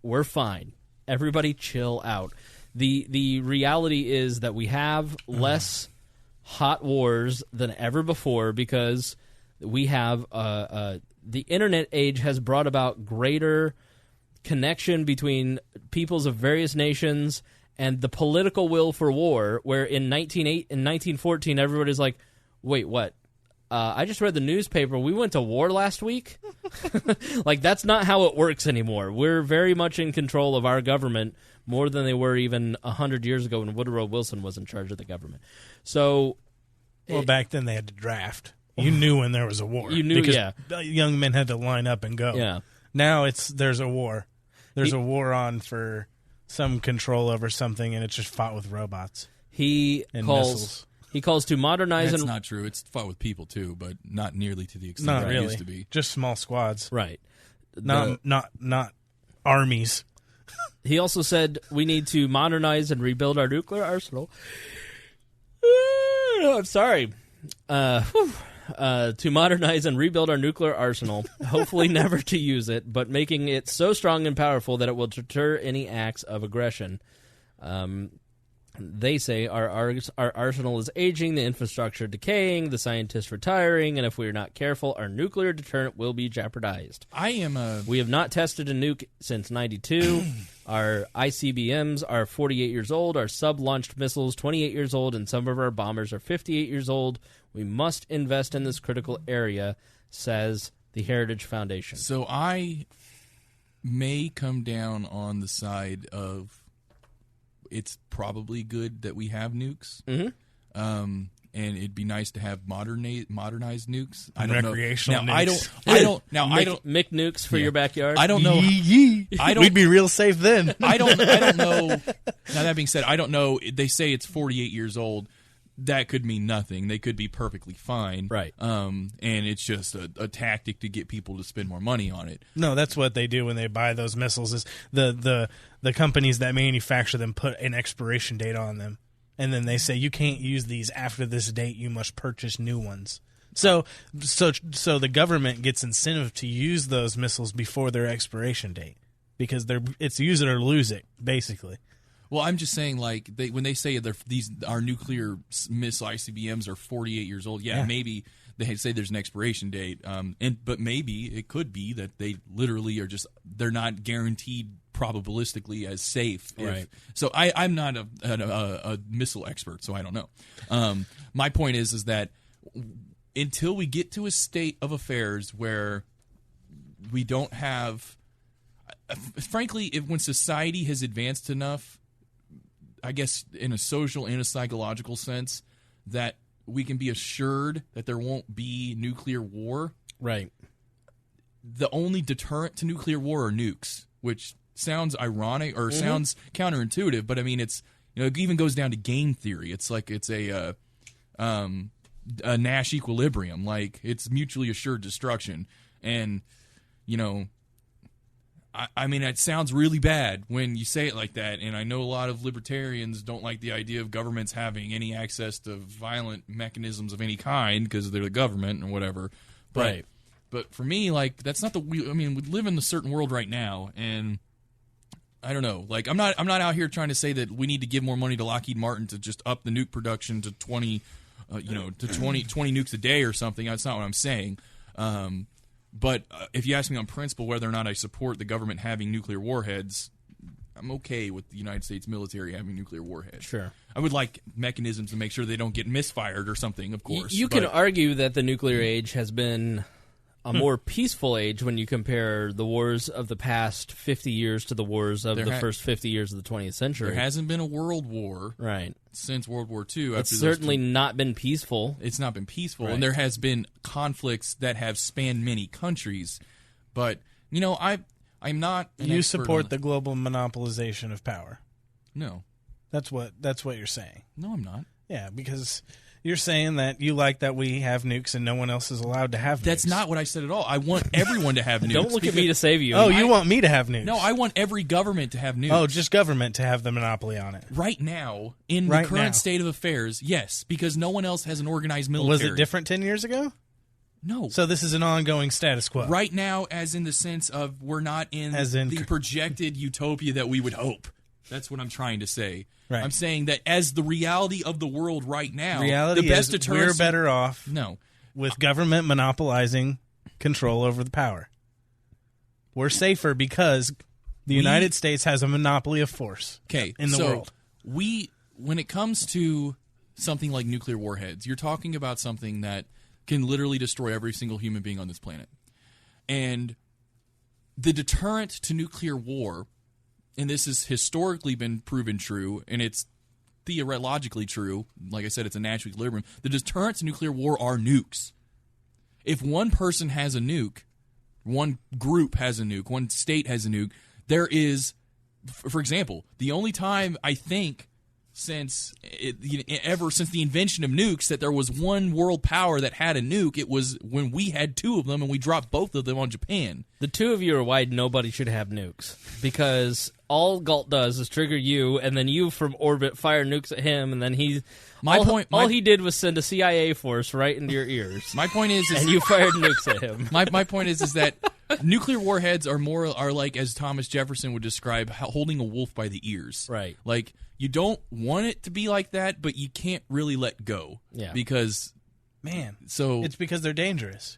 We're fine. Everybody chill out. The reality is that we have less hot wars than ever before because we have the internet age has brought about greater connection between peoples of various nations and the political will for war, where in 1914 everybody's like, wait, what? I just read the newspaper. We went to war last week? Like, that's not how it works anymore. We're very much in control of our government, more than they were even 100 years ago when Woodrow Wilson was in charge of the government. So, well, back then they had to draft. You knew when there was a war. You knew, because yeah. Young men had to line up and go. Yeah. Now there's a war. There's a war on for some control over something, and it's just fought with robots. He calls to modernize. That's not true. It's fought with people too, but not nearly to the extent not that really. it used to be. Just small squads, right? Not armies. He also said we need to modernize and rebuild our nuclear arsenal. I'm sorry. to modernize and rebuild our nuclear arsenal, hopefully never to use it, but making it so strong and powerful that it will deter any acts of aggression. They say our arsenal is aging, the infrastructure decaying, the scientists retiring, and if we are not careful, our nuclear deterrent will be jeopardized. We have not tested a nuke since 92. Our ICBMs are 48 years old, our sub-launched missiles 28 years old, and some of our bombers are 58 years old. We must invest in this critical area, says the Heritage Foundation. So I may come down on the side of it's probably good that we have nukes. Mm-hmm. And it'd be nice to have modernized nukes. I don't know. Recreational nukes. I don't. Mick nukes for your backyard. I don't know. We'd be real safe then. I don't know. Now that being said, I don't know. They say it's 48 years old. That could mean nothing. They could be perfectly fine. Right. And it's just a tactic to get people to spend more money on it. No, that's what they do when they buy those missiles. Is the companies that manufacture them put an expiration date on them, and then they say you can't use these after this date. You must purchase new ones. So the government gets incentive to use those missiles before their expiration date because it's use it or lose it, basically. Well, I'm just saying, like, when they say our nuclear missile ICBMs are 48 years old, maybe they say there's an expiration date, but maybe it could be that they literally they're not guaranteed probabilistically as safe. Right. So I'm not a missile expert, so I don't know. My point is that until we get to a state of affairs where we don't have, frankly, when society has advanced enough, I guess in a social and a psychological sense, that we can be assured that there won't be nuclear war. Right. The only deterrent to nuclear war are nukes, which sounds ironic or sounds counterintuitive, but I mean it even goes down to game theory. It's like it's a Nash equilibrium, like it's mutually assured destruction, and I mean, it sounds really bad when you say it like that, and I know a lot of libertarians don't like the idea of governments having any access to violent mechanisms of any kind because they're the government or whatever. But, right. But for me, like, that's not we live in a certain world right now, and I don't know. Like, I'm not out here trying to say that we need to give more money to Lockheed Martin to just up the nuke production to 20 nukes a day or something. That's not what I'm saying. But if you ask me on principle whether or not I support the government having nuclear warheads, I'm okay with the United States military having nuclear warheads. Sure. I would like mechanisms to make sure they don't get misfired or something, of course. You can argue that the nuclear age has been a more peaceful age when you compare the wars of the past 50 years to the wars of the first 50 years of the 20th century. There hasn't been a world war right since World War II. It's certainly not been peaceful. It's not been peaceful, right. And there has been conflicts that have spanned many countries. But, I'm not an You expert support the global monopolization of power. No. That's what you're saying. No, I'm not. Yeah, because you're saying that you like that we have nukes and no one else is allowed to have nukes. That's not what I said at all. I want everyone to have nukes. Don't look at me to save you. Oh, you want me to have nukes? No, I want every government to have nukes. Oh, just government to have the monopoly on it. Right now, in the current state of affairs, yes, because no one else has an organized military. Was it different 10 years ago? No. So this is an ongoing status quo. Right now, as in the sense of we're not in the projected utopia that we would hope. That's what I'm trying to say. Right. I'm saying that as the reality of the world right now, reality the best is deterrence we're better off with government monopolizing control over the power. We're safer because the United States has a monopoly of force in the world. When it comes to something like nuclear warheads, you're talking about something that can literally destroy every single human being on this planet. And the deterrent to nuclear war, and this has historically been proven true, and it's theologically true, like I said, it's a natural equilibrium, the deterrent to nuclear war are nukes. If one person has a nuke, one group has a nuke, one state has a nuke, there is, for example, the only time I think ever since the invention of nukes that there was one world power that had a nuke. It was when we had two of them and we dropped both of them on Japan. The two of you are why nobody should have nukes, because all Gault does is trigger you, and then you from orbit fire nukes at him, and then all he did was send a CIA force right into your ears. My point is and you fired nukes at him. My point is that nuclear warheads are like, as Thomas Jefferson would describe, holding a wolf by the ears. Right. Like, you don't want it to be like that, but you can't really let go. Yeah. Because, it's because they're dangerous.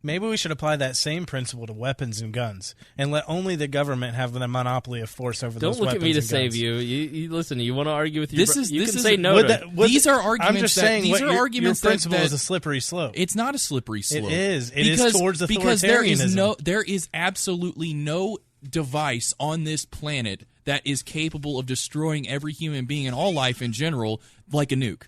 Maybe we should apply that same principle to weapons and guns, and let only the government have the monopoly of force over those weapons and guns. Don't look at me to save you. You listen. You want to argue with your? You can say no. These are arguments. I'm just saying. These are arguments. Your principle is a slippery slope. It's not a slippery slope. It is. It is towards authoritarianism. Because there is absolutely no device on this planet that is capable of destroying every human being and all life in general like a nuke.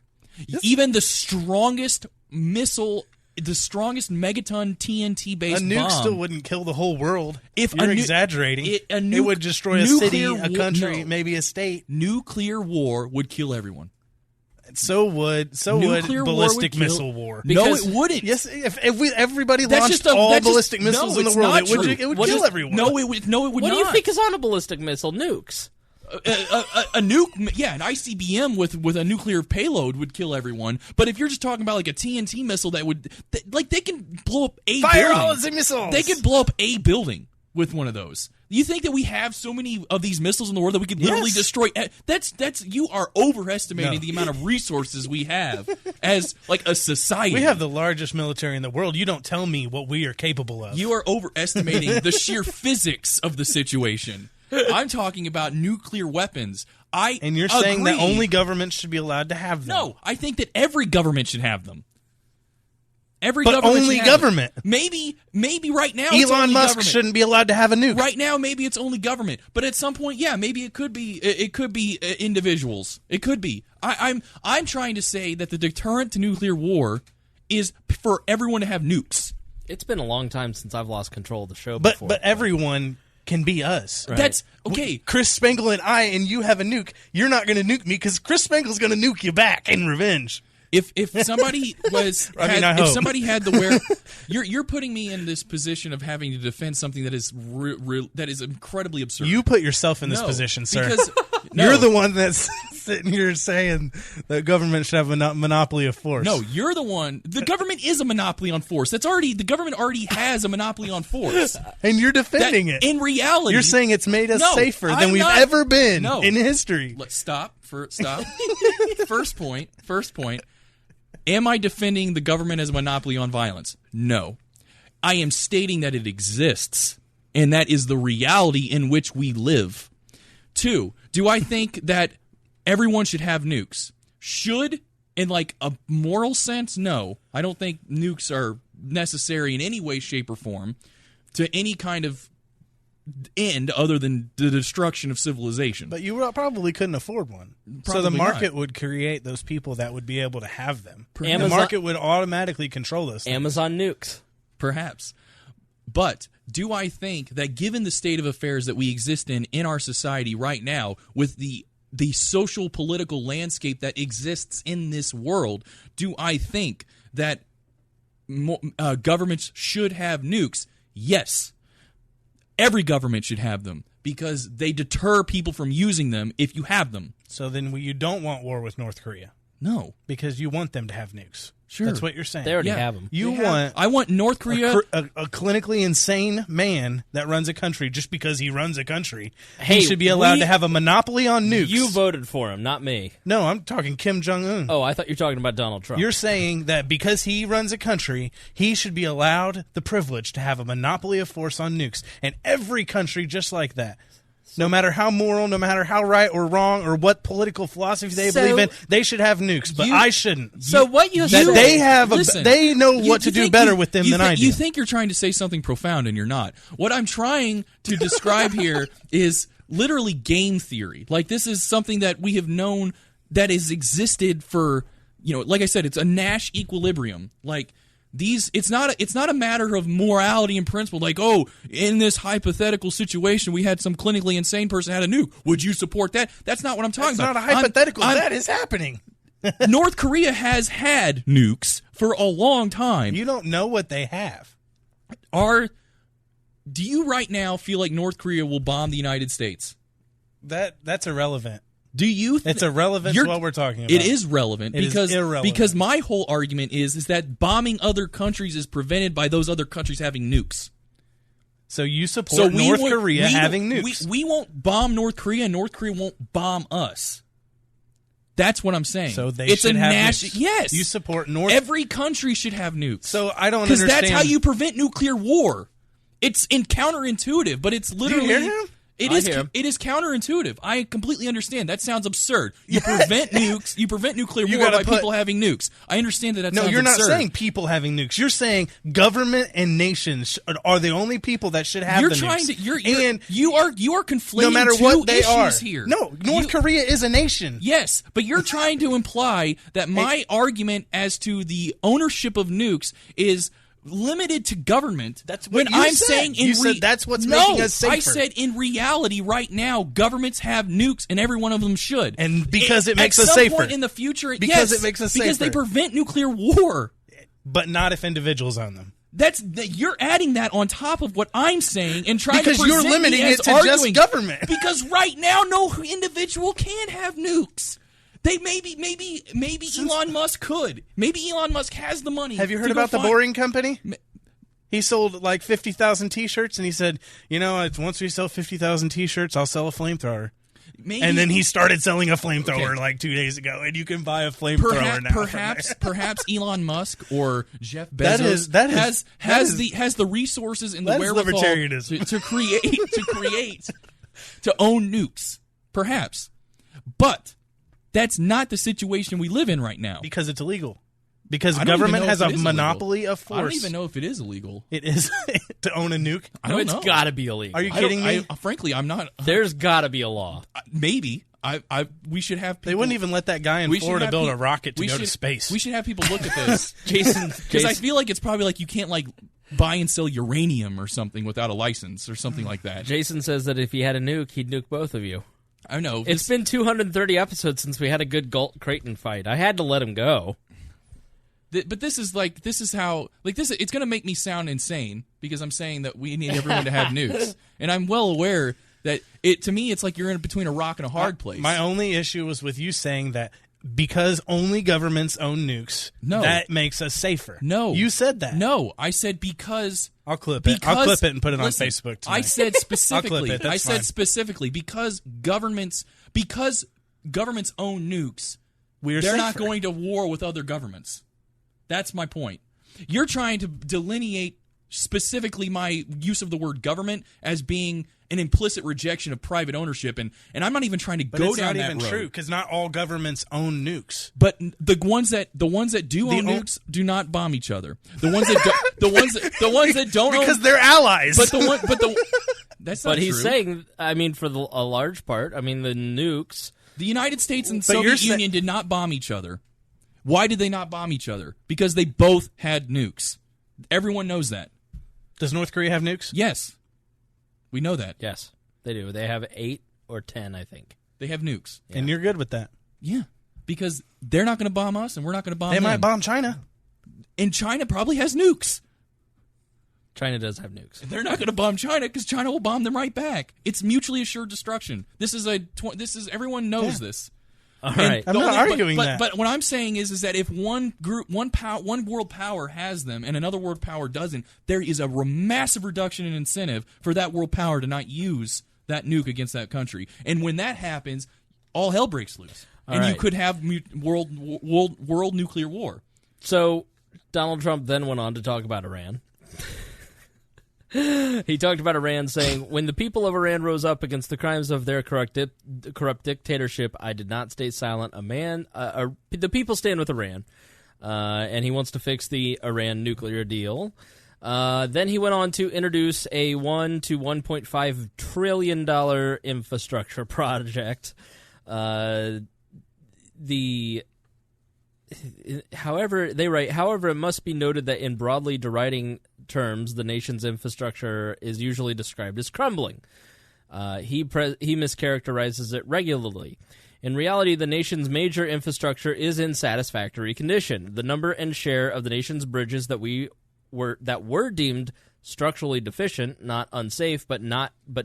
Even the strongest missile. The strongest megaton TNT-based bomb. A nuke still wouldn't kill the whole world. If you're exaggerating. It would destroy a city, a country, maybe a state. Nuclear war would kill everyone. So would ballistic missile war. No, it wouldn't. Yes, if everybody launched all ballistic missiles in the world, it would kill everyone. No, it would not. What do you think is on a ballistic missile? Nukes. A nuke, an ICBM with a nuclear payload would kill everyone. But if you're just talking about like a TNT missile that would, they can blow up a building. Fire all the missiles. They could blow up a building with one of those. You think that we have so many of these missiles in the world that we could literally destroy? That's you are overestimating the amount of resources we have as like a society. We have the largest military in the world. You don't tell me what we are capable of. You are overestimating the sheer physics of the situation. I'm talking about nuclear weapons. And you're saying that only governments should be allowed to have them. No, I think that every government should have them. But only government. Maybe right now Elon Musk shouldn't be allowed to have a nuke. Right now, maybe it's only government. But at some point, maybe it could be. It could be individuals. It could be. I'm trying to say that the deterrent to nuclear war is for everyone to have nukes. It's been a long time since I've lost control of the show. But everyone can be us. Right. That's okay. Chris Spangle and you have a nuke. You're not going to nuke me because Chris Spangle's going to nuke you back in revenge. If somebody was, if somebody had you're putting me in this position of having to defend something that is that is incredibly absurd. You put yourself in this position, sir. Because you're the one that's sitting here saying the government should have a monopoly of force. No, you're the one. The government is a monopoly on force. The government already has a monopoly on force, and you're defending it. In reality, you're saying it's made us safer than we've ever been in history. Let's stop. First point. Am I defending the government as a monopoly on violence? No. I am stating that it exists, and that is the reality in which we live. 2, do I think that everyone should have nukes? Should, in like a moral sense? No. I don't think nukes are necessary in any way, shape, or form to any kind of end other than the destruction of civilization. But you probably couldn't afford one. So the market would create those people that would be able to have them. The market would automatically control those things. Amazon nukes. Perhaps. But do I think that given the state of affairs that we exist in our society right now, with the social political landscape that exists in this world, do I think that governments should have nukes? Yes. Every government should have them because they deter people from using them if you have them. So then you don't want war with North Korea? No. Because you want them to have nukes. Sure. That's what you're saying. They already have them. I want North Korea. A clinically insane man that runs a country just because he runs a country. Hey, he should be allowed to have a monopoly on nukes. You voted for him, not me. No, I'm talking Kim Jong-un. Oh, I thought you were talking about Donald Trump. You're saying that because he runs a country, he should be allowed the privilege to have a monopoly of force on nukes. And every country just like that. No matter how moral, no matter how right or wrong, or what political philosophy they believe in, they should have nukes, but I shouldn't. So what you said? They know what to do better with them than I do. You think you're trying to say something profound, and you're not. What I'm trying to describe here is literally game theory. Like, this is something that we have known that has existed for, like I said, it's a Nash equilibrium. Like, It's not a matter of morality and principle. Like, oh, in this hypothetical situation, we had some clinically insane person had a nuke. Would you support that? That's not what I'm talking about. It's not a hypothetical. That is happening. North Korea has had nukes for a long time. You don't know what they have. Do you right now feel like North Korea will bomb the United States? That's irrelevant. Do you? It's irrelevant to what we're talking about. It is relevant irrelevant. Because my whole argument is that bombing other countries is prevented by those other countries having nukes. So you support North Korea having nukes. We won't bomb North Korea, and North Korea won't bomb us. That's what I'm saying. So they should have nukes. Yes. You support Every country should have nukes. So I don't understand. Because that's how you prevent nuclear war. It's counterintuitive, but it's literally... Do you hear him? It is counterintuitive. I completely understand. That sounds absurd. You prevent nukes. You prevent nuclear war by people having nukes. I understand that sounds absurd. No, you're not saying people having nukes. You're saying government and nations are the only people that should have the nukes. You are conflating no matter what they are here. No, North Korea is a nation. Yes, but you're trying to imply that my argument as to the ownership of nukes is limited to government. That's what I'm saying. You said that's what's making us safer. I said in reality, right now, governments have nukes, and every one of them should. And because it makes us safer. At some point in the future, because it makes us safer. Because they prevent nuclear war. But not if individuals own them. You're adding that on top of what I'm saying and trying because to present you're limiting it to just government. Because right now, no individual can have nukes. They maybe Elon Musk could. Maybe Elon Musk has the money. Have you heard about the Boring Company? He sold like 50,000 T-shirts, and he said, once we sell 50,000 T-shirts, I'll sell a flamethrower. And then he started selling a flamethrower like 2 days ago, and you can buy a flamethrower now. Perhaps Elon Musk or Jeff Bezos has the resources and the wherewithal to own nukes. Perhaps, but that's not the situation we live in right now. Because it's illegal. Because government has a monopoly of force. I don't even know if it is illegal. It is to own a nuke? I don't know. It's got to be illegal. Are you kidding me? Frankly, I'm not. There's got to be a law. Maybe. We should have people. They wouldn't even let that guy in Florida build a rocket to go to space. We should have people look at this. Jason. Because I feel like it's probably like you can't buy and sell uranium or something without a license or something like that. Jason says that if he had a nuke, he'd nuke both of you. I know. It's been 230 episodes since we had a good Gault Creighton fight. I had to let him go. But this is how it's going to make me sound insane because I'm saying that we need everyone to have nukes. And I'm well aware that to me, it's like you're in between a rock and a hard place. My only issue was with you saying that because only governments own nukes, that makes us safer. No. You said that. No, I said because... I'll clip it and put it on Facebook tonight. I said specifically. I'll clip it, specifically because governments own nukes, they're safer. not going to war with other governments. That's my point. You're trying to delineate specifically my use of the word government as being an implicit rejection of private ownership, and I'm not even trying to go down that road. But it's not even true because not all governments own nukes. But the ones that do own nukes do not bomb each other. The ones that don't because they're allies. That's not But he's true. saying, for a large part, the nukes. The United States and Soviet Union did not bomb each other. Why did they not bomb each other? Because they both had nukes. Everyone knows that. Does North Korea have nukes? Yes. We know that. Yes, they do. They have 8 or 10, I think. They have nukes. Yeah. And you're good with that? Yeah. Because they're not going to bomb us, and we're not going to bomb them. They might bomb China. And China probably has nukes. China does have nukes. And they're not going to bomb China because China will bomb them right back. It's mutually assured destruction. Everyone knows this. All right. I'm not arguing that. But what I'm saying is that if one world power has them and another world power doesn't, there is a massive reduction in incentive for that world power to not use that nuke against that country. And when that happens, all hell breaks loose. You could have world nuclear war. So Donald Trump then went on to talk about Iran. He talked about Iran saying, when the people of Iran rose up against the crimes of their corrupt dictatorship, I did not stay silent. The people stand with Iran, and he wants to fix the Iran nuclear deal. Then he went on to introduce a $1 to $1.5 trillion infrastructure project. however, they write, however, it must be noted that in broadly deriding terms, the nation's infrastructure is usually described as crumbling. He mischaracterizes it regularly. In reality, the nation's major infrastructure is in satisfactory condition. The number and share of the nation's bridges that were deemed structurally deficient, not unsafe, but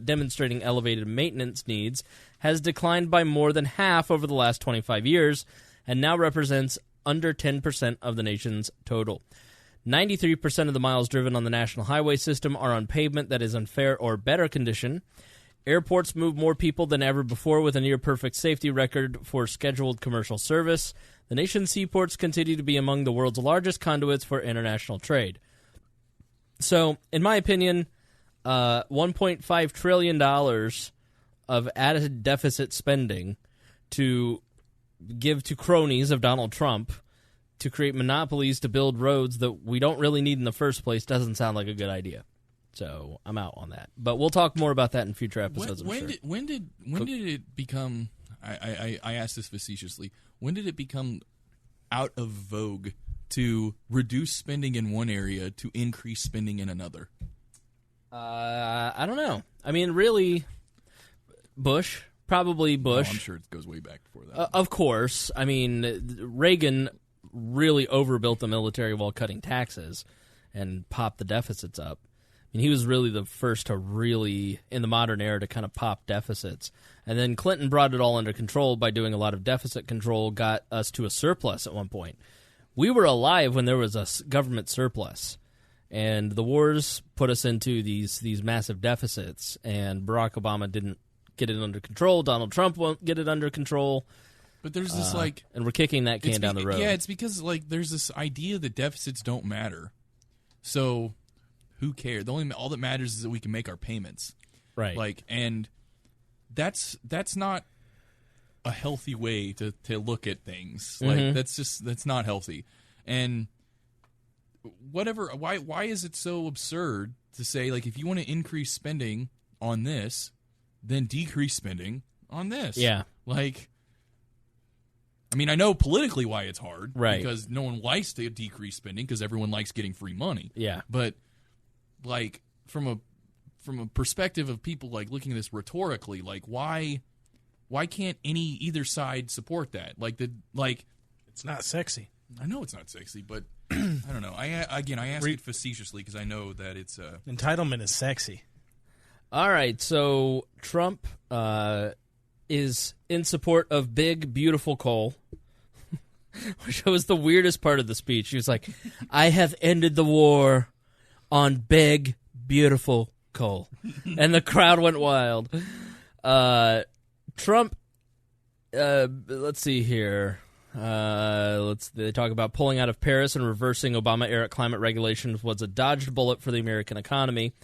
demonstrating elevated maintenance needs, has declined by more than half over the last 25 years, and now represents under 10% of the nation's total. 93% of the miles driven on the national highway system are on pavement that is in fair or better condition. Airports move more people than ever before with a near-perfect safety record for scheduled commercial service. The nation's seaports continue to be among the world's largest conduits for international trade. So, in my opinion, $1.5 trillion of added deficit spending to give to cronies of Donald Trump to create monopolies to build roads that we don't really need in the first place doesn't sound like a good idea. So I'm out on that. But we'll talk more about that in future episodes, when did it become, I asked this facetiously, when did it become out of vogue to reduce spending in one area to increase spending in another? I don't know. I mean, really, Bush. Probably Bush. Oh, I'm sure it goes way back before that. Of course. I mean, Reagan really overbuilt the military while cutting taxes and popped the deficits up. I mean, he was really the first to really, in the modern era, to kind of pop deficits. And then Clinton brought it all under control by doing a lot of deficit control, got us to a surplus at one point. We were alive when there was a government surplus. And the wars put us into these massive deficits, and Barack Obama didn't get it under control. Donald Trump won't get it under control. But there's this and we're kicking that can down the road. Yeah, it's because there's this idea that deficits don't matter. So who cares? All that matters is that we can make our payments. Right. And that's not a healthy way to look at things. Mm-hmm. That's not healthy. And whatever, why is it so absurd to say, if you want to increase spending on this, then decrease spending on this? Yeah. I mean, I know politically why it's hard. Right. Because no one likes to decrease spending because everyone likes getting free money. Yeah. But, from a perspective of people, looking at this rhetorically, why can't either side support that? It's not sexy. I know it's not sexy, but I don't know. I ask it facetiously because I know that it's entitlement is sexy. All right, so Trump is in support of big, beautiful coal, which was the weirdest part of the speech. He was like, I have ended the war on big, beautiful coal. And the crowd went wild. Trump, let's see here. They talk about pulling out of Paris and reversing Obama-era climate regulations was a dodged bullet for the American economy.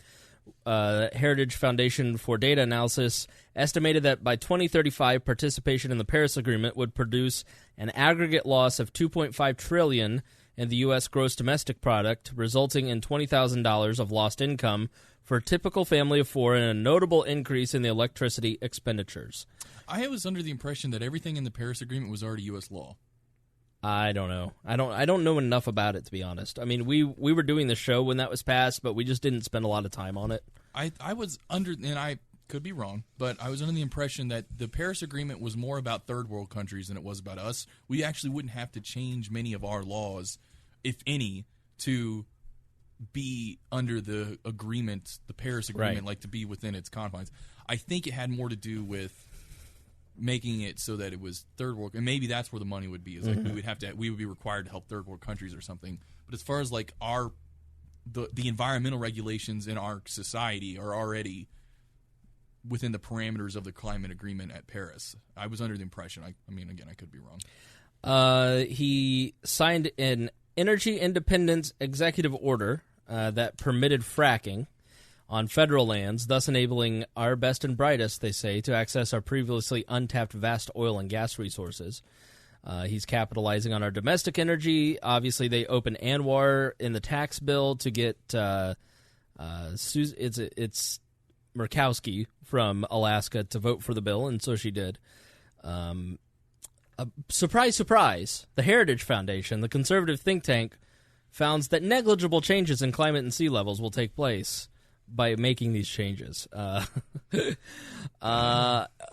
Heritage Foundation for Data Analysis estimated that by 2035, participation in the Paris Agreement would produce an aggregate loss of $2.5 trillion in the U.S. gross domestic product, resulting in $20,000 of lost income for a typical family of four and a notable increase in the electricity expenditures. I was under the impression that everything in the Paris Agreement was already U.S. law. I don't know. I don't know enough about it, to be honest. I mean, we were doing the show when that was passed, but we just didn't spend a lot of time on it. I was under, and I could be wrong, but I was under the impression that the Paris Agreement was more about third world countries than it was about us. We actually wouldn't have to change many of our laws, if any, to be under the agreement, the Paris Agreement, right, to be within its confines. I think it had more to do with making it so that it was third world, and maybe that's where the money would be. Is we would be required to help third world countries or something. But as far as the environmental regulations in our society are already within the parameters of the climate agreement at Paris. I was under the impression. I mean, again, I could be wrong. He signed an energy independence executive order that permitted fracking on federal lands, thus enabling our best and brightest, they say, to access our previously untapped vast oil and gas resources. He's capitalizing on our domestic energy. Obviously, they opened ANWR in the tax bill to get it's Murkowski from Alaska to vote for the bill, and so she did. Surprise, surprise, the Heritage Foundation, the conservative think tank, found that negligible changes in climate and sea levels will take place by making these changes.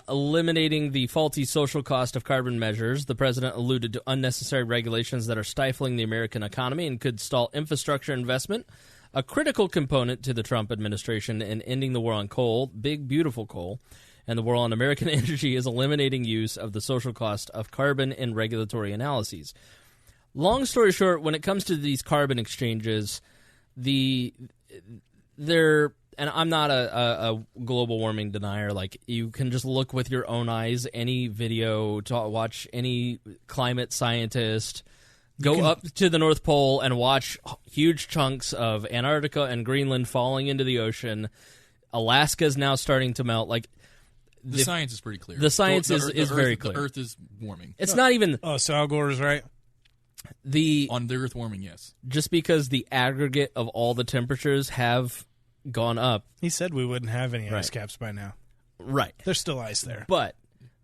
Eliminating the faulty social cost of carbon measures, the president alluded to unnecessary regulations that are stifling the American economy and could stall infrastructure investment, a critical component to the Trump administration in ending the war on coal, big, beautiful coal, and the war on American energy is eliminating use of the social cost of carbon in regulatory analyses. Long story short, when it comes to these carbon exchanges, and I'm not a global warming denier. Like, you can just look with your own eyes, any video, watch any climate scientist, go up to the North Pole and watch huge chunks of Antarctica and Greenland falling into the ocean. Alaska is now starting to melt. Like, the science is pretty clear. The science is very clear. The Earth is warming. It's not even... Oh, so Al Gore is right? On the Earth warming, yes. Just because the aggregate of all the temperatures have gone up. He said we wouldn't have any ice caps by now. Right. There's still ice there. But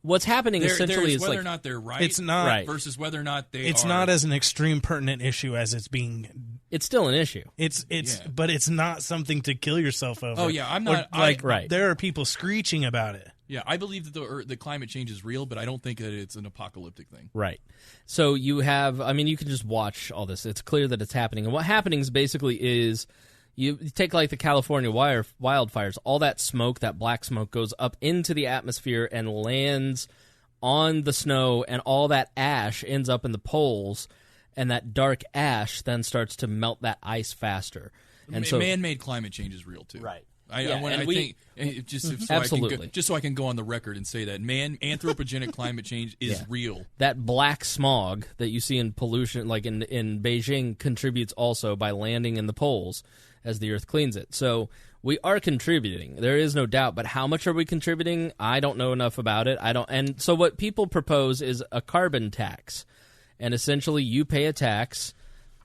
what's happening essentially is whether or not they're right. It's not right. Versus whether or not they It's not as an extreme pertinent issue as it's being. It's still an issue. But it's not something to kill yourself over. Oh yeah, I'm not right. There are people screeching about it. Yeah, I believe that the climate change is real, but I don't think that it's an apocalyptic thing. Right. So you have, you can just watch all this. It's clear that it's happening. And what happening is basically is you take like the California wildfires. All that smoke, that black smoke, goes up into the atmosphere and lands on the snow, and all that ash ends up in the poles, and that dark ash then starts to melt that ice faster. And so man-made climate change is real too. Right. Just so I can go on the record and say that anthropogenic climate change is real. That black smog that you see in pollution, like in Beijing, contributes also by landing in the poles as the Earth cleans it. So we are contributing. There is no doubt. But how much are we contributing? I don't know enough about it. And so what people propose is a carbon tax, and essentially you pay a tax.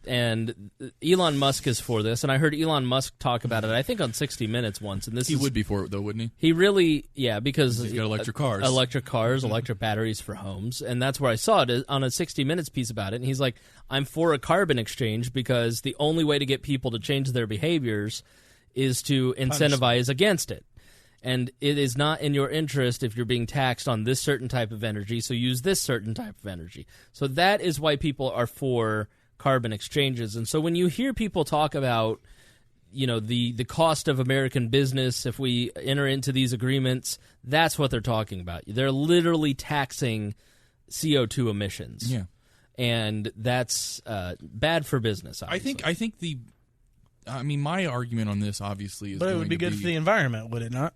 And Elon Musk is for this, and I heard Elon Musk talk about it, I think, on 60 Minutes once. And he would be for it, though, wouldn't he? He really, because he's got electric cars. Electric batteries for homes. And that's where I saw it on a 60 Minutes piece about it. And he's like, I'm for a carbon exchange because the only way to get people to change their behaviors is to incentivize against it. And it is not in your interest if you're being taxed on this certain type of energy, so use this certain type of energy. So that is why people are for carbon exchanges. And so when you hear people talk about, the cost of American business if we enter into these agreements, that's what they're talking about. They're literally taxing CO2 emissions. Yeah. And that's bad for business, obviously. I think my argument on this obviously is, but it would be good for the environment, would it not?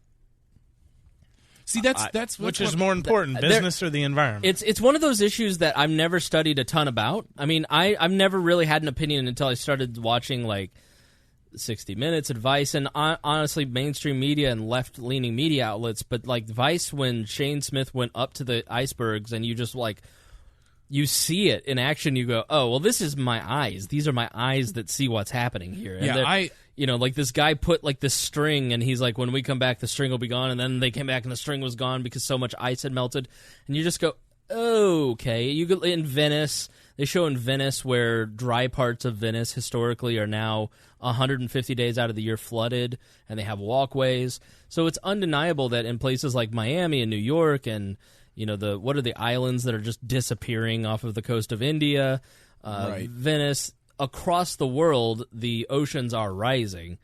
See, that's which is more important, business or the environment? It's one of those issues that I've never studied a ton about. I've never really had an opinion until I started watching, like, 60 Minutes, Vice, and honestly, mainstream media and left-leaning media outlets. But, like, Vice, when Shane Smith went up to the icebergs and you just, like, you see it in action, you go, oh, well, this is my eyes. These are my eyes that see what's happening here. And like this guy put like this string, and he's like, when we come back, the string will be gone. And then they came back and the string was gone because so much ice had melted. And you just go, okay. You go in Venice. They show in Venice where dry parts of Venice historically are now 150 days out of the year flooded, and they have walkways. So it's undeniable that in places like Miami and New York and what are the islands that are just disappearing off of the coast of India, right. Venice, across the world, the oceans are rising.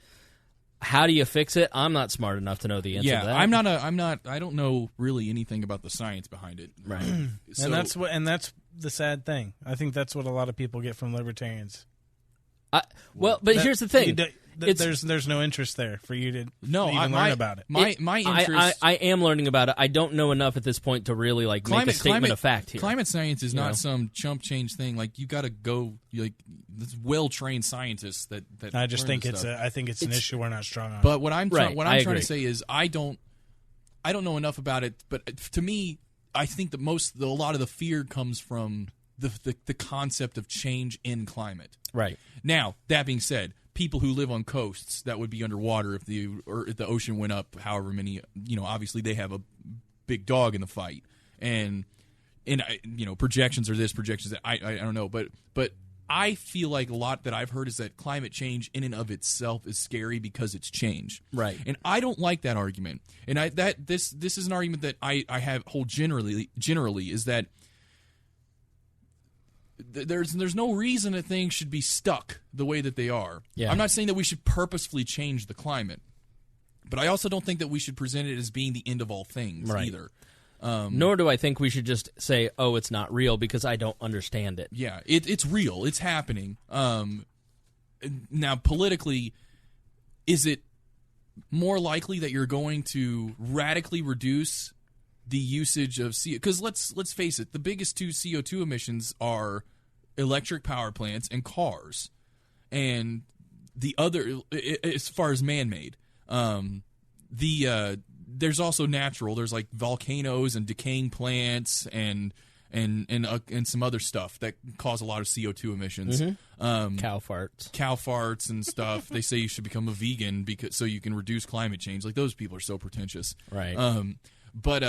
How do you fix it? I'm not smart enough to know the answer to that. I don't know really anything about the science behind it. Right. And that's the sad thing. I think that's what a lot of people get from libertarians. Here's the thing. There's no interest there for you to even learn about it. My interest. I am learning about it. I don't know enough at this point to really make a statement of fact here. Climate science is not some chump change thing. Like, you got to go this well trained scientists that. I just think it's an issue we're not strong on. But what I'm trying to say is I don't know enough about it. But to me, I think that a lot of the fear comes from the concept of change in climate. Right. Now, that being said, people who live on coasts that would be underwater if the ocean went up however many, obviously they have a big dog in the fight. And and projections are this, projections that I don't know, but I feel like a lot that I've heard is that climate change in and of itself is scary because it's change. Right. And I don't like that argument. And this is an argument that I hold generally is that there's no reason that things should be stuck the way that they are. Yeah. I'm not saying that we should purposefully change the climate, but I also don't think that we should present it as being the end of all things either. Nor do I think we should just say, "Oh, it's not real," because I don't understand it. Yeah, it's real. It's happening. Now, politically, is it more likely that you're going to radically reduce the usage of CO2? Because let's face it, the biggest two CO2 emissions are electric power plants and cars, and the other, as far as man-made, there's also natural. There's like volcanoes and decaying plants and some other stuff that cause a lot of CO2 emissions. Cow farts and stuff. They say you should become a vegan so you can reduce climate change. Like, those people are so pretentious, Right. But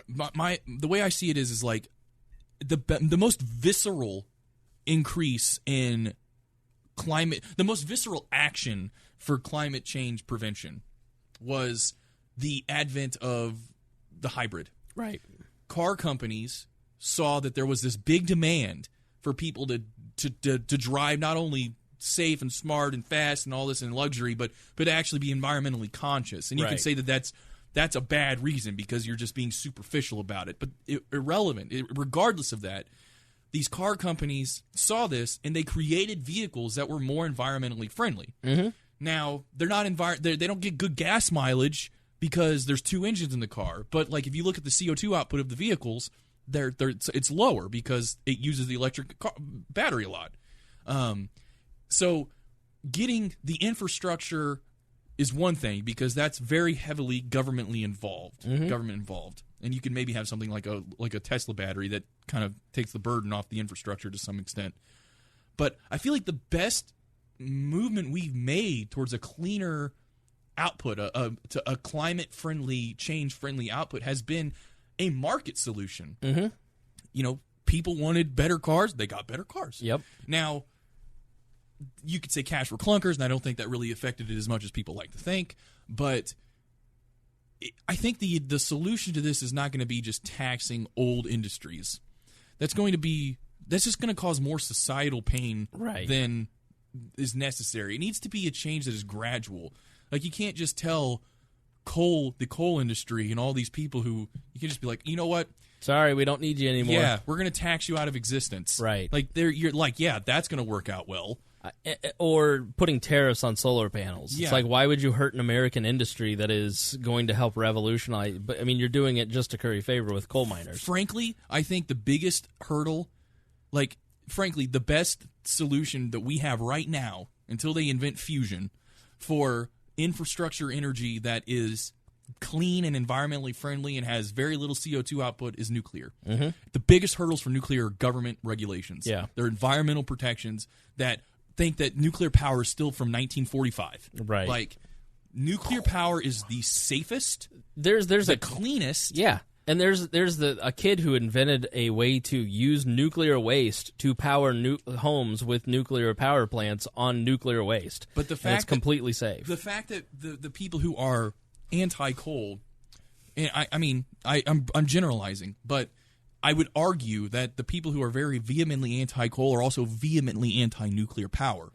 the way I see it is like the most visceral increase in climate, the most visceral action for climate change prevention was the advent of the hybrid. Right. Car companies saw that there was this big demand for people to drive not only safe and smart and fast and all this and luxury, but actually be environmentally conscious. And you can say that that's a bad reason because you're just being superficial about it. But irrelevant. Regardless of that, these car companies saw this and they created vehicles that were more environmentally friendly. Mm-hmm. Now, they're not they don't get good gas mileage because there's two engines in the car. But like if you look at the CO2 output of the vehicles, it's lower because it uses the electric battery a lot. So getting the infrastructure is one thing because that's very heavily government involved, and you can maybe have something like a Tesla battery that kind of takes the burden off the infrastructure to some extent. But I feel like the best movement we've made towards a cleaner output, to a climate-friendly, change-friendly output has been a market solution. Mm-hmm. You know, people wanted better cars; they got better cars. Yep. Now, you could say cash for clunkers, and I don't think that really affected it as much as people like to think. But I think the solution to this is not going to be just taxing old industries. That's just going to cause more societal pain than is necessary. It needs to be a change that is gradual. Like, you can't just tell the coal industry and all these people you can just be like, you know what? Sorry, we don't need you anymore. Yeah, we're going to tax you out of existence. Right. Like, you're like, yeah, that's going to work out well. Or putting tariffs on solar panels. Yeah. It's like, why would you hurt an American industry that is going to help revolutionize? But I mean, you're doing it just to curry favor with coal miners. Frankly, I think the biggest hurdle, the best solution that we have right now, until they invent fusion, for infrastructure energy that is clean and environmentally friendly and has very little CO2 output is nuclear. Mm-hmm. The biggest hurdles for nuclear are government regulations. Yeah. They're environmental protections that think that nuclear power is still from 1945. Right. Like, nuclear power is the safest, There's the cleanest. Yeah. And there's a kid who invented a way to use nuclear waste to power homes with nuclear power plants on nuclear waste. But the fact it's completely safe. The fact that the people who are anti-coal, and I'm generalizing, but I would argue that the people who are very vehemently anti-coal are also vehemently anti-nuclear power,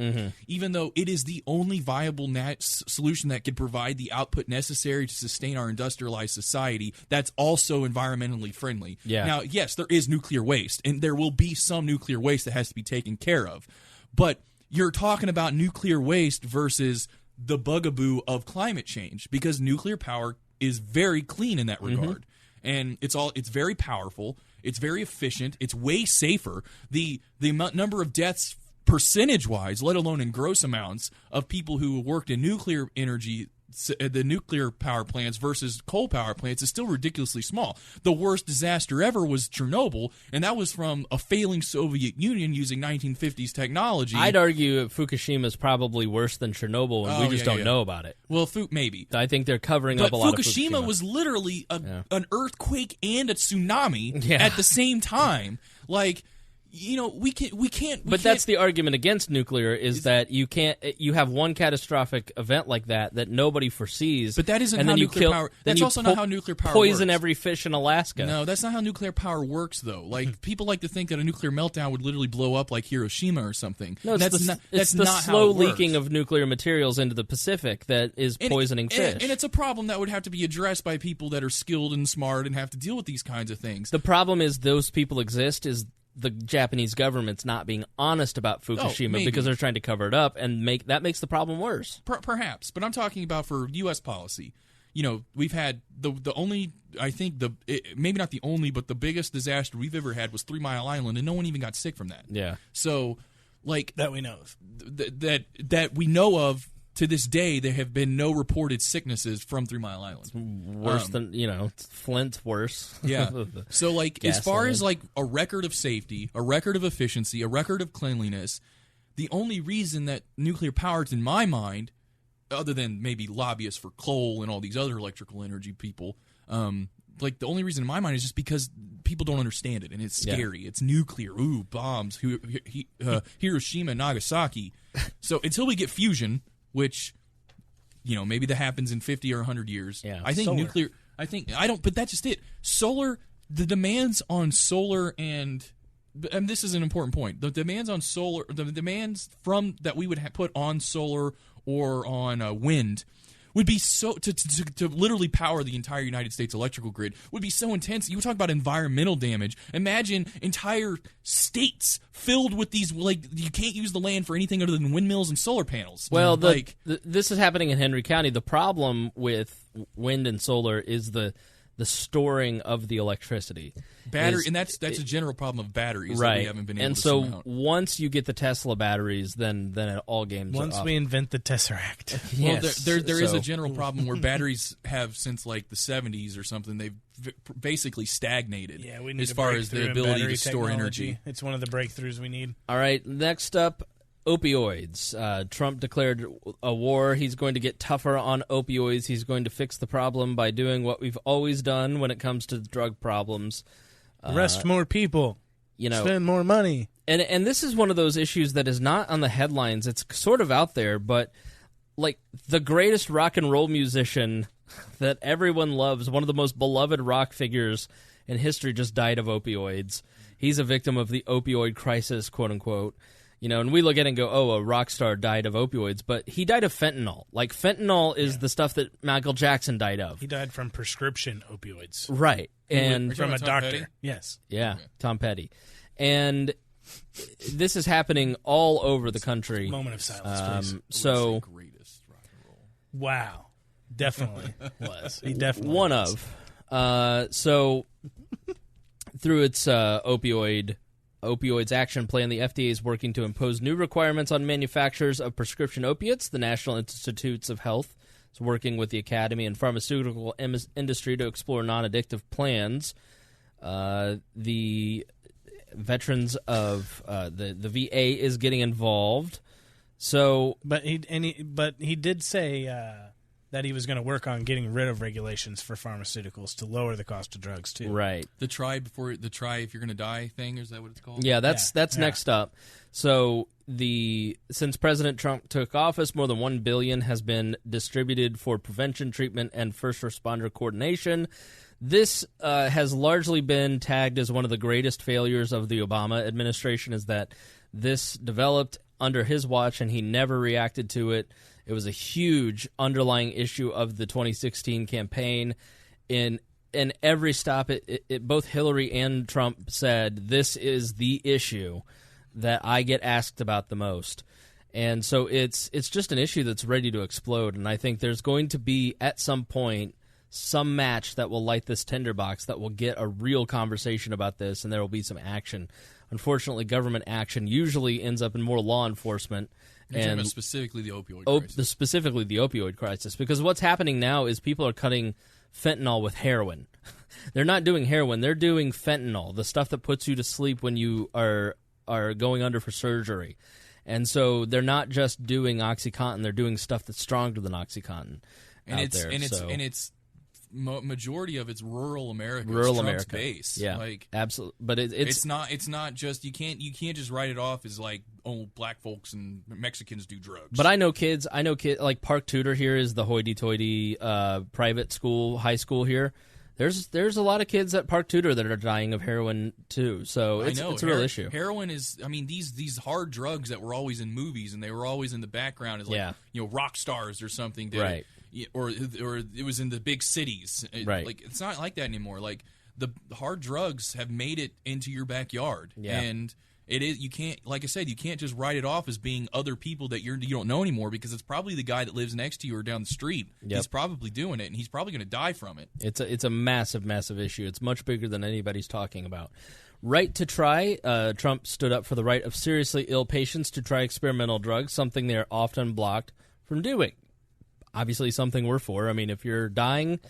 even though it is the only viable solution that could provide the output necessary to sustain our industrialized society that's also environmentally friendly. Yeah. Now, yes, there is nuclear waste, and there will be some nuclear waste that has to be taken care of, but you're talking about nuclear waste versus the bugaboo of climate change, because nuclear power is very clean in that regard. And it's very powerful. It's very efficient. It's way safer. The number of deaths percentage-wise, let alone in gross amounts, of people who worked in nuclear energy the nuclear power plants versus coal power plants is still ridiculously small. The worst disaster ever was Chernobyl, and that was from a failing Soviet Union using 1950s technology. I'd argue Fukushima is probably worse than Chernobyl, and we just don't know about it. Well, maybe. I think they're covering up a lot of Fukushima. Fukushima was literally an earthquake and a tsunami at the same time. Like, we can't. But that's the argument against nuclear is that you can't. You have one catastrophic event like that nobody foresees. But that isn't and how then nuclear power. That's also not how nuclear power poison works. Every fish in Alaska. No, that's not how nuclear power works, though. Like people like to think that a nuclear meltdown would literally blow up like Hiroshima or something. No, that's the not slow how it leaking works. of nuclear materials into the Pacific that is poisoning fish. And it's a problem that would have to be addressed by people that are skilled and smart and have to deal with these kinds of things. The problem is those people exist is the Japanese government's not being honest about Fukushima because they're trying to cover it up, and that makes the problem worse. Perhaps, but I'm talking about for U.S. policy. We've had the only, I think maybe not the only, but the biggest disaster we've ever had was 3 Mile Island, and no one even got sick from that. Yeah. So, like that we know of, that we know of. To this day, there have been no reported sicknesses from 3 Mile Island. It's worse than Flint's worse. Yeah. So, like, as far as like a record of safety, a record of efficiency, a record of cleanliness, the only reason that nuclear power is in my mind, other than maybe lobbyists for coal and all these other electrical energy people, like the only reason in my mind is just because people don't understand it and it's scary. Yeah. It's nuclear. Ooh, bombs. Hiroshima, Nagasaki. So until we get fusion. Which, maybe that happens in 50 or 100 years. Yeah, I think solar. nuclear. But that's just it. Solar. The demands on solar and this is an important point. The demands on solar, the demands that we would put on solar or on wind, would be so to literally power the entire United States electrical grid would be so intense. You talk about environmental damage. Imagine entire states filled with these, like, you can't use the land for anything other than windmills and solar panels. Well, this is happening in Henry County. The problem with wind and solar is the storing of the electricity. And that's a general problem of batteries that we haven't been able to surmount. And so once you get the Tesla batteries, then it all games once are we invent the Tesseract. Yes. Well, there is a general problem where batteries have, since like the 70s or something, they've basically stagnated as far as the ability to store energy. It's one of the breakthroughs we need. All right, next up, opioids. Trump declared a war. He's going to get tougher on opioids. He's going to fix the problem by doing what we've always done when it comes to drug problems. Arrest more people. Spend more money. And this is one of those issues that is not on the headlines. It's sort of out there, but like the greatest rock and roll musician that everyone loves, one of the most beloved rock figures in history, just died of opioids. He's a victim of the opioid crisis, quote unquote. And we look at it and go, oh, a rock star died of opioids, but he died of fentanyl. Like, fentanyl is the stuff that Michael Jackson died of. He died from prescription opioids. Right. And from a doctor. Petty? Yes. Yeah, okay. Tom Petty. And this is happening all over the country. Moment of silence, please. So, greatest rock and roll. Wow. Definitely was. He definitely one was. of. So, through its Opioids Action Plan, the FDA is working to impose new requirements on manufacturers of prescription opiates. The National Institutes of Health is working with the academy and pharmaceutical industry to explore non-addictive plans. The veterans of the VA is getting involved. So, but he did say that he was going to work on getting rid of regulations for pharmaceuticals to lower the cost of drugs too. Right. The try if you're going to die thing, is that what it's called? Yeah, that's next up. So since President Trump took office, more than $1 billion has been distributed for prevention, treatment, and first responder coordination. This has largely been tagged as one of the greatest failures of the Obama administration, is that this developed under his watch and he never reacted to it. It was a huge underlying issue of the 2016 campaign. In every stop, both Hillary and Trump said, this is the issue that I get asked about the most. And so it's just an issue that's ready to explode. And I think there's going to be, at some point, some match that will light this tinderbox, that will get a real conversation about this, and there will be some action. Unfortunately, government action usually ends up in more law enforcement. And specifically the opioid crisis. Specifically the opioid crisis. Because what's happening now is people are cutting fentanyl with heroin. They're not doing heroin. They're doing fentanyl, the stuff that puts you to sleep when you are going under for surgery. And so they're not just doing OxyContin. They're doing stuff that's stronger than OxyContin majority of it's rural America. Rural Trump's America base. Yeah, like absolutely. But it's not just you can't just write it off as like, oh, black folks and Mexicans do drugs. But I know kids like Park Tudor here is the hoity-toity private school, high school here. There's a lot of kids at Park Tudor that are dying of heroin too. So it's a real issue. Heroin is, I mean, these hard drugs that were always in movies and they were always in the background as like rock stars or something. Right. Or it was in the big cities. Right. Like it's not like that anymore. Like the hard drugs have made it into your backyard. Yeah. And it is, you can't, like I said, you can't just write it off as being other people that you don't know anymore, because it's probably the guy that lives next to you or down the street. Yep. He's probably doing it, and he's probably going to die from it. It's a massive, massive issue. It's much bigger than anybody's talking about. Right to try. Trump stood up for the right of seriously ill patients to try experimental drugs, something they are often blocked from doing. Obviously something we're for. I mean, if you're dying,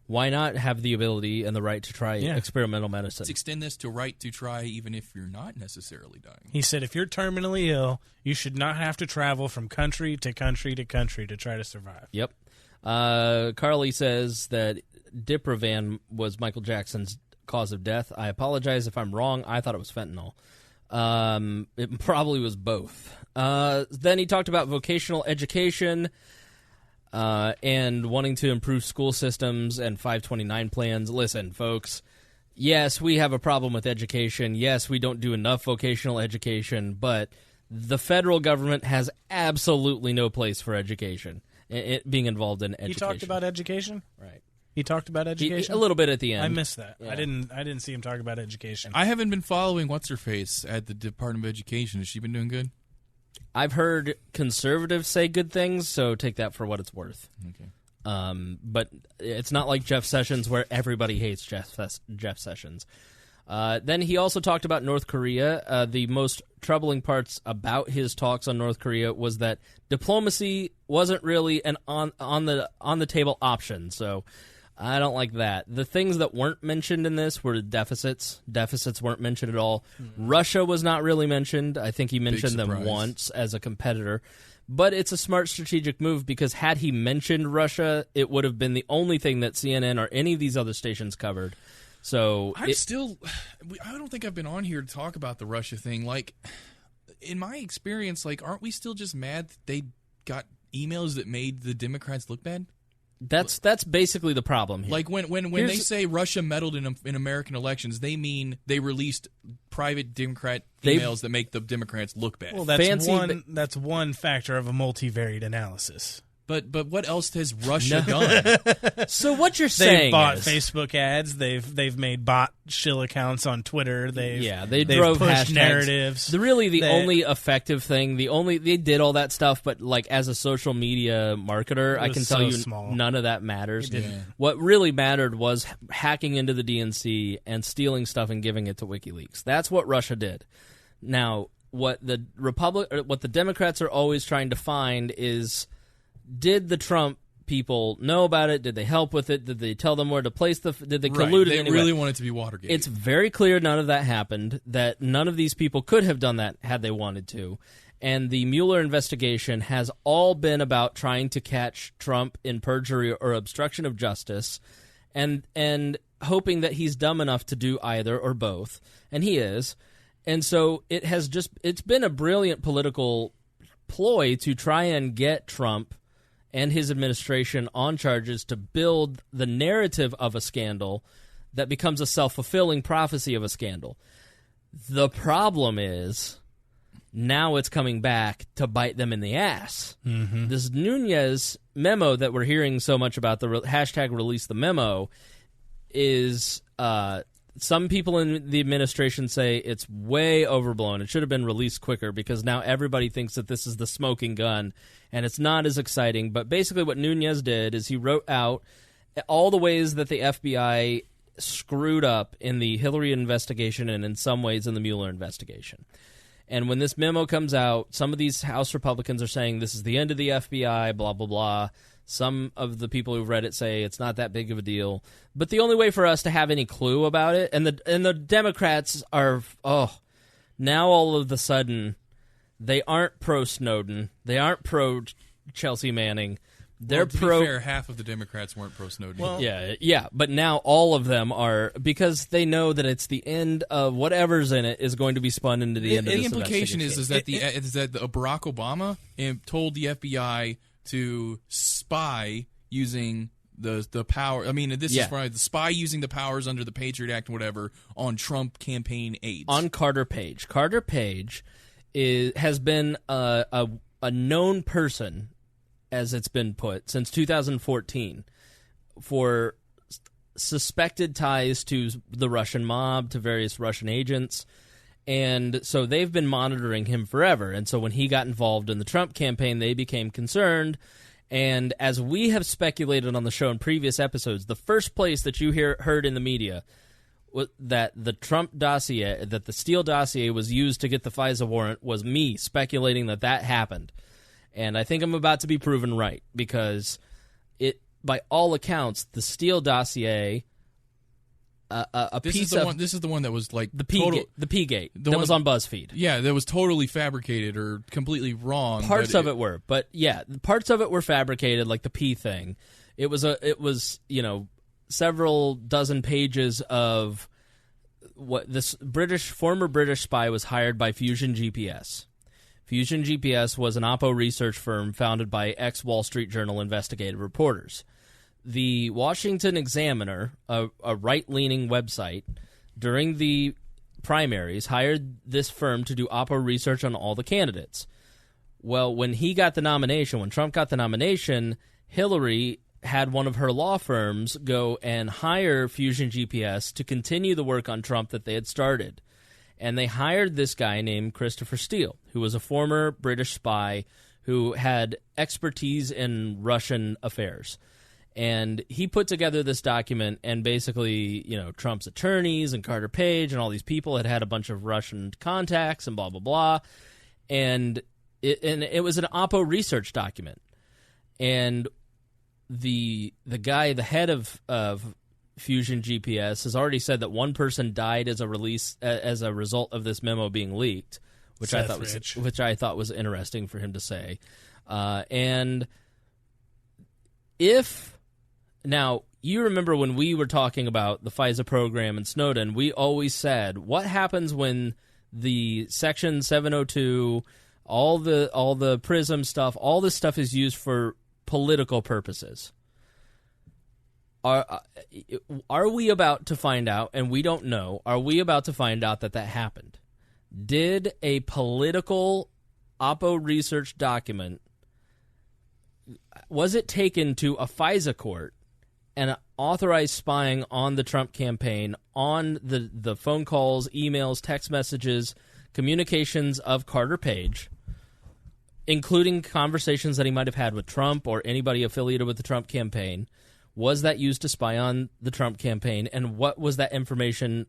why not have the ability and the right to try experimental medicine? Let's extend this to right to try even if you're not necessarily dying. He said if you're terminally ill, you should not have to travel from country to country to country to try to survive. Yep. Carly says that Diprovan was Michael Jackson's cause of death. I apologize if I'm wrong. I thought it was fentanyl. It probably was both. Then he talked about vocational education and wanting to improve school systems and 529 plans. Listen, folks, yes, we have a problem with education. Yes, we don't do enough vocational education, but the federal government has absolutely no place for education, it being involved in education. He talked about education? Right. He talked about education? A little bit at the end. I missed that. Yeah. I didn't see him talk about education. I haven't been following what's-her-face at the Department of Education. Has she been doing good? I've heard conservatives say good things, so take that for what it's worth. Okay. But it's not like Jeff Sessions, where everybody hates Jeff Sessions. Then he also talked about North Korea. The most troubling parts about his talks on North Korea was that diplomacy wasn't really an on the table option. So I don't like that. The things that weren't mentioned in this were deficits. Deficits weren't mentioned at all. Russia was not really mentioned. I think he mentioned them once as a competitor. But it's a smart strategic move, because had he mentioned Russia, it would have been the only thing that CNN or any of these other stations covered. So I don't think I've been on here to talk about the Russia thing. Like, in my experience, like, aren't we still just mad that they got emails that made the Democrats look bad? That's basically the problem here. Like when they say Russia meddled in American elections, they mean they released private Democrat emails that make the Democrats look bad. Well, that's one factor of a multivariate analysis. But what else has Russia done? So what you're saying they've bought is, Facebook ads. They've made bot shill accounts on Twitter. They've drove pushed hashtags. narratives. The only effective thing. They did all that stuff, but like as a social media marketer, I can tell you none of that matters. What really mattered was hacking into the DNC and stealing stuff and giving it to WikiLeaks. That's what Russia did. Now, what the Democrats are always trying to find is, did the Trump people know about it? Did they help with it? Did they tell them where to place did they collude They anyway? really want it to be Watergate. It's very clear none of that happened, that none of these people could have done that had they wanted to. And the Mueller investigation has all been about trying to catch Trump in perjury or obstruction of justice, and hoping that he's dumb enough to do either or both. And he is. And so it's been a brilliant political ploy to try and get Trump and his administration on charges to build the narrative of a scandal that becomes a self-fulfilling prophecy of a scandal. The problem is, now it's coming back to bite them in the ass. Mm-hmm. This Nunez memo that we're hearing so much about, the hashtag release the memo, is some people in the administration say it's way overblown. It should have been released quicker, because now everybody thinks that this is the smoking gun, and it's not as exciting. But basically what Nunez did is he wrote out all the ways that the FBI screwed up in the Hillary investigation and in some ways in the Mueller investigation. And when this memo comes out, some of these House Republicans are saying this is the end of the FBI, blah, blah, blah. Some of the people who've read it say it's not that big of a deal. But the only way for us to have any clue about it, and the Democrats are, now all of a sudden, they aren't pro-Snowden. They aren't pro-Chelsea Manning. They're to be fair, half of the Democrats weren't pro-Snowden. Well, yeah, but now all of them are, because they know that it's the end of whatever's in it is going to be spun into the end of this implication is that Barack Obama told the FBI to spy using the power. I mean, this is probably the spy using the powers under the Patriot Act and whatever on Trump campaign aides. On Carter Page. Carter Page has been a known person, as it's been put, since 2014 for suspected ties to the Russian mob, to various Russian agents. And so they've been monitoring him forever. And so when he got involved in the Trump campaign, they became concerned. And as we have speculated on the show in previous episodes, the first place that you heard in the media that the Trump dossier, that the Steele dossier was used to get the FISA warrant, was me speculating that happened. And I think I'm about to be proven right, because by all accounts, the Steele dossier, this is the one that was like the P-gate that was on BuzzFeed. Yeah, that was totally fabricated or completely wrong. Parts of it were, but yeah, parts of it were fabricated, like the P thing. It was several dozen pages of what this former British spy was hired by Fusion GPS. Fusion GPS was an Oppo research firm founded by ex-Wall Street Journal investigative reporters. The Washington Examiner, a right-leaning website, during the primaries hired this firm to do Oppo research on all the candidates. Well, when Trump got the nomination, Hillary had one of her law firms go and hire Fusion GPS to continue the work on Trump that they had started. And they hired this guy named Christopher Steele, who was a former British spy who had expertise in Russian affairs. And he put together this document, and basically, Trump's attorneys and Carter Page and all these people had a bunch of Russian contacts and blah, blah, blah. And it was an Oppo research document. And the guy, the head of Fusion GPS, has already said that one person died as a result of this memo being leaked, which I thought was interesting for him to say. And now, you remember when we were talking about the FISA program and Snowden, we always said, what happens when the Section 702, all the PRISM stuff, all this stuff is used for political purposes? Are we about to find out, and we don't know, are we about to find out that happened? Did a political Oppo research document, was it taken to a FISA court and authorized spying on the Trump campaign, on the phone calls, emails, text messages, communications of Carter Page, including conversations that he might have had with Trump or anybody affiliated with the Trump campaign? Was that used to spy on the Trump campaign, and what was that information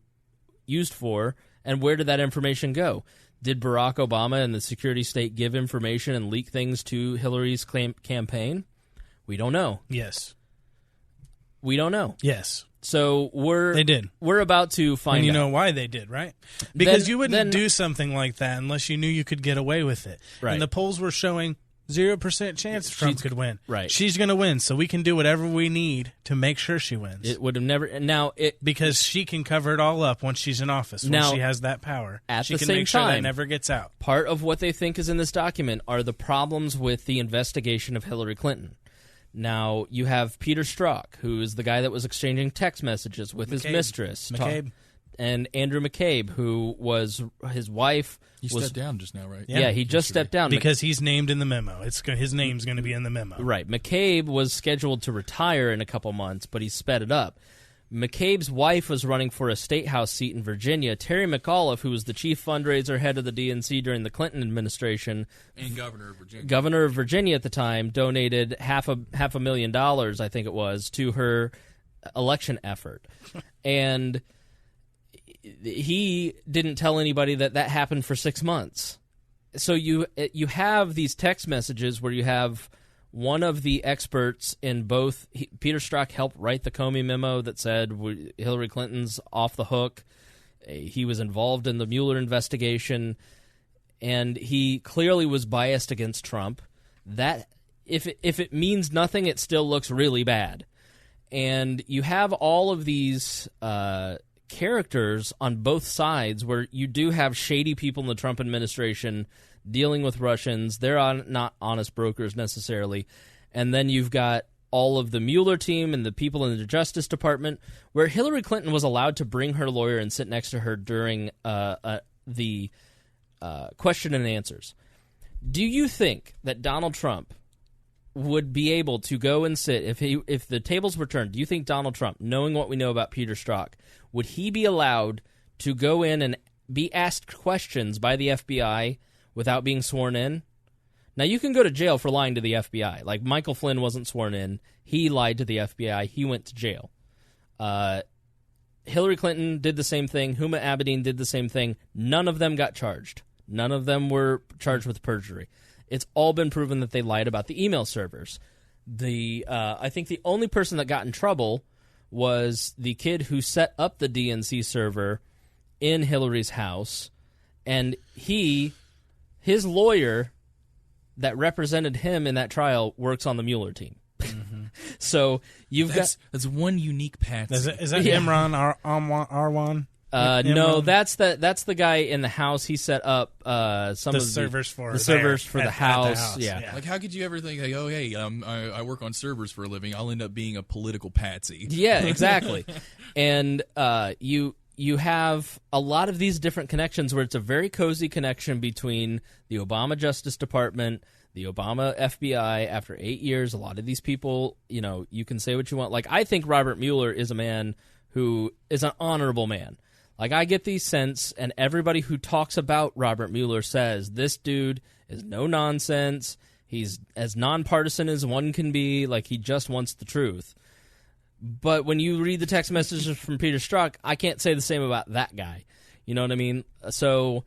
used for, and where did that information go? Did Barack Obama and the security state give information and leak things to Hillary's campaign? We don't know. Yes. We don't know. Yes. So they did. We're about to find out. And you know why they did, right? Because you wouldn't do something like that unless you knew you could get away with it. Right. And the polls were showing 0% chance Trump could win. Right. She's going to win, so we can do whatever we need to make sure she wins. It would have never... because she can cover it all up once she's in office, when she has that power. She can make sure that never gets out. Part of what they think is in this document are the problems with the investigation of Hillary Clinton. Now, you have Peter Strzok, who is the guy that was exchanging text messages with his mistress. McCabe. And Andrew McCabe, who was his wife. He stepped down just now, right? Yeah, he just stepped down. Because he's named in the memo. His name's going to be in the memo. Right. McCabe was scheduled to retire in a couple months, but he sped it up. McCabe's wife was running for a state house seat in Virginia. Terry McAuliffe, who was the chief fundraiser head of the DNC during the Clinton administration, and governor of Virginia. Governor of Virginia at the time, donated half a $1,000,000, I think it was, to her election effort. And he didn't tell anybody that happened for 6 months. So you have these text messages where you have one of the experts in both. Peter Strzok helped write the Comey memo that said Hillary Clinton's off the hook. He was involved in the Mueller investigation, and he clearly was biased against Trump. That if it means nothing, it still looks really bad. And you have all of these characters on both sides where you do have shady people in the Trump administration dealing with Russians. They're not honest brokers necessarily. And then you've got all of the Mueller team and the people in the Justice Department, where Hillary Clinton was allowed to bring her lawyer and sit next to her during the question and answers. Do you think that Donald Trump would be able to go and sit, if the tables were turned, do you think Donald Trump, knowing what we know about Peter Strzok, would he be allowed to go in and be asked questions by the FBI without being sworn in? Now, you can go to jail for lying to the FBI. Like, Michael Flynn wasn't sworn in. He lied to the FBI. He went to jail. Hillary Clinton did the same thing. Huma Abedin did the same thing. None of them got charged. None of them were charged with perjury. It's all been proven that they lied about the email servers. I think the only person that got in trouble was the kid who set up the DNC server in Hillary's house, and his lawyer that represented him in that trial works on the Mueller team. Mm-hmm. So that's one unique patsy. Is that Imran Arwan? No, that's the guy in the house. He set up some of the servers for the house. Yeah. Like, how could you ever think, like, oh, hey, I work on servers for a living. I'll end up being a political patsy. Yeah, exactly. And you have a lot of these different connections where it's a very cozy connection between the Obama Justice Department, the Obama FBI. After 8 years, a lot of these people, you can say what you want. Like, I think Robert Mueller is a man who is an honorable man. Like, I get the sense, and everybody who talks about Robert Mueller says, this dude is no nonsense. He's as nonpartisan as one can be. Like, he just wants the truth. But when you read the text messages from Peter Strzok, I can't say the same about that guy. You know what I mean? So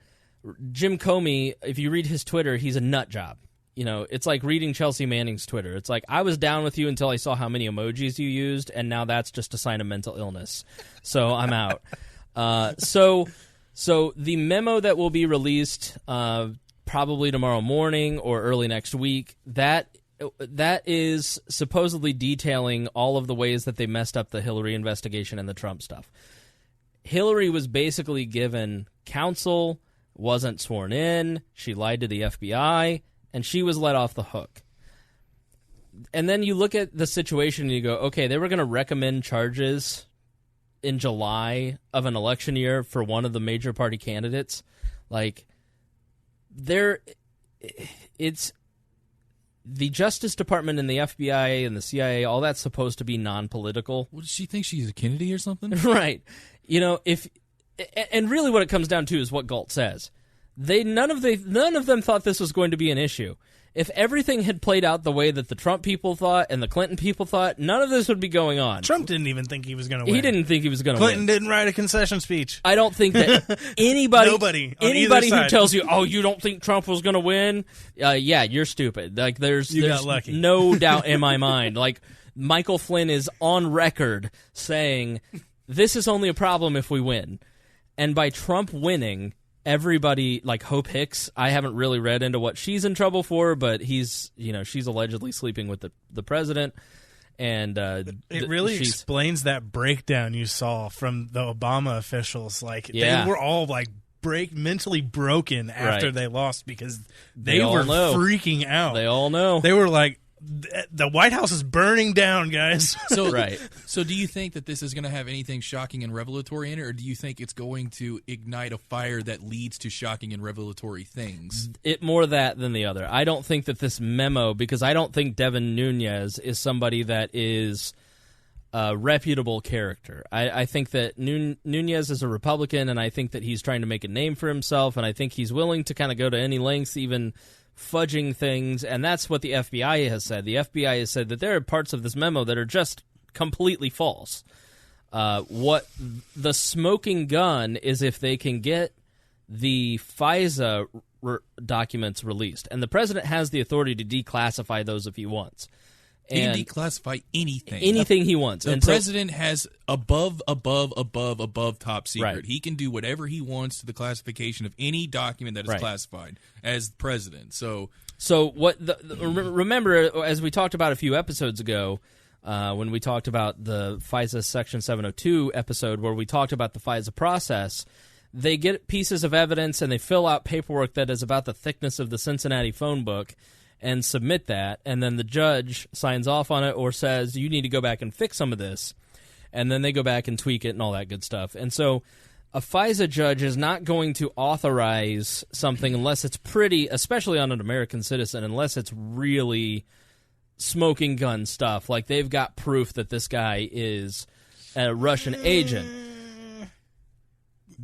Jim Comey, if you read his Twitter, he's a nut job. It's like reading Chelsea Manning's Twitter. It's like, I was down with you until I saw how many emojis you used, and now that's just a sign of mental illness. So I'm out. So the memo that will be released probably tomorrow morning or early next week, that is supposedly detailing all of the ways that they messed up the Hillary investigation and the Trump stuff. Hillary was basically given counsel, wasn't sworn in, she lied to the FBI, and she was let off the hook. And then you look at the situation and you go, okay, they were going to recommend charges in July of an election year for one of the major party candidates. Like, it's the Justice Department and the FBI and the CIA, all that's supposed to be non-political. What, does she think she's a Kennedy or something? Right. And really what it comes down to is what Gault says. None of them thought this was going to be an issue. If everything had played out the way that the Trump people thought and the Clinton people thought, none of this would be going on. Trump didn't even think he was going to win. He didn't think he was going to win. Clinton didn't write a concession speech. I don't think that anybody who tells you, oh, you don't think Trump was going to win, yeah, you're stupid. Like, there's no doubt in my mind. Like, Michael Flynn is on record saying, this is only a problem if we win. And by Trump winning, everybody, like Hope Hicks, I haven't really read into what she's in trouble for, but she's allegedly sleeping with the president. And it really explains that breakdown you saw from the Obama officials. Like, they were all like mentally broken after they lost because they were freaking out. They all know. They were like, the White House is burning down, guys. So, So do you think that this is going to have anything shocking and revelatory in it, or do you think it's going to ignite a fire that leads to shocking and revelatory things? It more that than the other. I don't think that this memo, because I don't think Devin Nunes is somebody that is reputable character. I think that Nunez is a Republican, and I think that he's trying to make a name for himself, and I think he's willing to kind of go to any lengths, even fudging things, and that's what the FBI has said. The FBI has said that there are parts of this memo that are just completely false. What the smoking gun is if they can get the FISA documents released, and the president has the authority to declassify those if he wants. He can declassify anything. Anything he wants. The president has above top secret. Right. He can do whatever he wants to the classification of any document that is classified as president. So what? Remember, as we talked about a few episodes ago, when we talked about the FISA Section 702 episode, where we talked about the FISA process, they get pieces of evidence and they fill out paperwork that is about the thickness of the Cincinnati phone book, and submit that, and then the judge signs off on it or says, you need to go back and fix some of this, and then they go back and tweak it and all that good stuff. And so a FISA judge is not going to authorize something unless it's pretty, especially on an American citizen, unless it's really smoking gun stuff, like they've got proof that this guy is a Russian agent.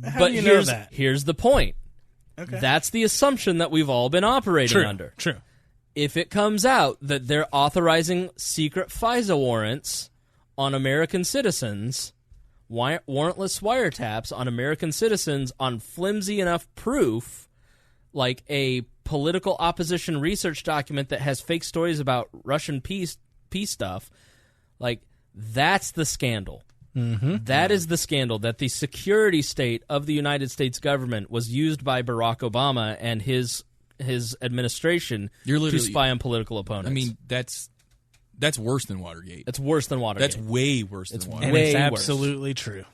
How do you know that? Here's the point. Okay. That's the assumption that we've all been operating under. True. If it comes out that they're authorizing secret FISA warrants on American citizens, warrantless wiretaps on American citizens on flimsy enough proof, like a political opposition research document that has fake stories about Russian peace stuff, like that's the scandal. Mm-hmm. That is the scandal, that the security state of the United States government was used by Barack Obama and his administration to spy on political opponents. I mean, that's worse than Watergate. It's worse than Watergate. That's way worse than Watergate. And it's absolutely true.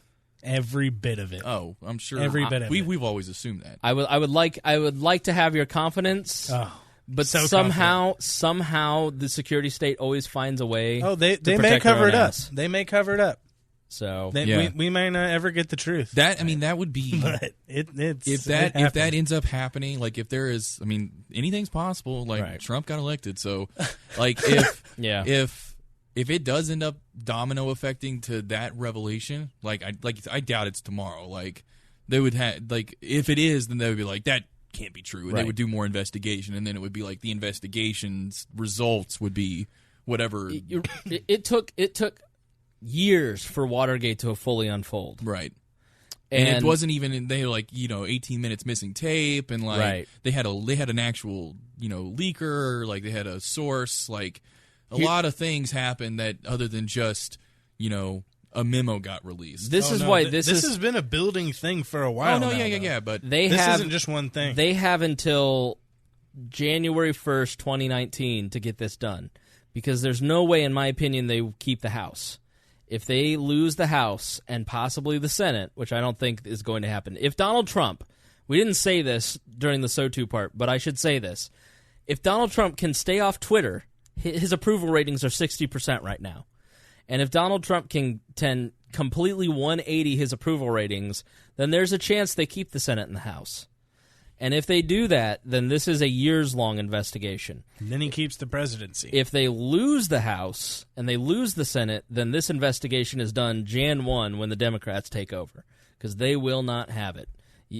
Every bit of it. Oh, I'm sure. Every bit of it. We've always assumed that. I would like to have your confidence. Oh, but so somehow the security state always finds a way. Oh, they to may cover it up. ass. They may cover it up. So we may not ever get the truth. That would be. But if that ends up happening, like if there is, I mean, anything's possible. Like Trump got elected, so like if it does end up domino affecting to that revelation, I doubt it's tomorrow. Like they would have, like if it is, then they would be like that can't be true, and they would do more investigation, and then it would be like the investigation's results would be whatever. It took years for Watergate to fully unfold. Right. And it wasn't even, they had 18 minutes missing tape, and they had an actual, leaker, like they had a source, like a lot of things happened that other than just, a memo got released. This has been a building thing for a while. Oh no, now, yeah, but this isn't just one thing. They have until January 1st, 2019 to get this done, because there's no way, in my opinion, they keep the House. If they lose the House and possibly the Senate, which I don't think is going to happen, if Donald Trump, we didn't say this during the SO2 part, but I should say this, if Donald Trump can stay off Twitter, his approval ratings are 60% right now. And if Donald Trump can completely 180 his approval ratings, then there's a chance they keep the Senate and the House. And if they do that, then this is a years-long investigation. And then he keeps the presidency. If they lose the House and they lose the Senate, then this investigation is done Jan 1 when the Democrats take over, because they will not have it.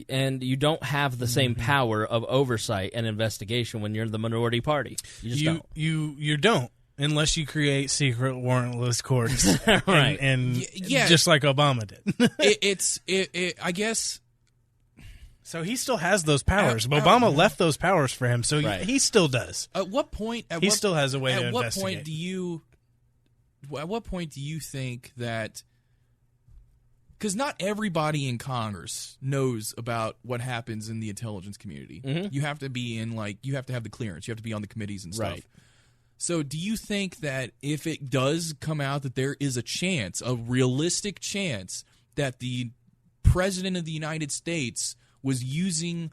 And you don't have the same power of oversight and investigation when you're the minority party. You just don't. You don't, unless you create secret warrantless courts. Right. And just like Obama did. I guess... So he still has those powers. Obama left those powers for him, so he still does. At what point? He still has a way to investigate. At what point do you think that? Because not everybody in Congress knows about what happens in the intelligence community. Mm-hmm. You have to be you have to have the clearance. You have to be on the committees and stuff. Right. So do you think that if it does come out that there is a realistic chance, that the President of the United States was using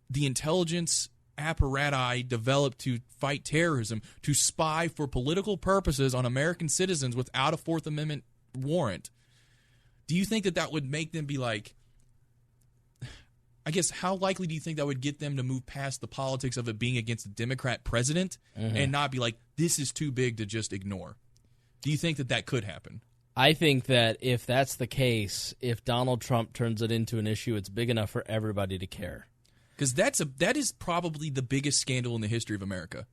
the intelligence apparatus developed to fight terrorism to spy for political purposes on American citizens without a Fourth Amendment warrant, do you think that would make them be like, I guess, how likely do you think that would get them to move past the politics of it being against a Democrat president and not be like, this is too big to just ignore? Do you think that could happen? I think that if that's the case, if Donald Trump turns it into an issue, it's big enough for everybody to care. Because that is probably the biggest scandal in the history of America.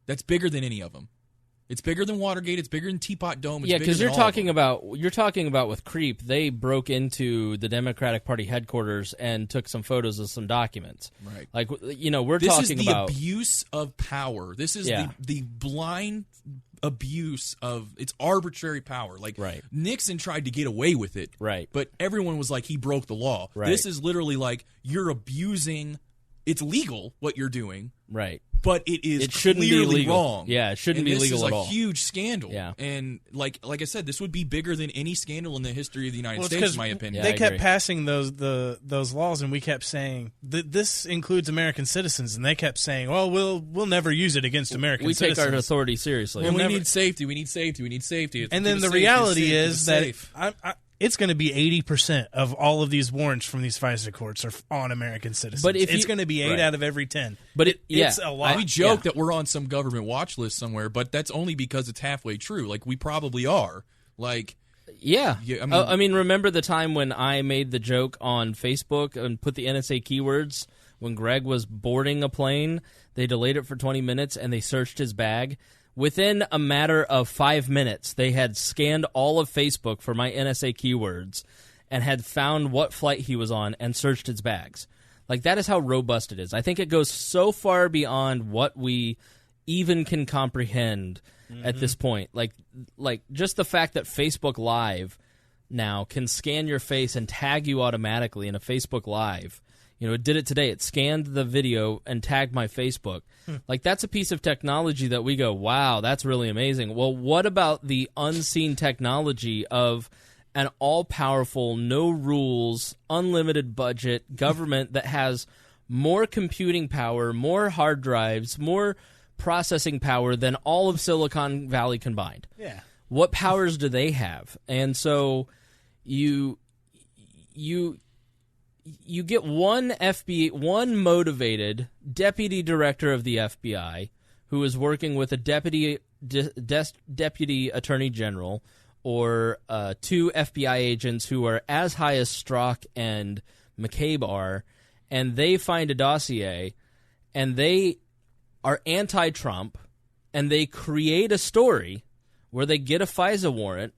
That's bigger than any of them. It's bigger than Watergate. It's bigger than Teapot Dome. It's because you're talking about with Creep. They broke into the Democratic Party headquarters and took some photos of some documents. Right. Like we're talking about this is the abuse of power. This is the blind abuse of it's arbitrary power. Like Nixon tried to get away with it. Right. But everyone was like he broke the law. Right. This is literally like you're abusing. It's legal what you're doing. Right. But it shouldn't be legal. Wrong. Yeah, it shouldn't be legal at all. This is a huge scandal. Yeah. And like I said, this would be bigger than any scandal in the history of the United States, in my opinion. They kept passing those laws, and we kept saying this includes American citizens, and they kept saying, "Well, we'll never use it against American citizens." We take our authority seriously. Well, we need safety. We need safety. We need safety. And then the reality is that it's going to be 80% of all of these warrants from these FISA courts are on American citizens. But it's going to be 8 out of every 10. But it's a lot. We joke that we're on some government watch list somewhere, but that's only because it's halfway true. Like, we probably are. Like, I mean, remember the time when I made the joke on Facebook and put the NSA keywords when Greg was boarding a plane? They delayed it for 20 minutes and they searched his bag. Within a matter of 5 minutes, they had scanned all of Facebook for my NSA keywords and had found what flight he was on and searched his bags. Like, that is how robust it is. I think it goes so far beyond what we even can comprehend at this point. Like just the fact that Facebook Live now can scan your face and tag you automatically in a Facebook Live. It did it today. It scanned the video and tagged my Facebook. Like, that's a piece of technology that we go, wow, that's really amazing. Well, what about the unseen technology of an all-powerful, no rules, unlimited budget government that has more computing power, more hard drives, more processing power than all of Silicon Valley combined? Yeah. What powers do they have? And so you get one motivated deputy director of the FBI who is working with a deputy attorney general or 2 FBI agents who are as high as Strzok and McCabe are, and they find a dossier, and they are anti-Trump, and they create a story where they get a FISA warrant,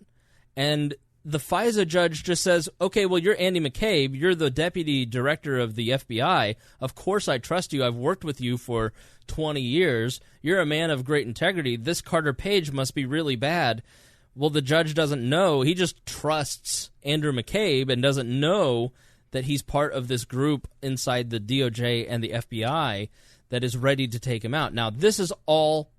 and the FISA judge just says, okay, well, you're Andy McCabe. You're the deputy director of the FBI. Of course I trust you. I've worked with you for 20 years. You're a man of great integrity. This Carter Page must be really bad. Well, the judge doesn't know. He just trusts Andrew McCabe and doesn't know that he's part of this group inside the DOJ and the FBI that is ready to take him out. Now, this is all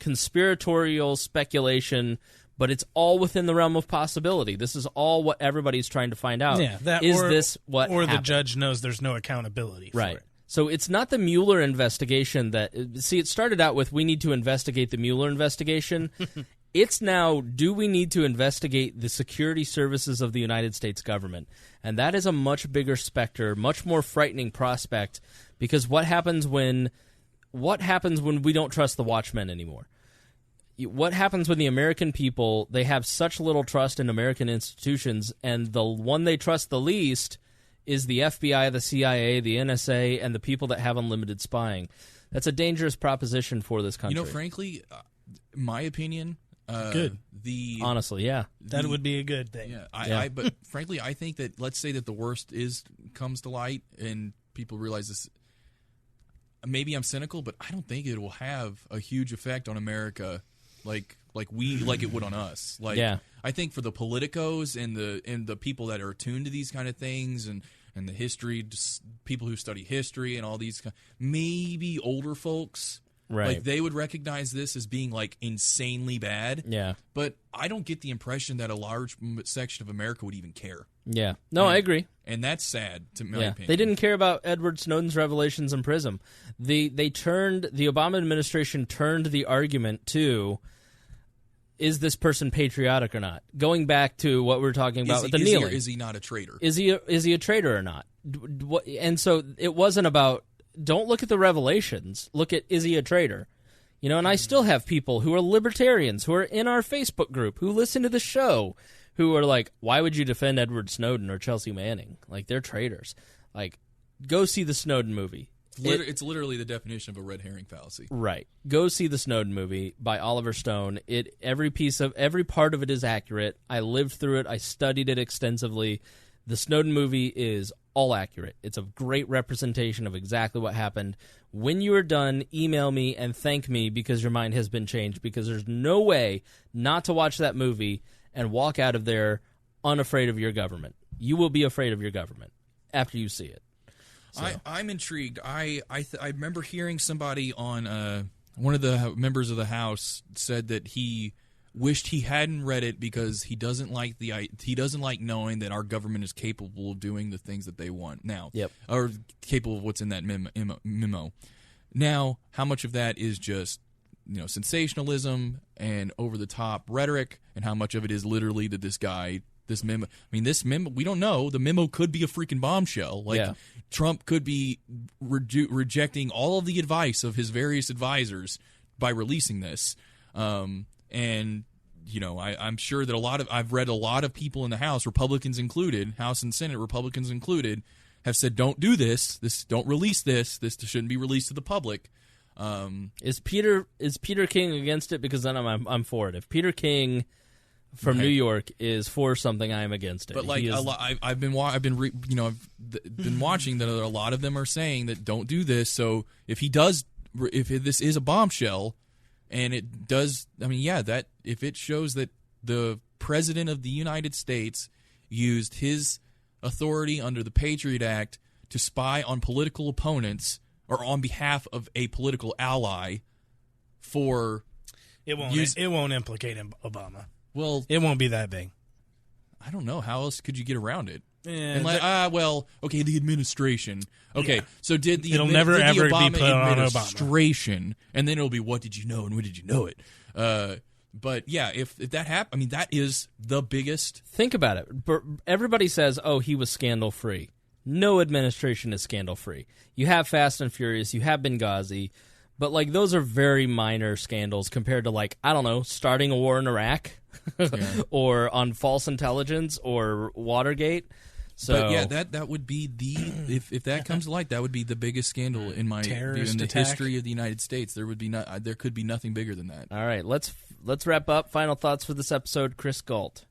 conspiratorial speculation, but it's all within the realm of possibility. This is all what everybody's trying to find out. Yeah, this what or happened? The judge knows there's no accountability for it. So it's not the Mueller investigation that... See, it started out with we need to investigate the Mueller investigation. It's now, do we need to investigate the security services of the United States government? And that is a much bigger specter, much more frightening prospect, because what happens when we don't trust the watchmen anymore? What happens when the American people, they have such little trust in American institutions, and the one they trust the least is the FBI, the CIA, the NSA, and the people that have unlimited spying? That's a dangerous proposition for this country. Frankly, my opinion... good. Honestly, yeah. That would be a good thing. Yeah, but frankly, I think that, let's say that the worst comes to light and people realize this. Maybe I'm cynical, but I don't think it will have a huge effect on America like it would on us. I think for the politicos and the people that are attuned to these kind of things and the history, just people who study history and all these, maybe older folks. Right. Like, they would recognize this as being, insanely bad. Yeah. But I don't get the impression that a large section of America would even care. Yeah. No, I agree. And that's sad, to my opinion. They didn't care about Edward Snowden's revelations in prison. The Obama administration turned the argument to, is this person patriotic or not? Going back to what we were talking about with the kneeling. Is he not a traitor? Is he a traitor or not? And so it wasn't about... Don't look at the revelations. Look at, is he a traitor? You know, and I still have people who are libertarians who are in our Facebook group who listen to the show who are like, why would you defend Edward Snowden or Chelsea Manning? Like, they're traitors. Like, go see the Snowden movie. It's literally the definition of a red herring fallacy. Right. Go see the Snowden movie by Oliver Stone. Every part of it is accurate. I lived through it. I studied it extensively. The Snowden movie is all accurate. It's a great representation of exactly what happened. When you are done, email me and thank me because your mind has been changed, because there's no way not to watch that movie and walk out of there unafraid of your government. You will be afraid of your government after you see it. So. I'm intrigued. I remember hearing somebody on one of the members of the House said that he wished he hadn't read it because he doesn't like knowing that our government is capable of doing the things that they want now. Yep. Or capable of what's in that memo. Now, how much of that is just sensationalism and over the top rhetoric, and how much of it is literally that this memo. I mean, this memo, we don't know. The memo could be a freaking bombshell. Trump could be rejecting all of the advice of his various advisors by releasing this. And I'm sure that I've read a lot of people in the House, Republicans included, House and Senate Republicans included, have said, don't do this. Don't release this. This shouldn't be released to the public. Is Peter King against it? Because then I'm for it. If Peter King from New York is for something, I am against it. But I've been watching that a lot of them are saying that don't do this. So if this is a bombshell, and it does, that if it shows that the President of the United States used his authority under the Patriot Act to spy on political opponents or on behalf of a political ally it won't implicate Obama. Well, it won't be that big. I don't know. How else could you get around it? Yeah, the administration. Okay, yeah. So it'll never ever Obama be put on administration, and then it'll be what did you know and when did you know it? But yeah, if that happened, that is the biggest. Think about it. Everybody says, "Oh, he was scandal free." No administration is scandal free. You have Fast and Furious, you have Benghazi, but those are very minor scandals compared to starting a war in Iraq or on false intelligence or Watergate. So, but yeah, that would be if that comes to light, that would be the biggest scandal in my view in the history of the United States. There could be nothing bigger than that. All right, let's wrap up. Final thoughts for this episode, Chris Gault.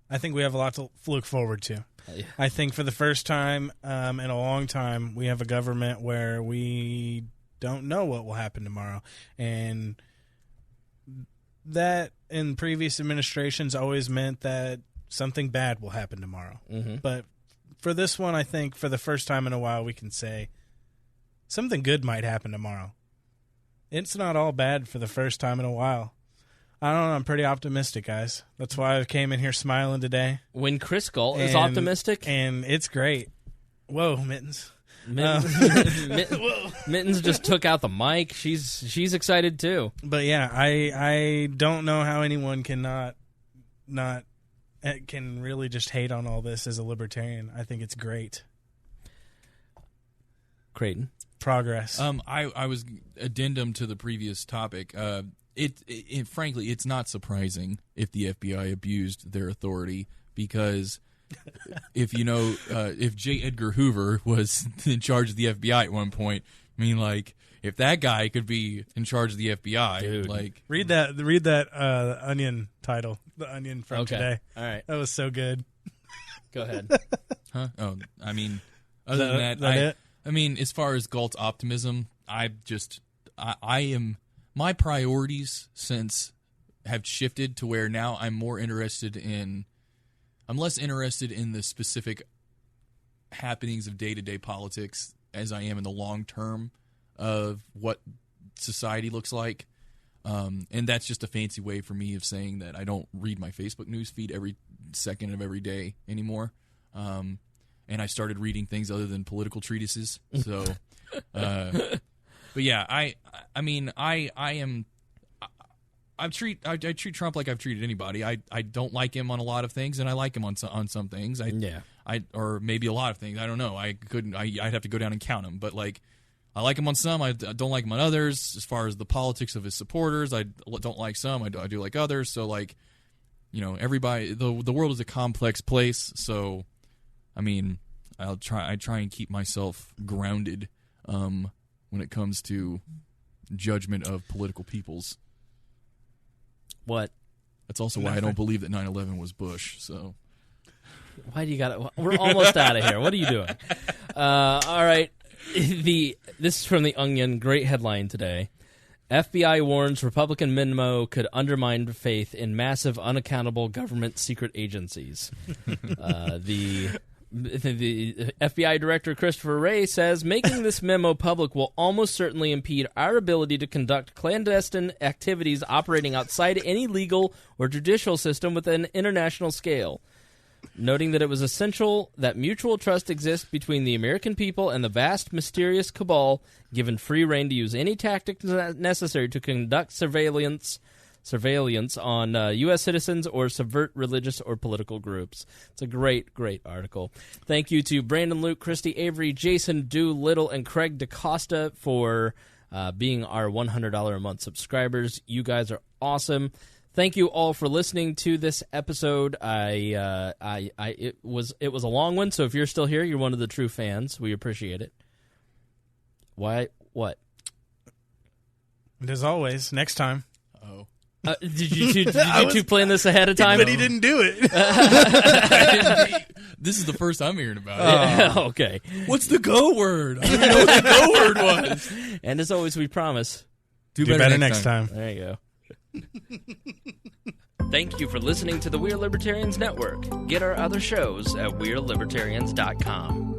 I think we have a lot to look forward to. Yeah. I think for the first time in a long time, we have a government where we don't know what will happen tomorrow. And that in previous administrations always meant that something bad will happen tomorrow. Mm-hmm. But for this one, I think for the first time in a while, we can say something good might happen tomorrow. It's not all bad for the first time in a while. I don't know. I'm pretty optimistic, guys. That's why I came in here smiling today. When Chris Gault is optimistic? And it's great. Whoa, Mittens. Mittens just took out the mic. She's excited, too. But, yeah, I don't know how anyone can can really just hate on all this as a libertarian. I think it's great. Creighton. Progress. I was addendum to the previous topic. It frankly, it's not surprising if the FBI abused their authority because if J. Edgar Hoover was in charge of the FBI at one point, if that guy could be in charge of the FBI, dude. Read that Onion title, the Onion from today. All right, that was so good. Go ahead. Huh? Oh, other than that, as far as Gault's optimism, I am. My priorities have shifted to where now I'm less interested in the specific happenings of day-to-day politics as I am in the long term of what society looks like. And that's just a fancy way for me of saying that I don't read my Facebook news feed every second of every day anymore. And I started reading things other than political treatises. So, but yeah, I treat Trump like I've treated anybody. I don't like him on a lot of things, and I like him on some things. or maybe a lot of things. I don't know. I'd have to go down and count them. But like, I like him on some. I don't like him on others. As far as the politics of his supporters, I don't like some. I do like others. So like, everybody. The world is a complex place. So, I mean, I try and keep myself grounded when it comes to judgment of political peoples. What? That's also why I don't believe that 9/11 was Bush. So. Why do you got it? We're almost out of here. What are you doing? All right. This is from The Onion. Great headline today. FBI warns Republican memo could undermine faith in massive, unaccountable government secret agencies. The FBI Director Christopher Wray says making this memo public will almost certainly impede our ability to conduct clandestine activities operating outside any legal or judicial system with an international scale. Noting that it was essential that mutual trust exists between the American people and the vast, mysterious cabal, given free rein to use any tactics necessary to conduct surveillance on U.S. citizens or subvert religious or political groups. It's a great, great article. Thank you to Brandon Luke, Christy Avery, Jason Doolittle, and Craig DaCosta for being our $100 a month subscribers. You guys are awesome. Thank you all for listening to this episode. It was a long one, so if you're still here, you're one of the true fans. We appreciate it. Why? What? And as always, next time. Oh. Did you two plan this ahead of time? But he didn't do it. This is the first I'm hearing about it. Okay. What's the go word? I don't even know what the go word was. And as always, we promise. Do better next time. There you go. Thank you for listening to the We're Libertarians Network. Get our other shows at We'reLibertarians.com.